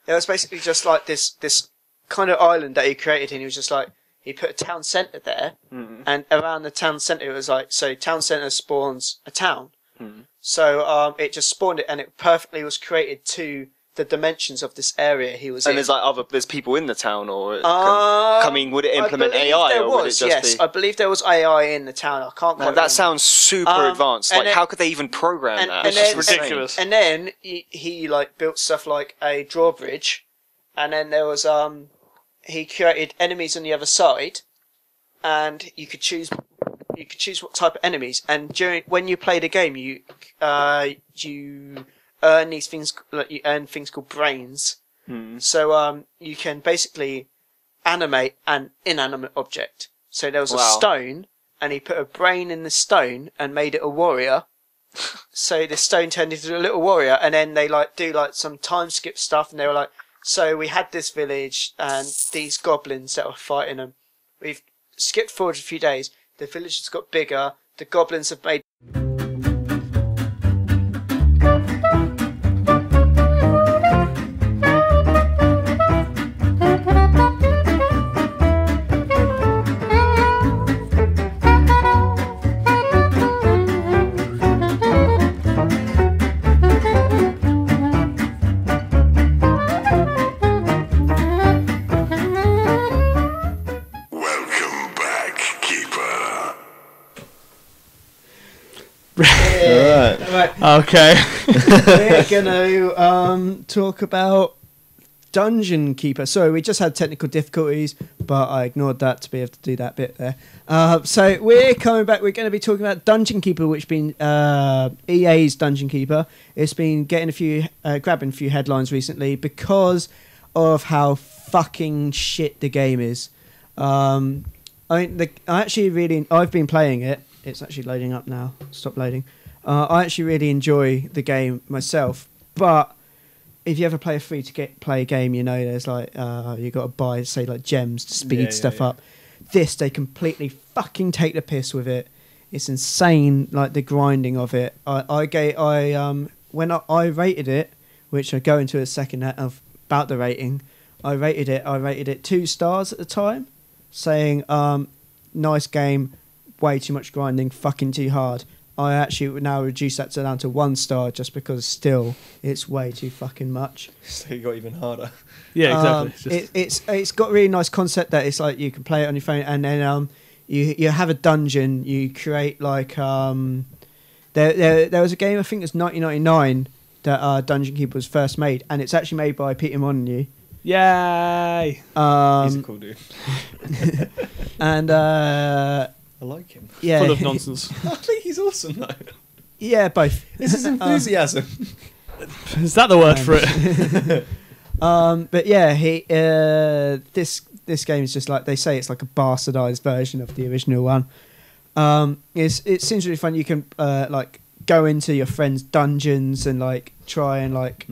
there was basically just like this kind of island that he created, and he was just like, he put a town centre there, and around the town centre it was like, so town centre spawns a town. So it just spawned it, and it perfectly was created to the dimensions of this area he was in. And there's people in the town, or would it implement AI, or would it just be? I believe there was AI in the town. I can't quite remember. That sounds super advanced. Like, how could they even program that? It's just ridiculous. And then he like built stuff like a drawbridge, and then there was he created enemies on the other side, and you could choose what type of enemies. And when you play the game, you earn these things, like you earn things called brains. So you can basically animate an inanimate object. So there was a stone, and he put a brain in the stone and made it a warrior. So the stone turned into a little warrior, and then they do some time skip stuff, and they were like, so we had this village and these goblins that were fighting them. We've skipped forward a few days. The village has got bigger. The goblins have made... Okay. We're going to talk about Dungeon Keeper. Sorry, we just had technical difficulties, but I ignored that to be able to do that bit there. So we're coming back. We're going to be talking about Dungeon Keeper, which has been EA's Dungeon Keeper. It's been getting grabbing a few headlines recently because of how fucking shit the game is. I've been playing it. It's actually loading up now. Stop loading. I actually really enjoy the game myself, but if you ever play a free-to-play game, you know there's like you got to buy, say, like gems to speed stuff up. This, they completely fucking take the piss with it. It's insane, like the grinding of it. When I rated it, which I go into a second about the rating, I rated it 2 stars at the time, saying nice game, way too much grinding, fucking too hard. I actually would now reduce that down to 1 star just because still it's way too fucking much. So you got even harder. Yeah, exactly. It's got a really nice concept that it's like you can play it on your phone, and then you have a dungeon. You create like there was a game, I think it's 1999, that Dungeon Keeper was first made, and it's actually made by Peter Molyneux. Yay! He's a cool dude. And I like him. yeah, Full of nonsense. I think he's awesome though. yeah, both. This is enthusiasm. Is that the word for it? But yeah, this game is just like they say, it's like a bastardized version of the original one. It seems really fun. You can like go into your friends' dungeons and like try and like.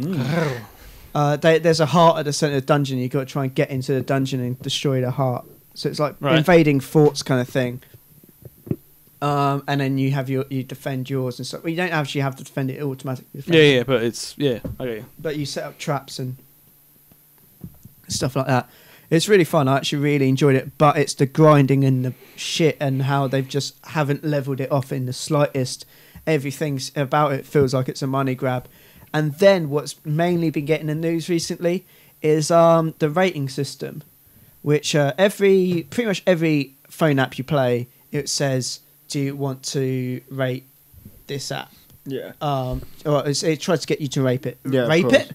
There's a heart at the center of the dungeon. You've got to try and get into the dungeon and destroy the heart. So it's like invading forts kind of thing. And then you defend yours and stuff. Well, you don't actually have to defend it automatically. Yeah, but it's okay. But you set up traps and stuff like that. It's really fun. I actually really enjoyed it. But it's the grinding and the shit and how they've just haven't leveled it off in the slightest. Everything about it feels like it's a money grab. And then what's mainly been getting the news recently is the rating system, which pretty much every phone app you play, it says, do you want to rate this app? Yeah. Or it tries to get you to rape it. Yeah, Rape it?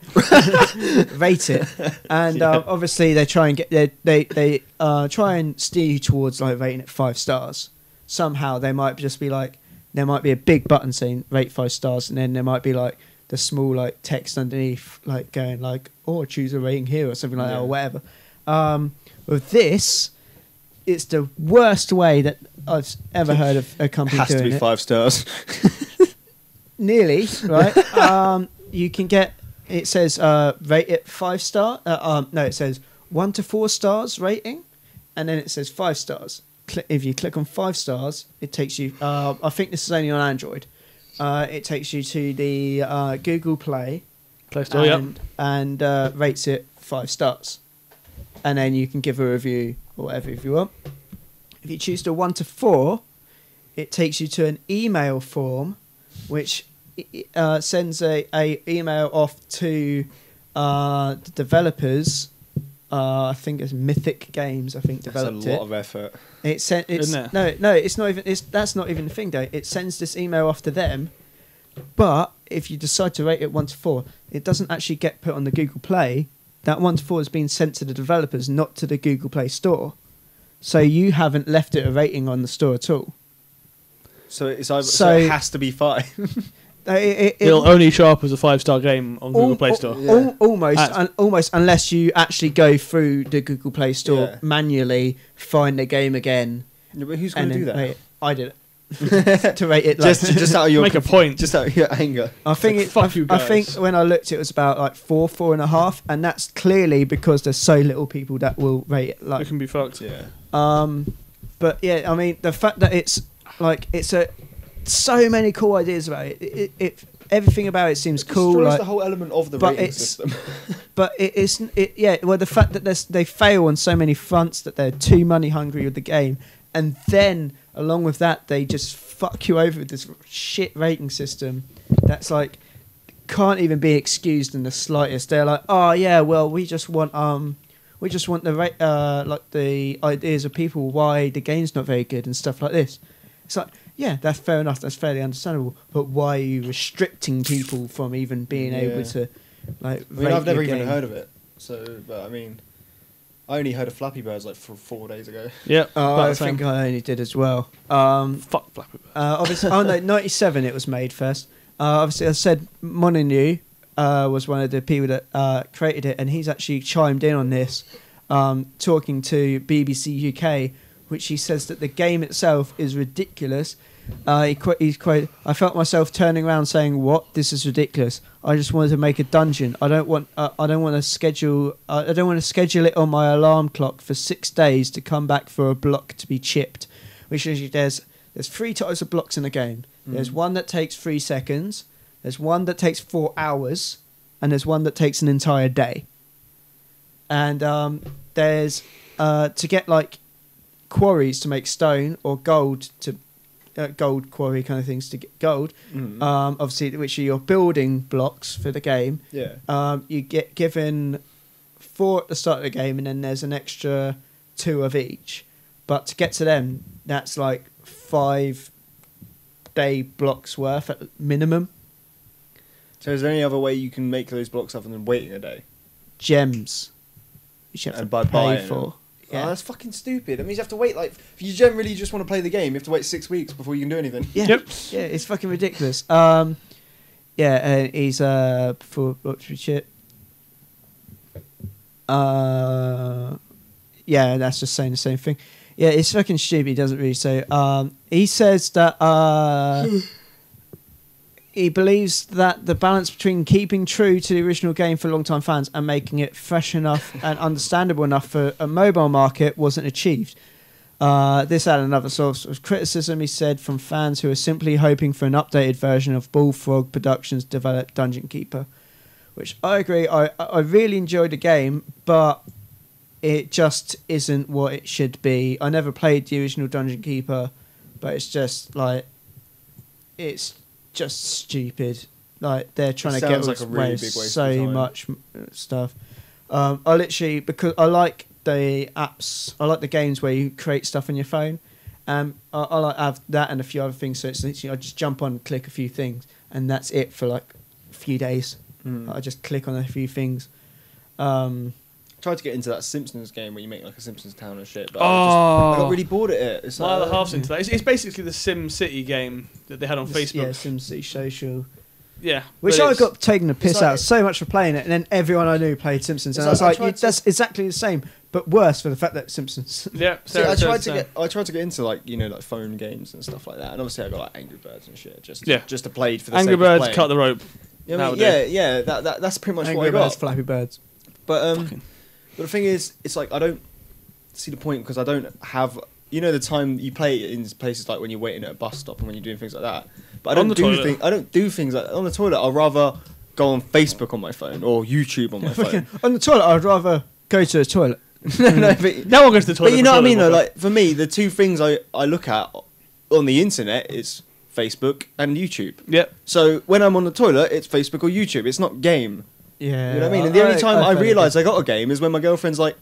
Rate it. And obviously they try and they try and steer you towards like rating it 5 stars. Somehow they might just be like, there might be a big button saying rate 5 stars, and then there might be like the small like text underneath like going like, oh, choose a rating here or something like that or whatever. With this, it's the worst way that I've ever heard of a company doing it. Has to be 5 stars. Nearly, right? You can get, it says rate it 5 star. No, it says 1 to 4 stars rating, and then it says 5 stars. If you click on 5 stars, it takes you, I think this is only on Android. It takes you to the Google Play Store, and rates it 5 stars. And then you can give a review or whatever if you want. If you choose the 1 to 4, it takes you to an email form, which sends a email off to the developers. I think it's Mythic Games. I think developed it. That's a lot of effort. It's not even. That's not even the thing though. It sends this email off to them, but if you decide to rate it 1 to 4, it doesn't actually get put on the Google Play. That 1 to 4 has been sent to the developers, not to the Google Play Store. So you haven't left it a rating on the store at all. So it's either, so it has to be 5. It'll only show up as a 5-star game on Google Play Store. Almost, unless you actually go through the Google Play Store manually, find the game again. Yeah, but who's going to do that? I did it. To rate it, like, just out of your make a point, just out of your anger. I think I think when I looked, it was about like 4.5, and that's clearly because there's so little people that will rate it. Like it can be fucked. Yeah. But yeah, I mean the fact that it's like so many cool ideas about it. Everything about it seems cool. Destroys like the whole element of the rating system. But well, the fact that they fail on so many fronts, that they're too money hungry with the game, and then along with that, they just fuck you over with this shit rating system that's like can't even be excused in the slightest. They're like, oh yeah, well we just want the like the ideas of people why the game's not very good and stuff like this. It's like, yeah, that's fair enough, that's fairly understandable, but why are you restricting people from even being able to like rate I've never your even game? heard of it, so but I mean I only heard of Flappy Birds like 4 days ago. Yeah, I think I only did as well. Fuck Flappy Birds. Obviously, 97 it was made first. Obviously, I said Molyneux was one of the people that created it, and he's actually chimed in on this, talking to BBC UK, which he says that the game itself is ridiculous. He's quote, I felt myself turning around saying, "What? This is ridiculous. I just wanted to make a dungeon. I don't want to schedule it on my alarm clock for 6 days to come back for a block to be chipped." Which is there's 3 types of blocks in the game. There's one that takes 3 seconds. There's one that takes 4 hours, and there's one that takes an entire day. And there's to get like quarries to make stone or gold to gold quarry kind of things to get gold. Mm. Obviously, which are your building blocks for the game. Yeah. You get given 4 at the start of the game, and then there's an extra 2 of each. But to get to them, that's like 5-day blocks worth at minimum. So is there any other way you can make those blocks other than waiting a day? Gems, which you have And to by pay buying for. Yeah. Oh, that's fucking stupid. That means you have to wait, like, if you generally just want to play the game, you have to wait 6 weeks before you can do anything. Yeah, Yep. yeah, it's fucking ridiculous. He's for shit. Yeah, that's just saying the same thing. Yeah, it's fucking stupid. He doesn't really say. He says that he believes that the balance between keeping true to the original game for long-time fans and making it fresh enough and understandable enough for a mobile market wasn't achieved. This had another source of criticism, he said, from fans who are simply hoping for an updated version of Bullfrog Productions' developed Dungeon Keeper, which I agree. I really enjoyed the game, but it just isn't what it should be. I never played the original Dungeon Keeper, but it's just like it's just stupid. Like they're trying to get sounds like a really big waste of so time. much stuff. I literally, because I like the apps, I like the games where you create stuff on your phone. I like have that and a few other things. So it's literally I just jump on and click a few things, and that's it for like a few days. I just click on a few things. Tried to get into that Simpsons game where you make like a Simpsons town and shit, but Oh. I got really bored at it. It's My like, other half's into that. It's basically the Sim City game that they had on Facebook. Yeah, SimCity Social. Yeah, Which but I it's- got taken the piss like- out so much for playing it, and then everyone I knew played Simpsons, It's and I was like I like, tried that's exactly the same, but worse for the fact that it's Simpsons. Yeah, See, I Sarah tried said to get into like like phone games and stuff like that, and obviously I got like Angry Birds and shit just Yeah. to play for the Angry sake of Birds playing. cut the rope. Yeah, That'll do. yeah. That's pretty much Angry what I Birds, got. Flappy Birds. But Fucking- but the thing is, it's like I don't see the point because I don't have the time you play it in places like when you're waiting at a bus stop and when you're doing things like that. But On the toilet. I don't do things like on the toilet. I'd rather go on Facebook on my phone or YouTube on my phone. On the toilet, I'd rather go to the toilet. No, but, No one goes to the toilet. but you know for what I mean toilet though. paper. Like for me, the two things I look at on the internet is Facebook and YouTube. Yeah. So when I'm on the toilet, it's Facebook or YouTube. It's not game. Yeah. You know what I mean? And the only time I feel realise I got a game is when my girlfriend's like,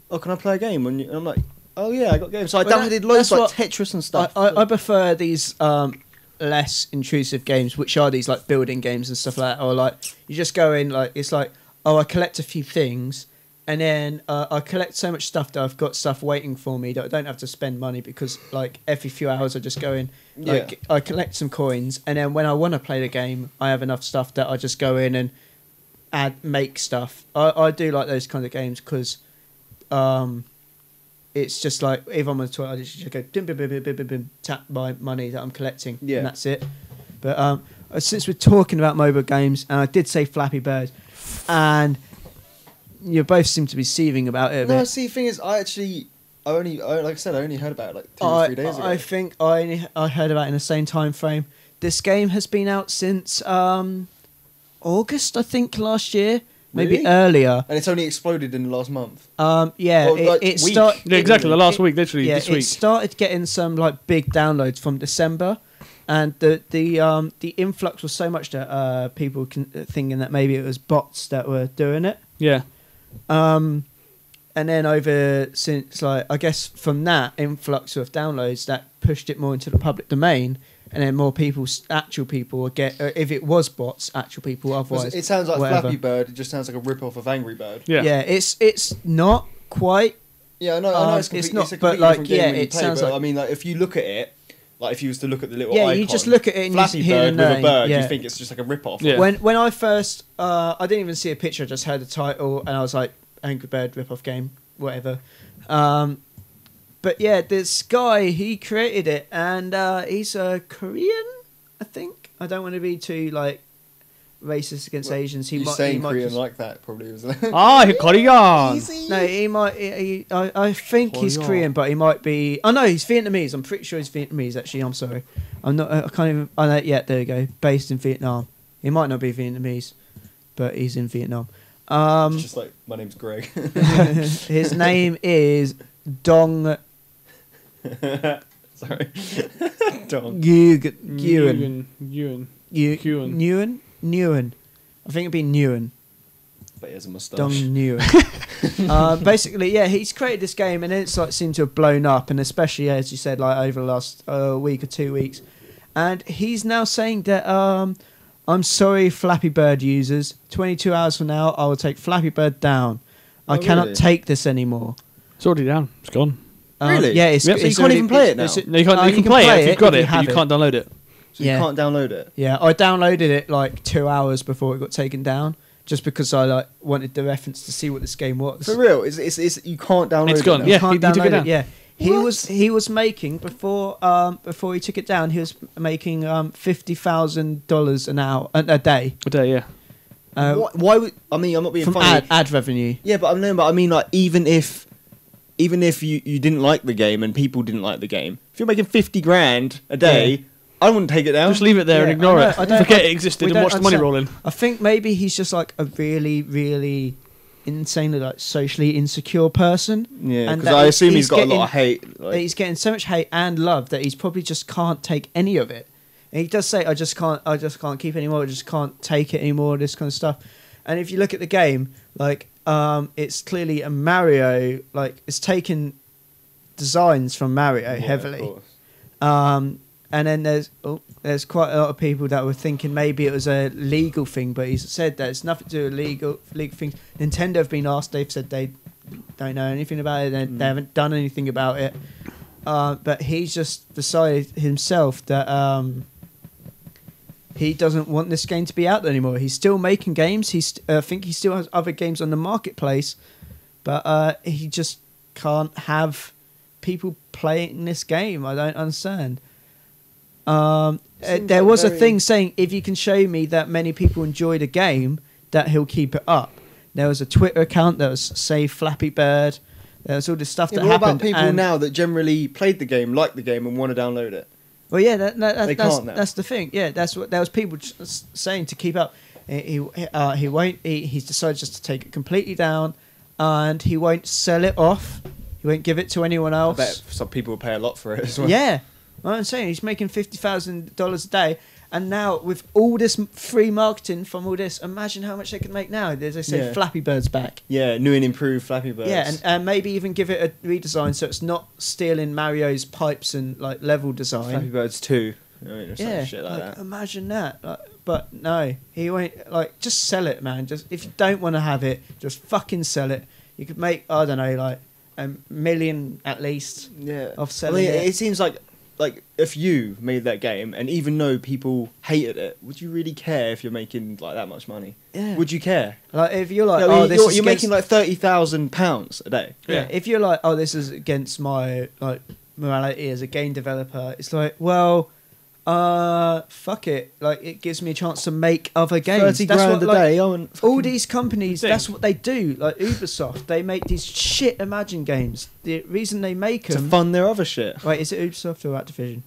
"Oh, can I play a game?" And I'm like, "Oh yeah, I got games." So I Well, downloaded loads that's like what- Tetris and stuff. I prefer these less intrusive games, which are these like building games and stuff like that, or like you just go in like it's like, oh, I collect a few things, and then I collect so much stuff that I've got stuff waiting for me that I don't have to spend money because like every few hours I just go in, like Yeah. I collect some coins, and then when I want to play the game, I have enough stuff that I just go in and make stuff. I do like those kind of games because it's just like if I'm on the toilet, I just go bim, bim, bim, bim, bim, bim, bim, tap my money that I'm collecting, Yeah. and that's it. But since we're talking about mobile games, and I did say Flappy Bird, and you both seem to be seething about it a No, bit. see, the thing is, like I said, I only heard about it like 2 or 3 days ago. I think I heard about it in the same time frame. This game has been out since August, I think, last year, maybe Really? earlier. And it's only exploded in the last month. Yeah, Well, like, it week. started. Yeah, exactly. The last week, literally Yeah, this it week. started getting some like big downloads from December, and the influx was so much that people thinking that maybe it was bots that were doing it. Yeah. And then over since like I guess from that influx of downloads that pushed it more into the public domain, and then more people, actual people, would get if it was bots, actual people. Otherwise, It sounds like whatever. Flappy Bird. It just sounds like a rip-off of Angry Bird. Yeah. Yeah, it's not quite. Yeah, I know. It's It's not, a but, completely like, different game yeah, when you it play, sounds but, like- I mean, like if you look at it, like if you was to look at the little Yeah, icon, you just look at it and Flappy you hear Bird the with a name, bird, yeah. you think it's just like a rip-off. Yeah. When I first, I didn't even see a picture. I just heard the title, and I was like, Angry Bird rip-off game, whatever. But yeah, this guy, he created it, and he's a Korean, I think. I don't want to be too like racist against Asians. You saying Korean like that probably was. Ah, Korean. No, he might. I think he's Korean. Korean, but he might be. Oh no, he's Vietnamese. I'm pretty sure he's Vietnamese. Actually, I'm sorry. I'm not. I can't even. Oh no, yeah, there you go. Based in Vietnam. He might not be Vietnamese, but he's in Vietnam. Just like my name's Greg. His name is Dong. Sounds Sorry. Dong. Ewan. Ewan. Newen. I think it'd be Newen. But he has a moustache. Dong Newen. Basically, yeah, he's created this game, and it's like seemed to have blown up, and especially as you said, like over the last week or 2 weeks. And he's now saying that I'm sorry, Flappy Bird users. 22 hours from now, I will take Flappy Bird down. I cannot really? take this anymore. It's already down. It's gone. Really? Yeah, it's, Yep. So you it's can't already- even play it now? No, you can play it if you've got it, but you can't download it. So you can't download it. Yeah, I downloaded it like 2 hours before it got taken down, just because I like wanted the reference to see what this game was. For real? It's you can't download It's it gone. now? Yeah, Can't he took it download down. Yeah, What? he was making before he took it down. He was making $50,000 an hour a day A day, yeah. Why would I mean? I'm not being from funny. ad revenue. Yeah, but I mean, like even if you didn't like the game and people didn't like the game, if you're making 50 grand a day, I wouldn't take it down. Just leave it there and Yeah, ignore I know, it. I don't- Forget I- it existed we and don't watch the money understand. roll in. I think maybe he's just like a really, really insanely like socially insecure person. Yeah, And because that I assume he's got a getting- lot of hate. that Like, he's getting so much hate and love that he's probably just can't take any of it. And he does say, I just can't keep it anymore. I just can't take it anymore. This kind of stuff. And if you look at the game, like, it's clearly a Mario. Like, it's taken designs from Mario yeah, heavily. of course. And then there's quite a lot of people that were thinking maybe it was a legal thing, but he's said that it's nothing to do with legal things. Nintendo have been asked; they've said they don't know anything about it. They haven't done anything about it. But he's just decided himself that he doesn't want this game to be out there anymore. He's still making games. I think he still has other games on the marketplace, but he just can't have people playing this game. I don't understand. Seems There like was a very- thing saying if you can show me that many people enjoyed a game, that he'll keep it up. There was a Twitter account that was Save Flappy Bird. There was all this stuff Yeah, that but what happened. about people and- now that generally played the game, like the game, and want to download it? Well, yeah, They that's can't now. that's the thing. Yeah, that's what there was people saying to keep up. He won't. He's decided just to take it completely down, and he won't sell it off. He won't give it to anyone I else. bet some people will pay a lot for it as well. Yeah, I'm saying he's making $50,000 a day, and now with all this free marketing from all this, imagine how much they could make now. As they say, Yeah. Flappy Bird's back. Yeah, new and improved Flappy Birds. Yeah, and maybe even give it a redesign so it's not stealing Mario's pipes and like level design. Flappy Birds 2. I mean, or some Yeah, shit like that. imagine that. Like, but no, he won't. Like, just sell it, man. Just if you don't want to have it, just fucking sell it. You could make, I don't know, like $1 million at least Yeah. of I selling mean, it. it seems like if you made that game, and even though people hated it, would you really care if you're making like that much money? Yeah. Would you care? Like if you're like, I mean, oh, this you're, is you're against- making like £30,000 a day. yeah. If you're like, oh, this is against my like morality as a game developer, it's like, well, fuck it. Like it gives me a chance to make other games. 30 That's grand what, a like, day. Oh, and all these companies, Thing. that's what they do. Like Ubisoft, they make these shit Imagine games. The reason they make to them. fund their other shit. Wait, is it Ubisoft or Activision?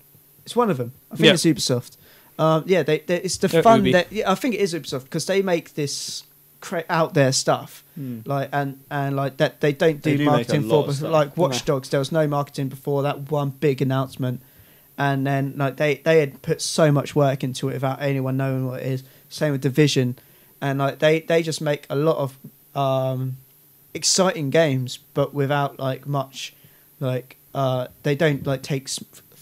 It's one of them. I think Yeah. it's Ubisoft. Yeah, it's the They're fun. Ubi. That, yeah, I think it is Ubisoft because they make this out there stuff. Like and like that they don't They do do make marketing a lot for. of stuff. Like Watch Dogs, there was no marketing before that one big announcement, and then like they had put so much work into it without anyone knowing what it is. Same with Division, and like they just make a lot of exciting games, but without like much like they don't like take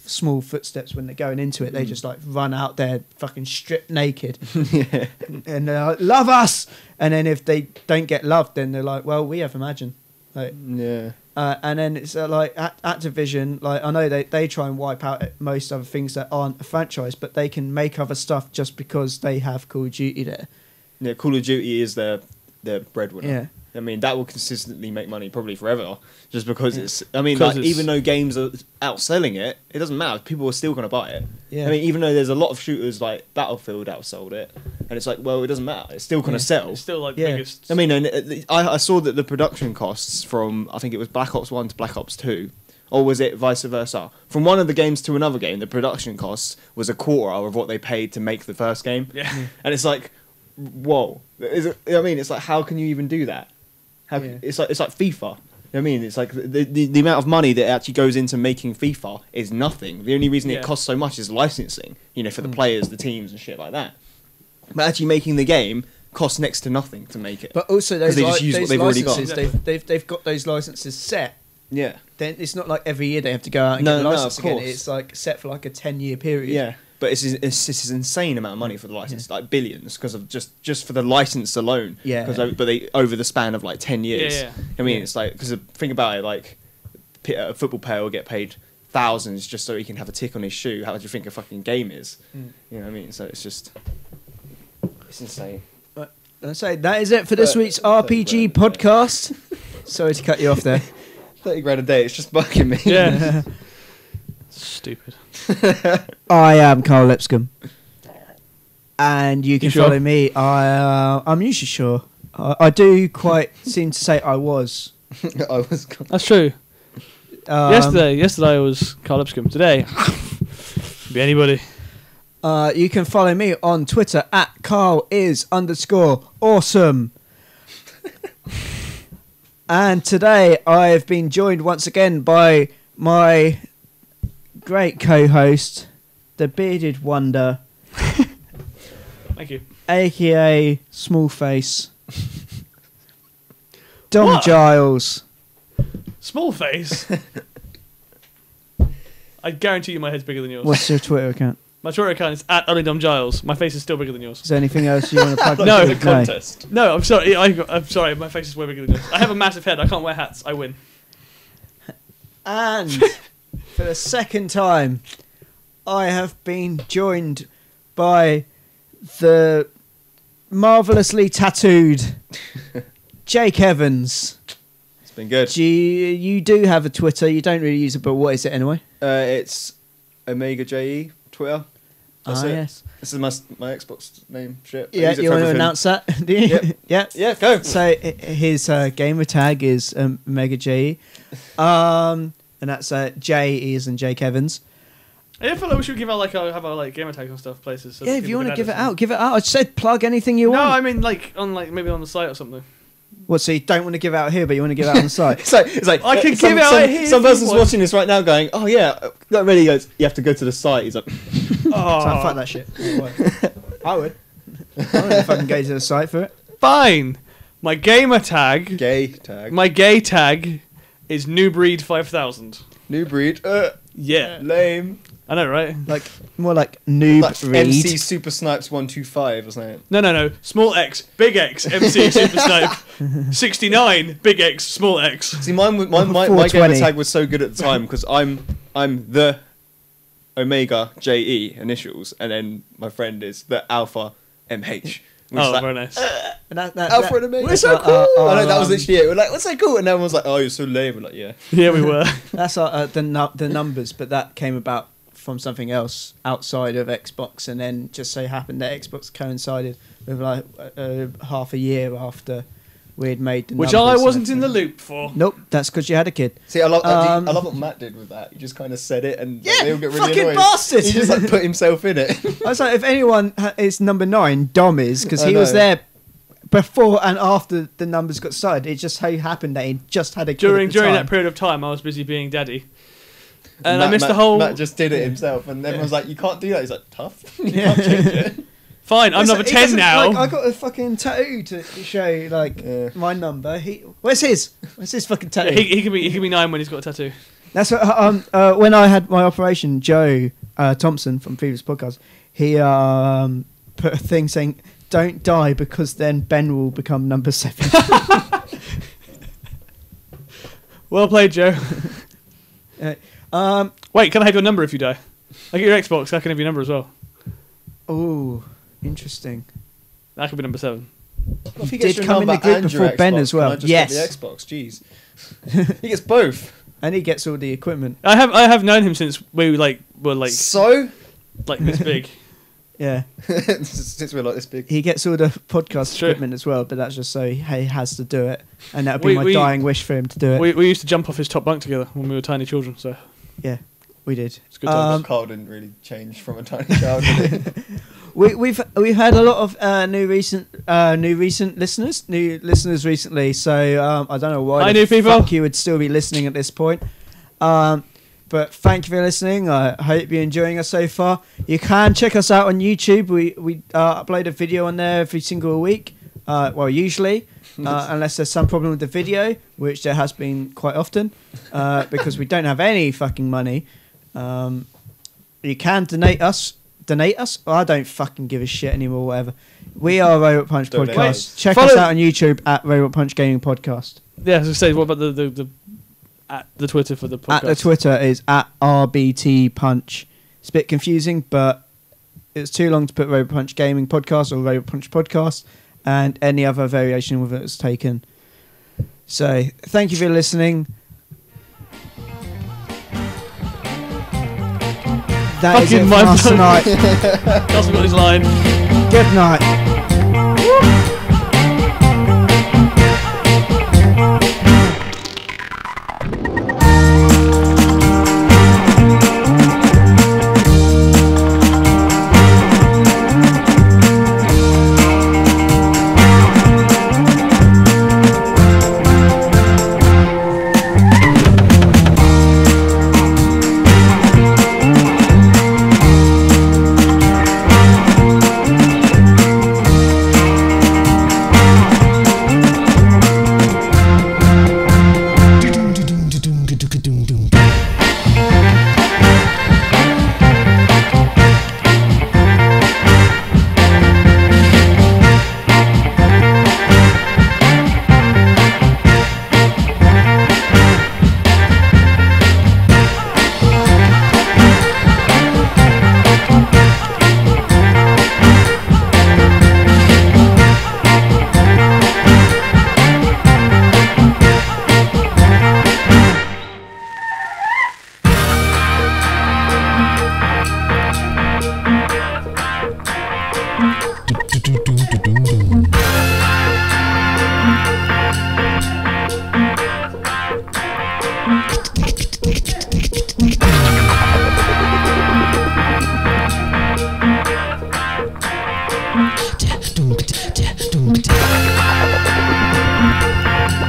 small footsteps when they're going into it. They just like run out there fucking stripped naked Yeah. and they're like, love us, and then if they don't get loved then they're like, well, we have Imagine, like Yeah. and then it's like Activision, like I know they try and wipe out most other things that aren't a franchise, but they can make other stuff just because they have Call of Duty there. Yeah, Call of Duty is their breadwinner. Yeah. I mean, that will consistently make money probably forever, just because it's. I mean, 'Cause like, it's- even though games are outselling it, it doesn't matter. People are still going to buy it. Yeah. I mean, even though there's a lot of shooters like Battlefield outsold it, and it's like, well, it doesn't matter. It's still going to sell. It's still like the Yeah. biggest. I mean, and I saw that the production costs from I think it was Black Ops 1 to Black Ops 2, or was it vice versa? From one of the games to another game, the production costs was a quarter of what they paid to make the first game. Yeah. And it's like, whoa. I mean, it's like, how can you even do that? Yeah. It's like FIFA. I mean, it's like the amount of money that actually goes into making FIFA is nothing. The only reason it costs so much is licensing, for the players, the teams, and shit like that. But actually making the game costs next to nothing to make it. But also those licenses, they've got those licenses set. Yeah. Then it's not like every year they have to go out and get a license again. It's like set for like a 10-year period. Yeah. But it's this insane amount of money for the license, like billions, because of just for the license alone. Yeah. But they over the span of like 10 years. Yeah. I mean, it's like, because think about it, like a football player will get paid thousands just so he can have a tick on his shoe. How do you think a fucking game is? You know what I mean? So it's insane. I'd say that is it for this week's RPG podcast. Sorry to cut you off there. 30 grand a day, it's just bugging me. Yeah. Stupid. I am Carl Lipscomb. And you can follow me. I'm usually sure. I do quite seem to say I was. I was. That's true. Yesterday I was Carl Lipscomb. Today, be anybody. You can follow me on Twitter at @Carl_is_awesome. And today I have been joined once again by my great co-host, the bearded wonder. Thank you. AKA Small Face. Dom What? Giles. Small face. I guarantee you my head's bigger than yours. What's your Twitter account? My Twitter account is @OnlyDomGiles. My face is still bigger than yours. Is there anything else you want to plug? No, the contest. No, I'm sorry. I'm sorry. My face is way bigger than yours. I have a massive head. I can't wear hats. I win. And for the second time, I have been joined by the marvellously tattooed Jake Evans. It's been good. You do have a Twitter. You don't really use it, but what is it anyway? It's Omega JE Twitter. That's it. Yes. This is my Xbox name. Shit. I Yeah, use it you for want to everything. announce that? Do you? Yep. Yeah. Yeah, go. So his gamer tag is Mega J, and that's J is and Jake Evans. I feel like we should give out have our gamer tags and stuff places. So Yeah, if people you want can to give add it us out, give it out. I said plug anything you No, want. I mean maybe on the site or something. What? So you don't want to give it out here, but you want to give it out on the site? It's like I can some, give it out some, here Some if you person's want. watching this right now, going, "Oh yeah, that really goes." You have to go to the site. He's like, So fuck that shit. I would. I would if I can go to the site for it. Fine. My gamer tag. "Gay tag, My gay tag is New Breed 5000. new breed, Yeah. lame." I know, right? Like more like noob Like read. MC Super Snipes 125 or something. No. Small X, big X, MC Super Snipe. 69, big X, small X. See, my gamer 420. tag was so good at the time because I'm the Omega JE initials, and then my friend is the Alpha MH. Oh, very nice. Alpha and Omega. We're so cool. I know, that was literally it. We're like, "What's so cool?" And everyone was like, "Oh, you're so lame." We're like, "Yeah." Yeah, we were. That's the numbers, but that came about from something else outside of Xbox, and then just so happened that Xbox coincided with like half a year after we had made the Which numbers I and wasn't in the everything. loop for. Nope, that's because you had a kid. See, I love I Um, love what Matt did with that. He just kind of said it, and Yeah, they all get really fucking annoyed. bastard! He just like put himself in it. I was like, if anyone is number 9, Dom is, because I he was know. there before and after the numbers got started. It just so happened that he just had a kid During at the that time. period of time, I was busy being daddy. And Matt, I missed Matt, the whole... Matt just did it himself, and everyone's like, "You can't do that." He's like, "Tough. You can't change it." Fine, I'm Listen, number he 10 doesn't- now. Like, I got a fucking tattoo to show my number. Where's his? Where's his fucking tattoo? He can be 9 when he's got a tattoo. That's what, when I had my operation. Joe Thompson from previous podcast, he put a thing saying, "Don't die because then Ben will become number 7." Well played, Joe. Um. Wait, can I have your number if you die? I get your Xbox, I can have your number as well. Oh, interesting. That could be number 7. Well, if he Did gets your come in the number group and your before Ben Xbox, as well. can I just Yes. get the Xbox. Jeez, he gets both. And he gets all the equipment. I have known him since we were So, this big. Yeah. since we're like this big, He gets all the podcast True. equipment as well, but that's just so he has to do it. And that would be my We- dying wish for him to do it. We used to jump off his top bunk together when we were tiny children, so Yeah, we did. it's good times. Carl didn't really change from a tiny child. Did he? we've had a lot of new recent listeners recently. So I don't know why Hi, new people. fuck you would still be listening at this point. But thank you for listening. I hope you're enjoying us so far. You can check us out on YouTube. We upload a video on there every single week. Well, usually, unless there's some problem with the video, which there has been quite often, because we don't have any fucking money. You can donate us. I don't fucking give a shit anymore. Whatever. We are Robot Punch Donate. Podcast. Check Follow- us out on YouTube at Robot Punch Gaming Podcast. Yeah, I was gonna say, what about the at the Twitter for the podcast? At the Twitter is at RBT Punch. It's a bit confusing, but it's too long to put Robot Punch Gaming Podcast or Robot Punch Podcast, and any other variation with it is taken. So thank you for listening. That is it Fucking for mind us blown. tonight. Carl's got his line. Good night.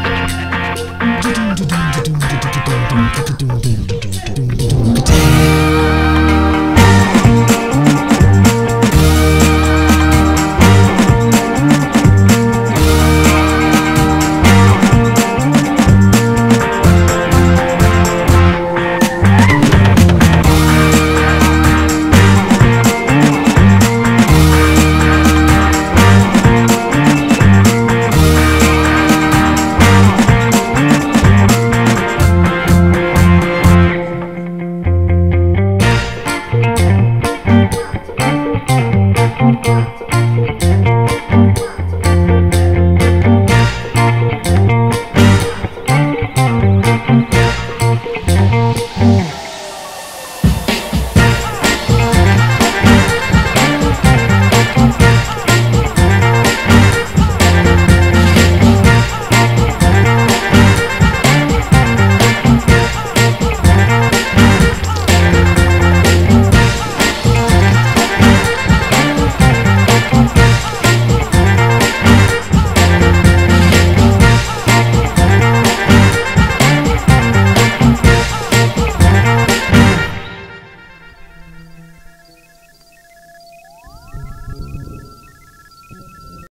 Dum dum dum dum dum dum dum dum dum dum dum.